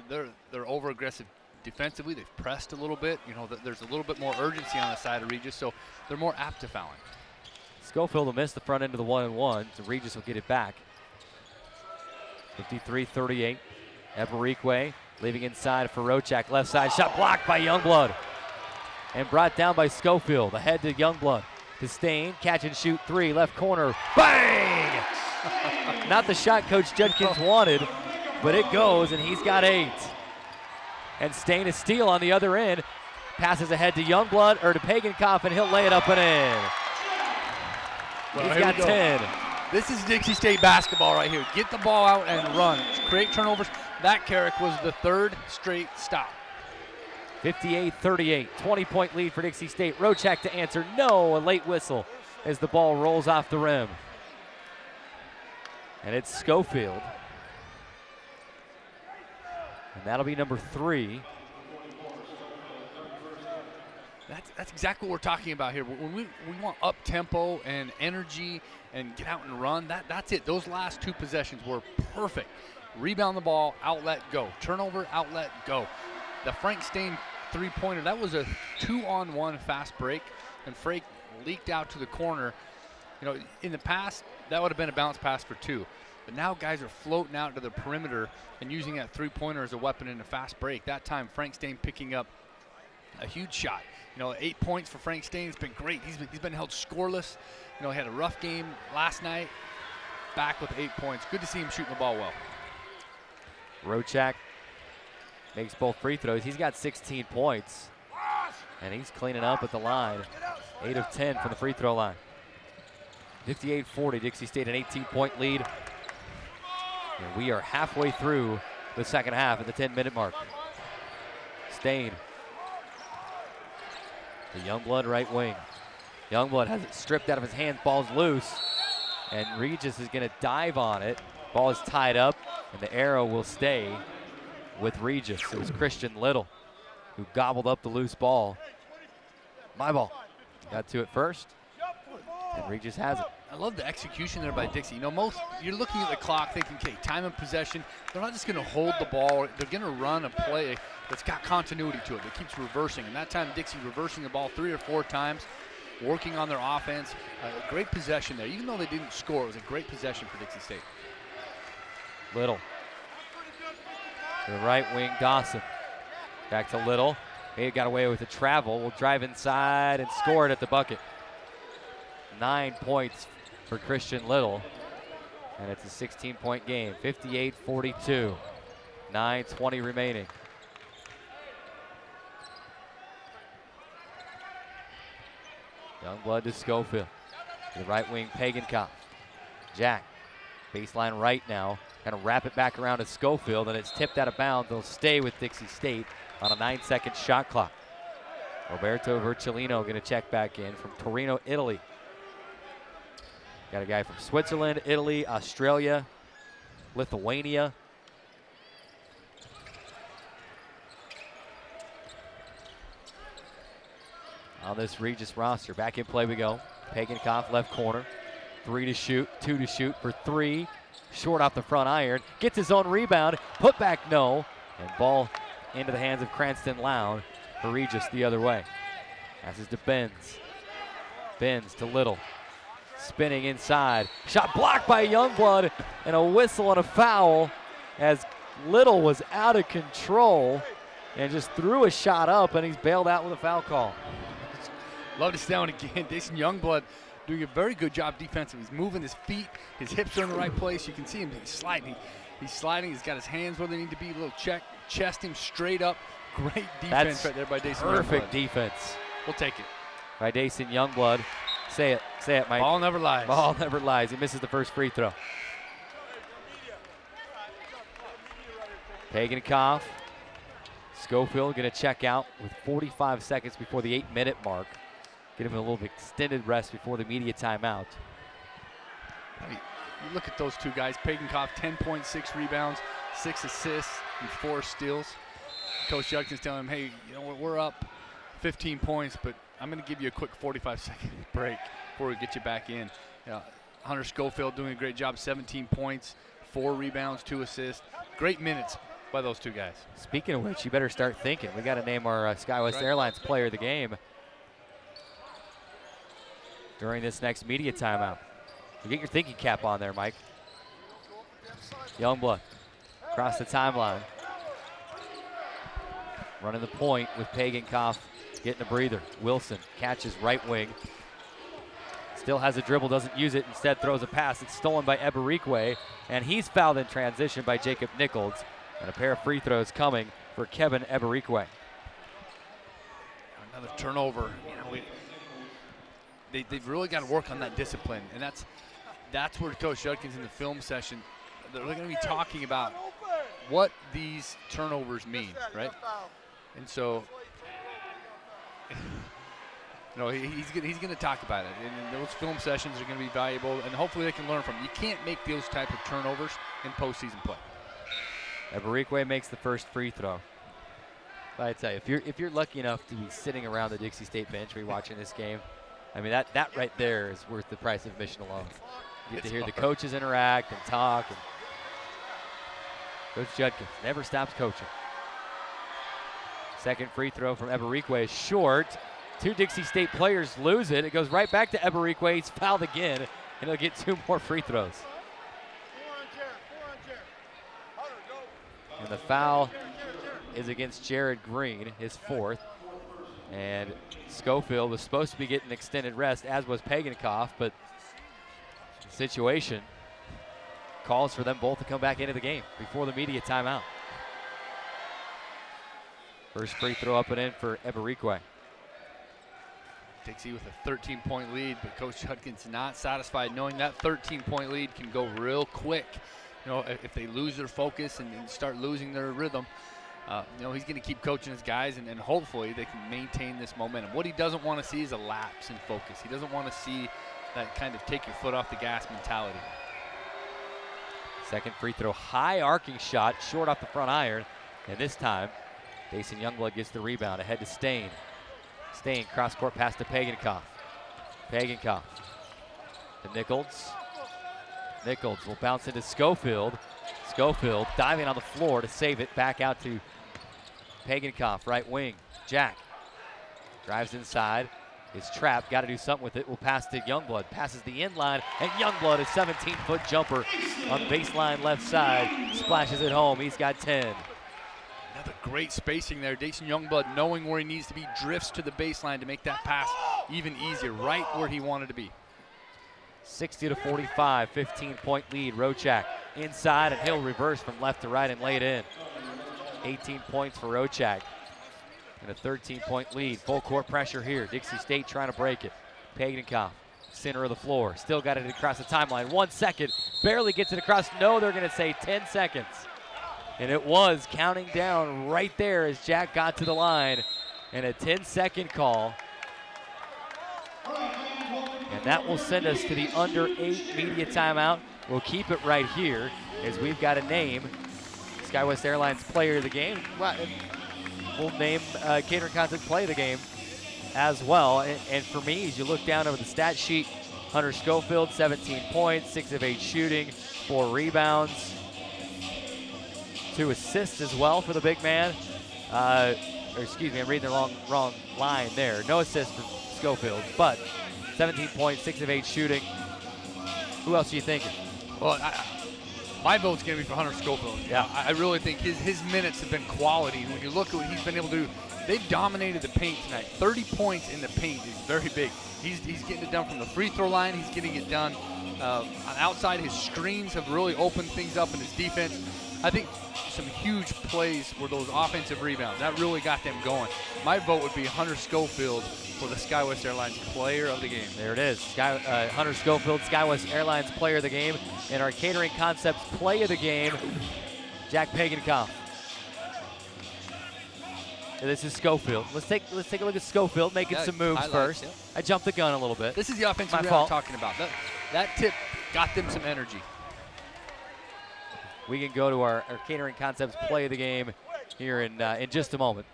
They're over aggressive defensively. They've pressed a little bit. There's a little bit more urgency on the side of Regis, so they're more apt to fouling. Schofield will miss the front end of the 1-and-1, so Regis will get it back. 53-38. Eberique leaving inside for Rochak. Left side shot blocked by Youngblood and brought down by Schofield. Ahead to Youngblood. To Stain, catch and shoot three, left corner, bang! Not the shot Coach Judkins wanted, but it goes, and he's got 8. And Stain is steal on the other end. Passes ahead to Youngblood, or to Pagankoff, and he'll lay it up and in. Well, he's got 10. This is Dixie State basketball right here. Get the ball out and run. Create turnovers. That, Carrick, was the 3rd straight stop. 58-38, 20-point lead for Dixie State. Rochak to answer, no, a late whistle as the ball rolls off the rim. And it's Schofield. And that'll be number 3. That's exactly what we're talking about here. When we want up-tempo and energy and get out and run, that's it. Those last 2 possessions were perfect. Rebound the ball, outlet, go. Turnover, outlet, go. The Frank Stain three-pointer, that was a 2-on-1 fast break, and Frank leaked out to the corner. In the past, that would have been a bounce pass for 2. But now guys are floating out to the perimeter and using that three-pointer as a weapon in a fast break. That time, Frank Stain picking up a huge shot. 8 points for Frank Stain. It's been great. He's been held scoreless. He had a rough game last night. Back with 8 points. Good to see him shooting the ball well. Rochak makes both free throws. He's got 16 points, and he's cleaning up at the line. 8 of 10 from the free throw line. 58-40, Dixie State an 18-point lead. And we are halfway through the second half at the 10-minute mark. Stain. The Youngblood right wing. Youngblood has it stripped out of his hands. Ball's loose. And Regis is going to dive on it. Ball is tied up, and the arrow will stay with Regis. It was Christian Little who gobbled up the loose ball. My ball. Got to it first, and Regis has it. I love the execution there by Dixie. You're looking at the clock thinking, okay, time of possession. They're not just going to hold the ball. They're going to run a play that's got continuity to it, that keeps reversing. And that time, Dixie reversing the ball 3 or 4 times, working on their offense. Great possession there. Even though they didn't score, it was a great possession for Dixie State. Little. To the right wing, Dawson. Back to Little. He got away with the travel. Will drive inside and score it at the bucket. 9 points for Christian Little. And it's a 16-point game. 58-42. 9:20 remaining. Youngblood to Schofield. To the right wing, Pagankoff. Jack. Baseline right now. Kind of wrap it back around to Schofield, and it's tipped out of bounds. They'll stay with Dixie State on a 9-second shot clock. Roberto Vercellino going to check back in from Torino, Italy. Got a guy from Switzerland, Italy, Australia, Lithuania. On this Regis roster, back in play we go. Pagankoff left corner. 3 to shoot, 2 to shoot for 3. Short off the front iron. Gets his own rebound. Put back no. And ball into the hands of Cranston Lown for Regis the other way. Passes to Benz. Benz to Little. Spinning inside. Shot blocked by Youngblood. And a whistle and a foul as Little was out of control and just threw a shot up, and he's bailed out with a foul call. Love to see that one again. Jason Youngblood doing a very good job defensively. He's moving his feet. His hips are in the right place. You can see him. He's sliding. He's sliding. He's got his hands where they need to be. A little check. Chest him straight up. Great defense. That's right there by Jason Youngblood. Perfect defense. We'll take it. By Jason Youngblood. Say it. Say it, Mike. Ball never lies. Ball never lies. He misses the first free throw. Pagankoff. Schofield going to check out with 45 seconds before the 8-minute mark. Get him a little extended rest before the media timeout. I mean, you look at those two guys. Pagankoff, 10.6 rebounds, 6 assists, and 4 steals. Coach Judkins telling him, hey, you know, we're up 15 points, but I'm going to give you a quick 45-second break before we get you back in. You know, Hunter Schofield doing a great job, 17 points, 4 rebounds, 2 assists. Great minutes by those two guys. Speaking of which, you better start thinking. We got to name our SkyWest Airlines player of the game during this next media timeout. So get your thinking cap on there, Mike. Youngblood across the timeline. Running the point with Pagenkopf getting a breather. Wilson catches right wing. Still has a dribble, doesn't use it, instead throws a pass. It's stolen by Eberikwe, and he's fouled in transition by Jacob Nichols. And a pair of free throws coming for Kevin Eberikwe. Another turnover. You know, they've really got to work on that discipline, and that's where Coach Judkins in the film session, they're going to be talking about what these turnovers mean, right? And so, he's going to talk about it, and those film sessions are going to be valuable, and hopefully they can learn from it. You can't make those type of turnovers in postseason play. Eberikwe makes the first free throw. But I tell you, if you're lucky enough to be sitting around the Dixie State bench rewatching this game, I mean that right there is worth the price of admission alone. You get to hear the coaches interact and talk. And Coach Judkins never stops coaching. Second free throw from Eberikwe is short. 2 Dixie State players lose it. It goes right back to Eberikwe. He's fouled again, and he'll get 2 more free throws. And the foul is against Jared Green, his 4th. And Schofield was supposed to be getting extended rest, as was Pagenkopf, but the situation calls for them both to come back into the game before the media timeout. First free throw up and in for Eberikwe. Dixie with a 13-point lead, but Coach Judkins not satisfied, knowing that 13-point lead can go real quick. You know, if they lose their focus and start losing their rhythm, he's going to keep coaching his guys, and hopefully they can maintain this momentum. What he doesn't want to see is a lapse in focus. He doesn't want to see that kind of take your foot off the gas mentality. Second free throw, high arcing shot, short off the front iron, and this time, Dason Youngblood gets the rebound, ahead to Stain. Stain, cross-court pass to Pagenkopf. Pagenkopf to Nichols. Nichols will bounce into Schofield. Schofield diving on the floor to save it. Back out to Pagenkopf, right wing. Jack drives inside. Is trapped. Got to do something with it. Will pass to Youngblood. Passes the inline, and Youngblood, a 17-foot jumper on the baseline left side. Splashes it home. He's got 10. Another great spacing there. Dason Youngblood, knowing where he needs to be, drifts to the baseline to make that pass even easier, right where he wanted to be. 60-45, 15-point lead. Rochak inside, and he'll reverse from left to right and lay it in. 18 points for Rochak. And a 13-point lead. Full court pressure here. Dixie State trying to break it. Pagenkopf, center of the floor. Still got it across the timeline. 1 second. Barely gets it across. No, they're going to say 10 seconds. And it was counting down right there as Jack got to the line. And a 10-second call. And that will send us to the under 8 media timeout. We'll keep it right here as we've got to name SkyWest Airlines player of the game. We'll name Catering Concepts play of the game as well. And for me, as you look down over the stat sheet, Hunter Schofield, 17 points, 6 of 8 shooting, 4 rebounds, 2 assists as well for the big man. Excuse me, I'm reading the wrong line there. No assists for Schofield, but 17 points, 6 of 8 shooting. Who else are you thinking? Well, my vote's going to be for Hunter Schofield. Yeah. I really think his minutes have been quality. When you look at what he's been able to do, they've dominated the paint tonight. 30 points in the paint is very big. He's getting it done from the free throw line. He's getting it done on outside. His screens have really opened things up in his defense. I think some huge plays were those offensive rebounds. That really got them going. My vote would be Hunter Schofield for the SkyWest Airlines player of the game. There it is. Hunter Schofield, SkyWest Airlines player of the game. And our Catering Concepts play of the game, Jack Pagenkopf. And this is Schofield. Let's take a look at Schofield making some moves first. I jumped the gun a little bit. This is the offensive rebound I'm talking about. That tip got them some energy. We can go to our Catering Concepts play of the game here in just a moment.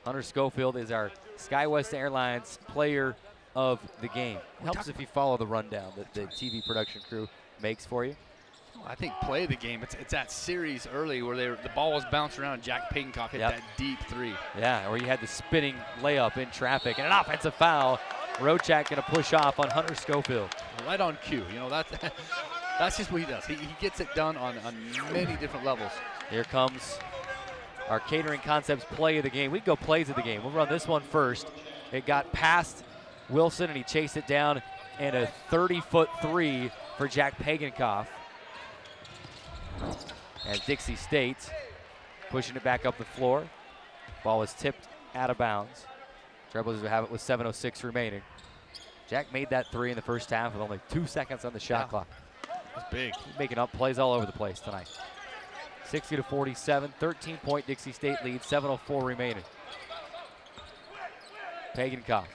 Hunter Schofield is our SkyWest Airlines player of the game. Helps if you follow the rundown that the TV production crew makes for you. I think play of the game, it's that series early where the ball was bouncing around. Jack Pagenkoff hit that deep three. Yeah, or you had the spinning layup in traffic and an offensive foul. Rochak going to push off on Hunter Schofield. Right on cue. You know, that's just what he does. He gets it done on many different levels. Here comes our Catering Concepts play of the game. We go plays of the game. We'll run this one first. It got past Wilson, and he chased it down, and a 30-foot three for Jack Pagenkoff. As Dixie State pushing it back up the floor. Ball was tipped out of bounds. Trailblazers will have it with 7:06 remaining. Jack made that three in the first half with only 2 seconds on the shot clock. That's big. He's making up plays all over the place tonight. 60-47, 13-point Dixie State lead, 7:04 remaining. Pagenkoff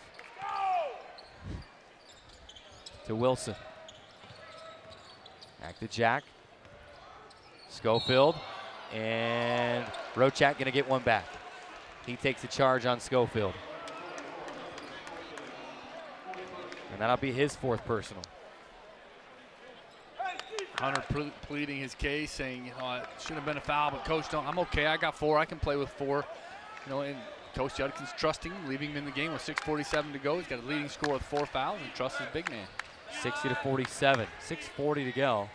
to Wilson. Back to Jack. Schofield, and Rochak gonna get one back. He takes a charge on Schofield. And that'll be his fourth personal. Hunter pleading his case, saying, you know, it should have been a foul, but coach, I'm okay. I got 4. I can play with 4. You know, and Coach Judkins trusting him, leaving him in the game with 6:47 to go. He's got a leading score with 4 fouls and trusts his big man. 60-47, 6:40 to go.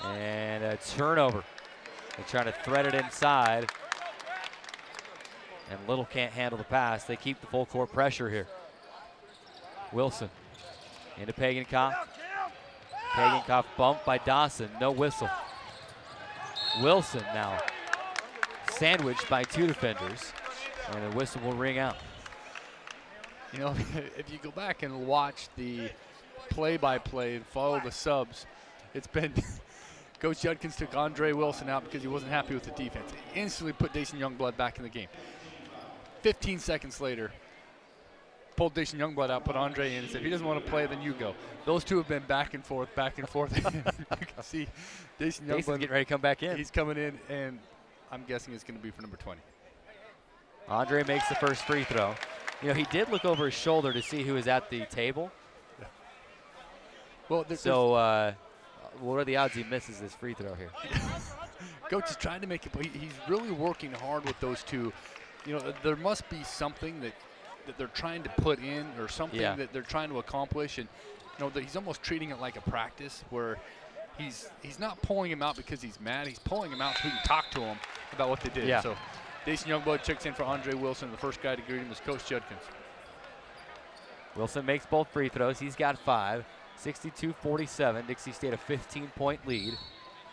And a turnover. They're trying to thread it inside. And Little can't handle the pass. They keep the full court pressure here. Wilson into Pagenkoff. Pagenkoff bumped by Dawson. No whistle. Wilson now sandwiched by 2 defenders. And the whistle will ring out. You know, if you go back and watch the play-by-play and follow the subs, it's been Coach Judkins took Andre Wilson out because he wasn't happy with the defense. He instantly put Dason Youngblood back in the game. 15 seconds later, pulled Dason Youngblood out, put Andre in, and said, if he doesn't want to play, then you go. Those two have been back and forth, back and forth. You can see Dason Youngblood Dason's getting ready to come back in. He's coming in, and I'm guessing it's going to be for number 20. Andre makes the first free throw. You know, he did look over his shoulder to see who was at the table. Yeah. Well, so what are the odds he misses this free throw here? Coach is trying to make it, but he's really working hard with those two. You know, there must be something that they're trying to put in, or something that they're trying to accomplish, and you know, he's almost treating it like a practice where he's not pulling him out because he's mad. He's pulling him out so he can talk to him about what they did. Yeah. So Dason Youngblood checks in for Andre Wilson. The first guy to greet him was Coach Judkins. Wilson makes both free throws. He's got 5. 62-47. Dixie State a 15-point lead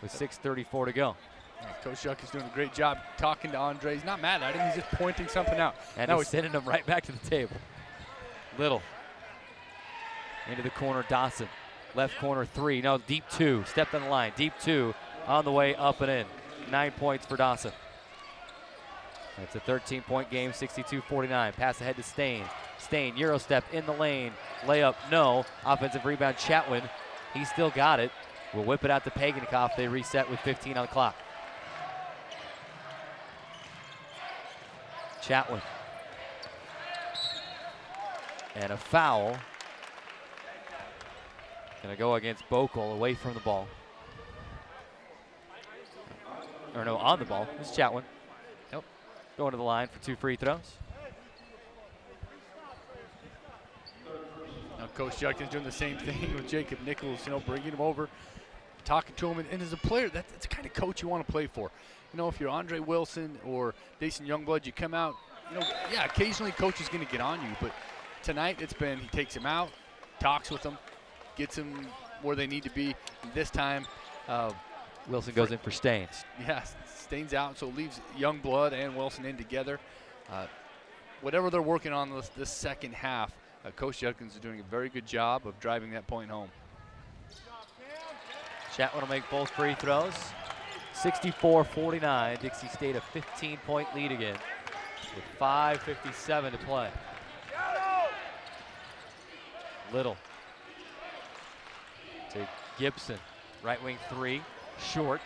with 6:34 to go. Yeah, Coach Judkins doing a great job talking to Andre. He's not mad at him. He's just pointing something out. And he's sending him right back to the table. Little into the corner. Dawson. Left corner 3. No, deep 2. Stepped on the line. Deep 2 on the way up and in. 9 points for Dawson. It's a 13-point game, 62-49. Pass ahead to Stain. Stain, Euro step in the lane. Layup, no. Offensive rebound, Chatwin. He still got it. We'll whip it out to Pagenkoff. They reset with 15 on the clock. Chatwin. And a foul. Gonna go against Bokel, away from the ball. Or no, on the ball. It's Chatwin. Nope. Going to the line for 2 free throws. Now Coach Judkins doing the same thing with Jacob Nichols, you know, bringing him over, talking to him. And as a player, that's the kind of coach you want to play for. You know, if you're Andre Wilson or Dason Youngblood, you come out, you know, yeah, occasionally coach is going to get on you. But tonight it's been he takes him out, talks with them, gets them where they need to be. And this time, Wilson goes in for Staines. Yeah, Staines out, so it leaves Youngblood and Wilson in together. Whatever they're working on this second half, Coach Judkins is doing a very good job of driving that point home. Chatwin will make both free throws. 64-49, Dixie State a 15-point lead again with 5:57 to play. Little to Gibson, right wing 3, short.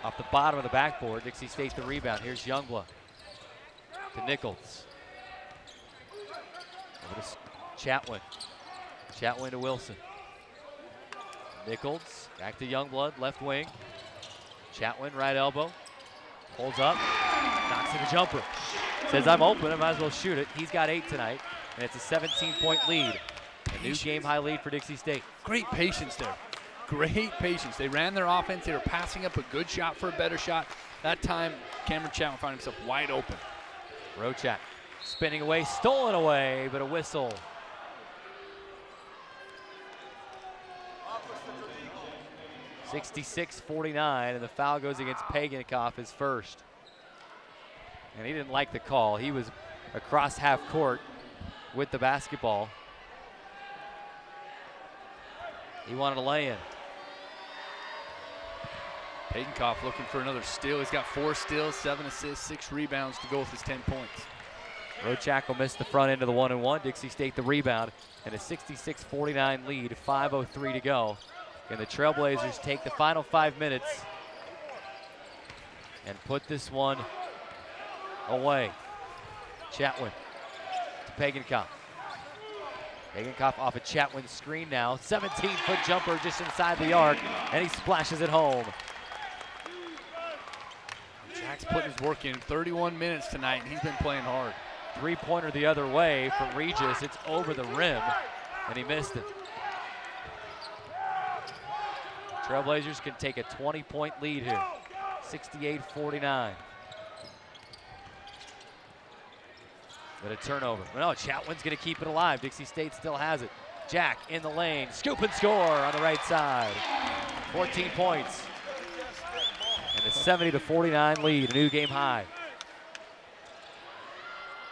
Off the bottom of the backboard, Dixie State the rebound. Here's Youngblood to Nichols. Over to Chatwin. Chatwin to Wilson. Nichols back to Youngblood, left wing. Chatwin, right elbow. Holds up, knocks in a jumper. Says, I'm open, I might as well shoot it. He's got 8 tonight, and it's a 17-point lead. A new game-high lead for Dixie State. Great patience there. Great patience. They ran their offense. They were passing up a good shot for a better shot. That time, Cameron Chatwin found himself wide open. Rochak spinning away, stolen away, but a whistle. (66-49), and the foul goes against Pagankoff, his first. And he didn't like the call. He was across half court with the basketball. He wanted to lay in. Pagankoff looking for another steal. He's got 4 steals, 7 assists, 6 rebounds to go with his 10 points. Rochak will miss the front end of the 1-and-1. Dixie State the rebound, and a 66-49 lead, 5:03 to go. And the Trailblazers take the final 5 minutes and put this one away. Chatwin to Pagankoff. Pagankoff off a Chatwin screen now. 17-foot jumper just inside the arc, and he splashes it home. Jack's putting his work in. 31 minutes tonight, and he's been playing hard. 3-pointer the other way from Regis. It's over the rim, and he missed it. Trailblazers can take a 20-point lead here, 68-49. But a turnover. No, Chatwin's going to keep it alive. Dixie State still has it. Jack in the lane, scoop and score on the right side. 14 points. And a 70-49 lead, a new game high.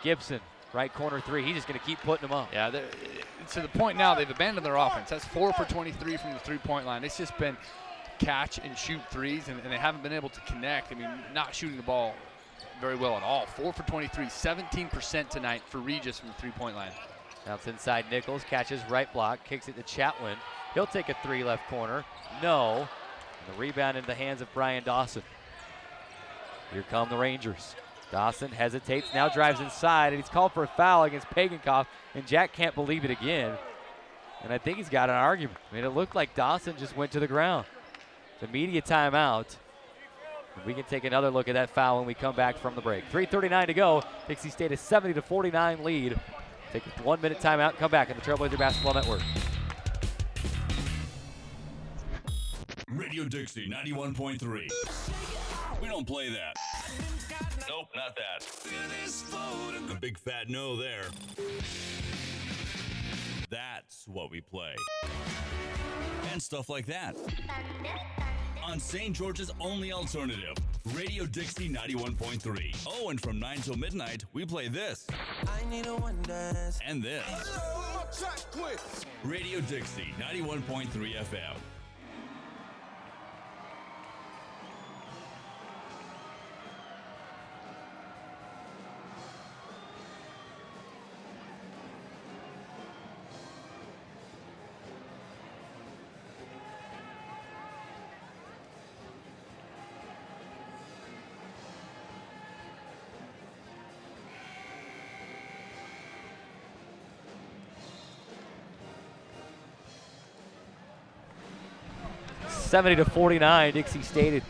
Gibson, right corner 3. He's just going to keep putting them up. Yeah, to the point now they've abandoned their offense. That's 4 for 23 from the 3-point line. It's just been catch and shoot threes, and they haven't been able to connect. I mean, not shooting the ball very well at all. 4 for 23, 17% tonight for Regis from the 3-point line. Now it's inside Nichols, catches right block, kicks it to Chatwin. He'll take a 3 left corner. No. And the rebound into the hands of Brian Dawson. Here come the Rangers. Dawson hesitates, now drives inside, and he's called for a foul against Pagankoff, and Jack can't believe it again. And I think he's got an argument. I mean, it looked like Dawson just went to the ground. The media timeout. And we can take another look at that foul when we come back from the break. 3:39 to go. Dixie State a 70-49 lead. Take a 1-minute timeout, come back on the Trailblazer Basketball Network. Radio Dixie 91.3. We don't play that. Nope, not that. A big fat no there. That's what we play. And stuff like that. On St. George's only alternative, Radio Dixie 91.3. Oh, and from 9 till midnight, we play this. I need a one dance. And this. Radio Dixie 91.3 FM. (70-49), Dixie State,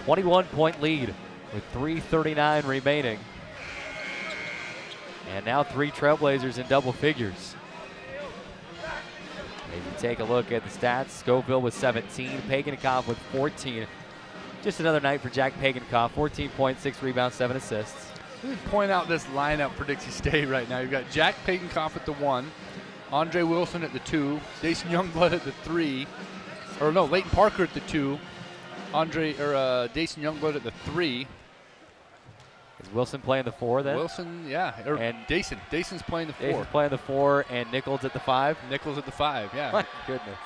21-point lead with 3:39 remaining. And now 3 Trailblazers in double figures. Maybe take a look at the stats. Scoville with 17, Pagankoff with 14. Just another night for Jack Pagankoff, 14 points, 6 rebounds, 7 assists. Let me point out this lineup for Dixie State right now. You've got Jack Pagankoff at the 1, Andre Wilson at the 2, Jason Youngblood at the 3, or no, Leighton Parker at the 2, Jason Youngblood at the 3. Is Wilson playing the 4 then? Wilson, yeah, and Jason's playing the 4. Jason's playing the 4, and Nichols at the 5? Nichols at the 5, yeah. My goodness.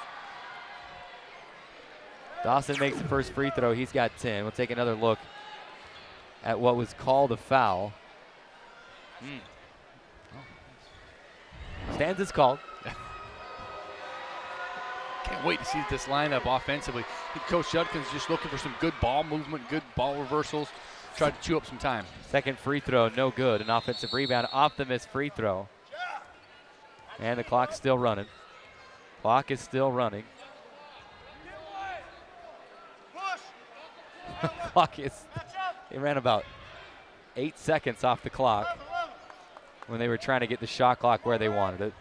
Dawson makes the first free throw. He's got 10. We'll take another look at what was called a foul. Oh. Stands is called. Can't can't wait to see this lineup offensively. I think Coach Judkins just looking for some good ball movement, good ball reversals, try to chew up some time. Second free throw, no good. An offensive rebound off the missed free throw. And the clock's still running. Clock is still running. Clock is, they ran about 8 seconds off the clock when they were trying to get the shot clock where they wanted it.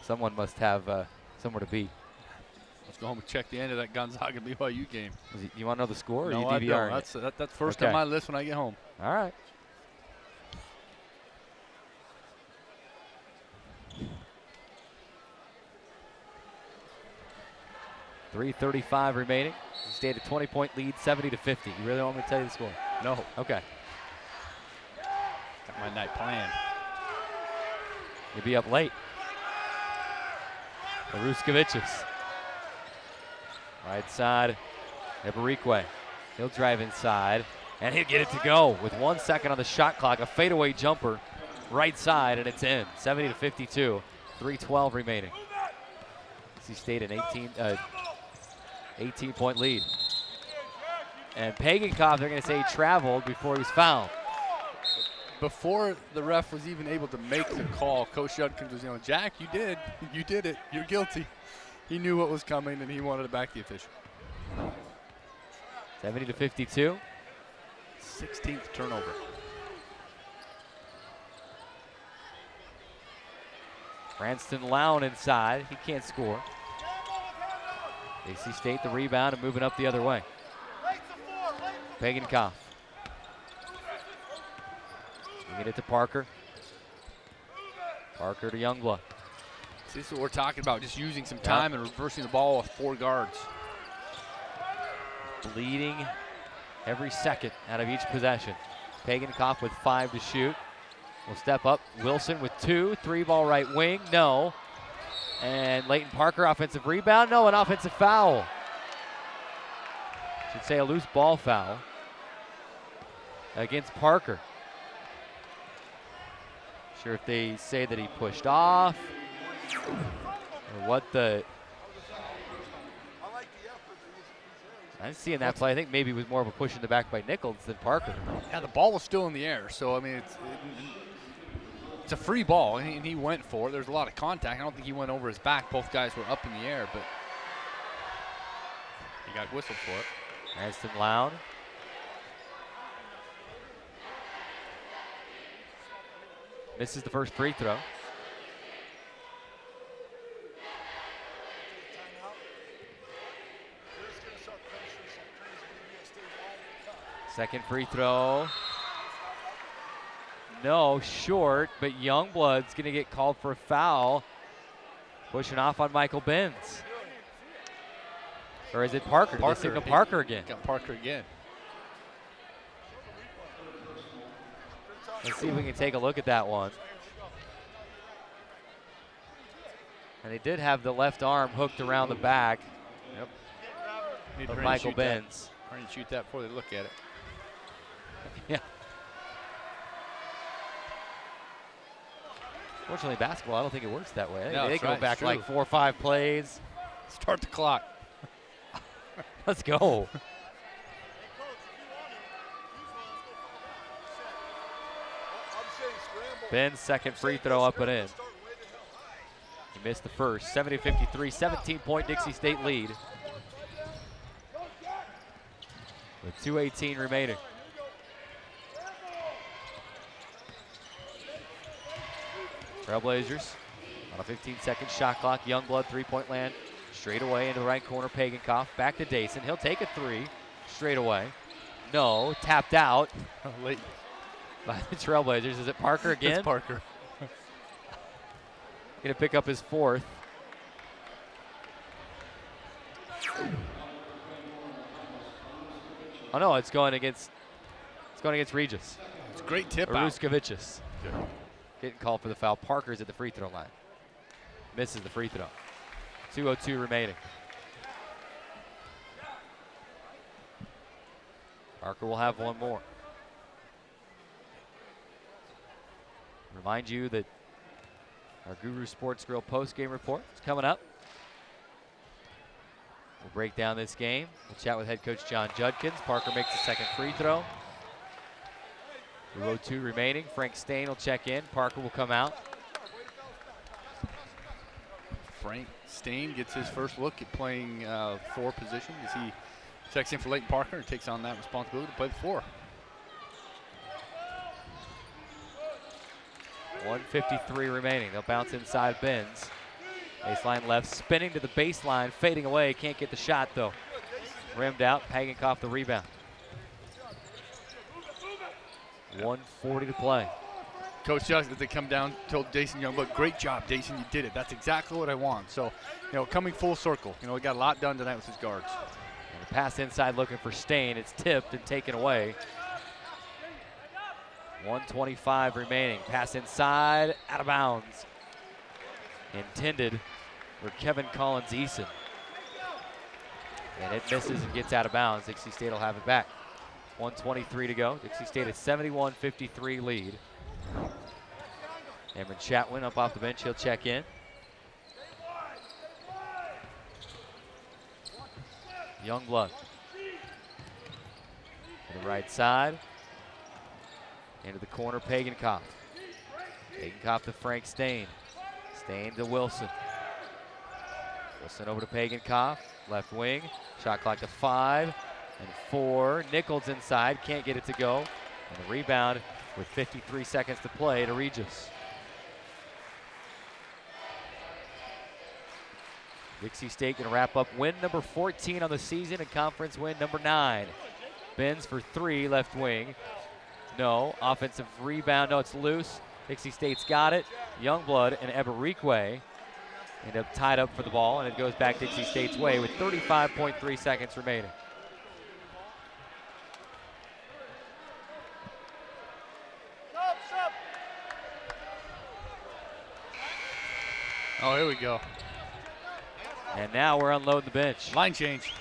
Someone must have somewhere to be. Let's go home and check the end of that Gonzaga BYU game. You want to know the score? No, or I you don't. DVRing it? That's first Okay. on my list when I get home. All right. .335 remaining. Stayed a 20-point lead, 70-50. You really want me to tell you the score? No. Okay. Got my night planned. You'll be up late. The Ruskoviches. Right side, Eberikwe. He'll drive inside, and he'll get it to go with 1 second on the shot clock. A fadeaway jumper, right side, and it's in. 70-52. 3:12 remaining. Dixie State an 18-point lead. And Pagenkopf, they're going to say he traveled before he was fouled. Before the ref was even able to make the call, Coach Judkins was yelling, Jack, you did it, you're guilty. He knew what was coming, and he wanted to back the official. 70-52. 16th turnover. Cranston Lown inside. He can't score. Dixie State the rebound and moving up the other way. Pagenkopf. Get it to Parker. Parker to Youngblood. See, this is what we're talking about, just using some time and reversing the ball with 4 guards. Bleeding every second out of each possession. Pagenkopf with 5 to shoot. Will step up. Wilson with 2. 3-ball right wing. No. And Leighton Parker offensive rebound. No, an offensive foul. Should say a loose ball foul against Parker. Sure if they say that he pushed off or what the. I didn't see in that play. I think maybe it was more of a push in the back by Nichols than Parker. Yeah, the ball was still in the air, so I mean it's a free ball, and he went for it. There's a lot of contact. I don't think he went over his back. Both guys were up in the air, but he got whistled for it. Cranston Lown. Misses the first free throw. Second free throw. No, short, but Youngblood's going to get called for a foul. Pushing off on Michael Benz. Or is it Parker? Did they signal Parker again? Got Parker again. Let's see if we can take a look at that one. And they did have the left arm hooked around the back of Michael Benz. Trying to shoot that before they look at it. Yeah. Fortunately, basketball, I don't think it works that way. No, they go back like 4 or 5 plays. Start the clock. Let's go. Ben's second free throw up and in. He missed the first. 70-53, 17-point Dixie State lead. With 2:18 remaining. Trailblazers on a 15-second shot clock. Youngblood, three-point land. Straight away into the right corner. Pagenkopf back to Dason. He'll take a 3 straight away. No, tapped out. Late. By the Trailblazers. Is it Parker again? It's Parker. Gonna pick up his 4th. Oh no, it's going against Regis. It's a great tip out. Ruskoviches. Getting called for the foul. Parker's at the free throw line. Misses the free throw. 2:02 remaining. Parker will have one more. Remind you that our Guru Sports Grill post-game report is coming up break down this game. We'll chat with head coach John Judkins. Parker makes the second free throw. 2:02 remaining. Frank Stain will check in. Parker will come out. Frank Stain gets his first look at playing 4 position as he checks in for Leighton Parker and takes on that responsibility to play the 4. 1:53 remaining. They'll bounce inside Benz. Baseline left, spinning to the baseline, fading away. Can't get the shot though. Rimmed out. Pagenkoff the rebound. 1:40 to play. Coach Just, as they come down, told Jason Young, look, great job, Jason, you did it. That's exactly what I want. So, coming full circle. We got a lot done tonight with his guards. And the pass inside looking for Stain. It's tipped and taken away. 1:25 remaining. Pass inside, out of bounds. Intended for Kevin Collins-Eason. And it misses and gets out of bounds. Dixie State will have it back. 1:23 to go. Dixie State a 71-53 lead. Cameron Chatwin up off the bench. He'll check in. Youngblood. To the right side. Into the corner, Pagenkoff. Pagenkoff to Frank Stain. Stain to Wilson. Wilson over to Pagenkoff. Left wing. Shot clock to 5 and 4. Nichols inside. Can't get it to go. And the rebound with 53 seconds to play to Regis. Dixie State going to wrap up win number 14 on the season and conference win number 9. Benz for 3, left wing. No. Offensive rebound. No, it's loose. Dixie State's got it. Youngblood and Eberikwe end up tied up for the ball, and it goes back Dixie State's way with 35.3 seconds remaining. Oh, here we go. And now we're unloading the bench. Line change.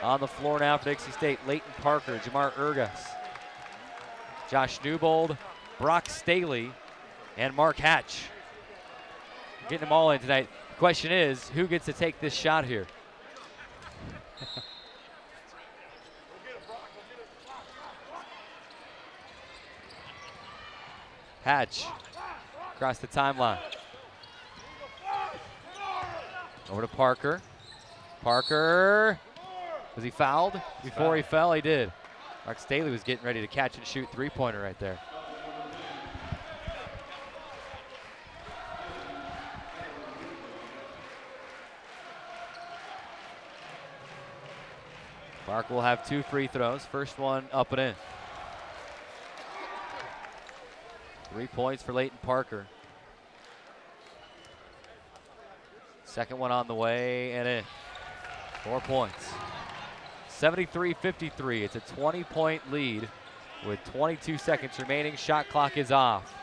On the floor now for Dixie State, Leighton Parker, Jamar Urgas, Josh Newbold, Brock Staley, and Mark Hatch. Getting them all in tonight. The question is, who gets to take this shot here? Hatch across the timeline. Over to Parker. Parker, was he fouled before he fell? He did. Mark Staley was getting ready to catch and shoot three-pointer right there. Parker will have 2 free throws. First one up and in. 3 points for Leighton Parker. Second one on the way and in. 4 points. 73-53. It's a 20-point lead with 22 seconds remaining. Shot clock is off.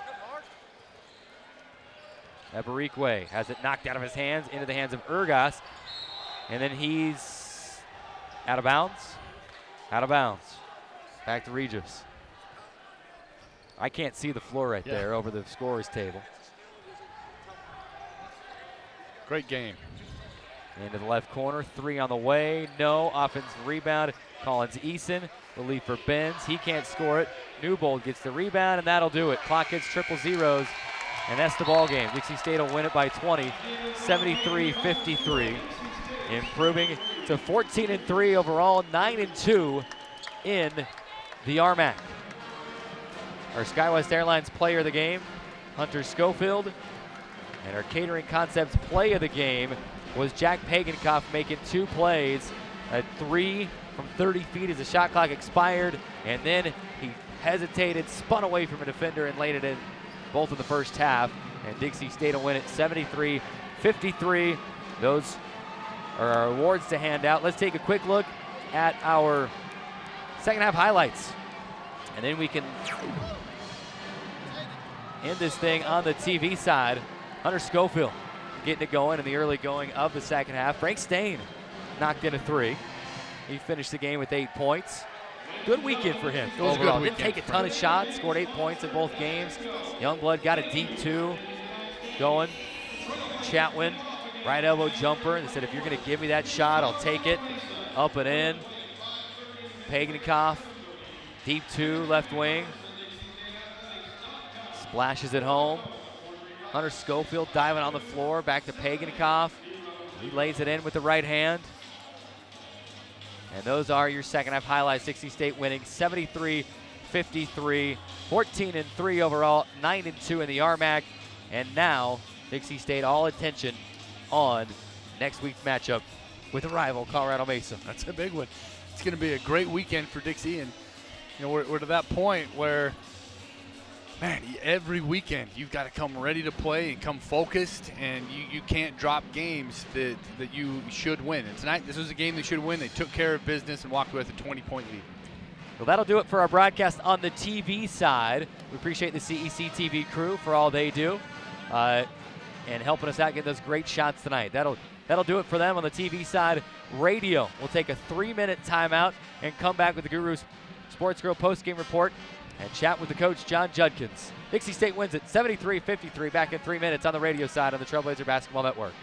Eberikwe has it knocked out of his hands into the hands of Urgas. And then he's out of bounds. Out of bounds. Back to Regis. I can't see the floor right there over the scorer's table. Great game. Into the left corner, 3 on the way, no. Offensive rebound, Collins-Eason, relief for Benz, he can't score it. Newbold gets the rebound, and that'll do it. Clock hits triple zeros, and that's the ball game. Dixie State will win it by 20, 73-53, improving to 14-3 overall, 9-2 in the RMAC. Our SkyWest Airlines player of the game, Hunter Schofield, and our Catering Concepts play of the game was Jack Pagenkoff making 2 plays, a 3 from 30 feet as the shot clock expired, and then he hesitated, spun away from a defender, and laid it in both in the first half. And Dixie State will win it 73-53. Those are our awards to hand out. Let's take a quick look at our second half highlights, and then we can end this thing on the TV side. Hunter Schofield getting it going in the early going of the second half. Frank Stain knocked in a 3. He finished the game with 8 points. Good weekend for him overall. Didn't take a ton of shots, scored 8 points in both games. Youngblood got a deep 2 going. Chatwin Right elbow jumper. They said, if you're going to give me that shot, I'll take it. Up and in. Paganikoff, deep 2, left wing. Splashes it home. Hunter Schofield diving on the floor. Back to Paganikoff. He lays it in with the right hand. And those are your second half highlights. Dixie State winning 73-53, 14-3 overall, 9-2 in the RMAC. And now Dixie State all attention on next week's matchup with a rival, Colorado Mesa. That's a big one. It's going to be a great weekend for Dixie, and we're to that point where, man, every weekend you've got to come ready to play and come focused, and you can't drop games that you should win. And tonight, this was a game they should win. They took care of business and walked away with a 20-point lead. Well, that'll do it for our broadcast on the TV side. We appreciate the CEC TV crew for all they do and helping us out get those great shots tonight. That'll do it for them on the TV side. Radio, we'll take a 3-minute timeout and come back with the Guru Sports Grill postgame report and chat with the coach, John Judkins. Dixie State wins it 73-53, back in 3 minutes on the radio side on the Trailblazer Basketball Network.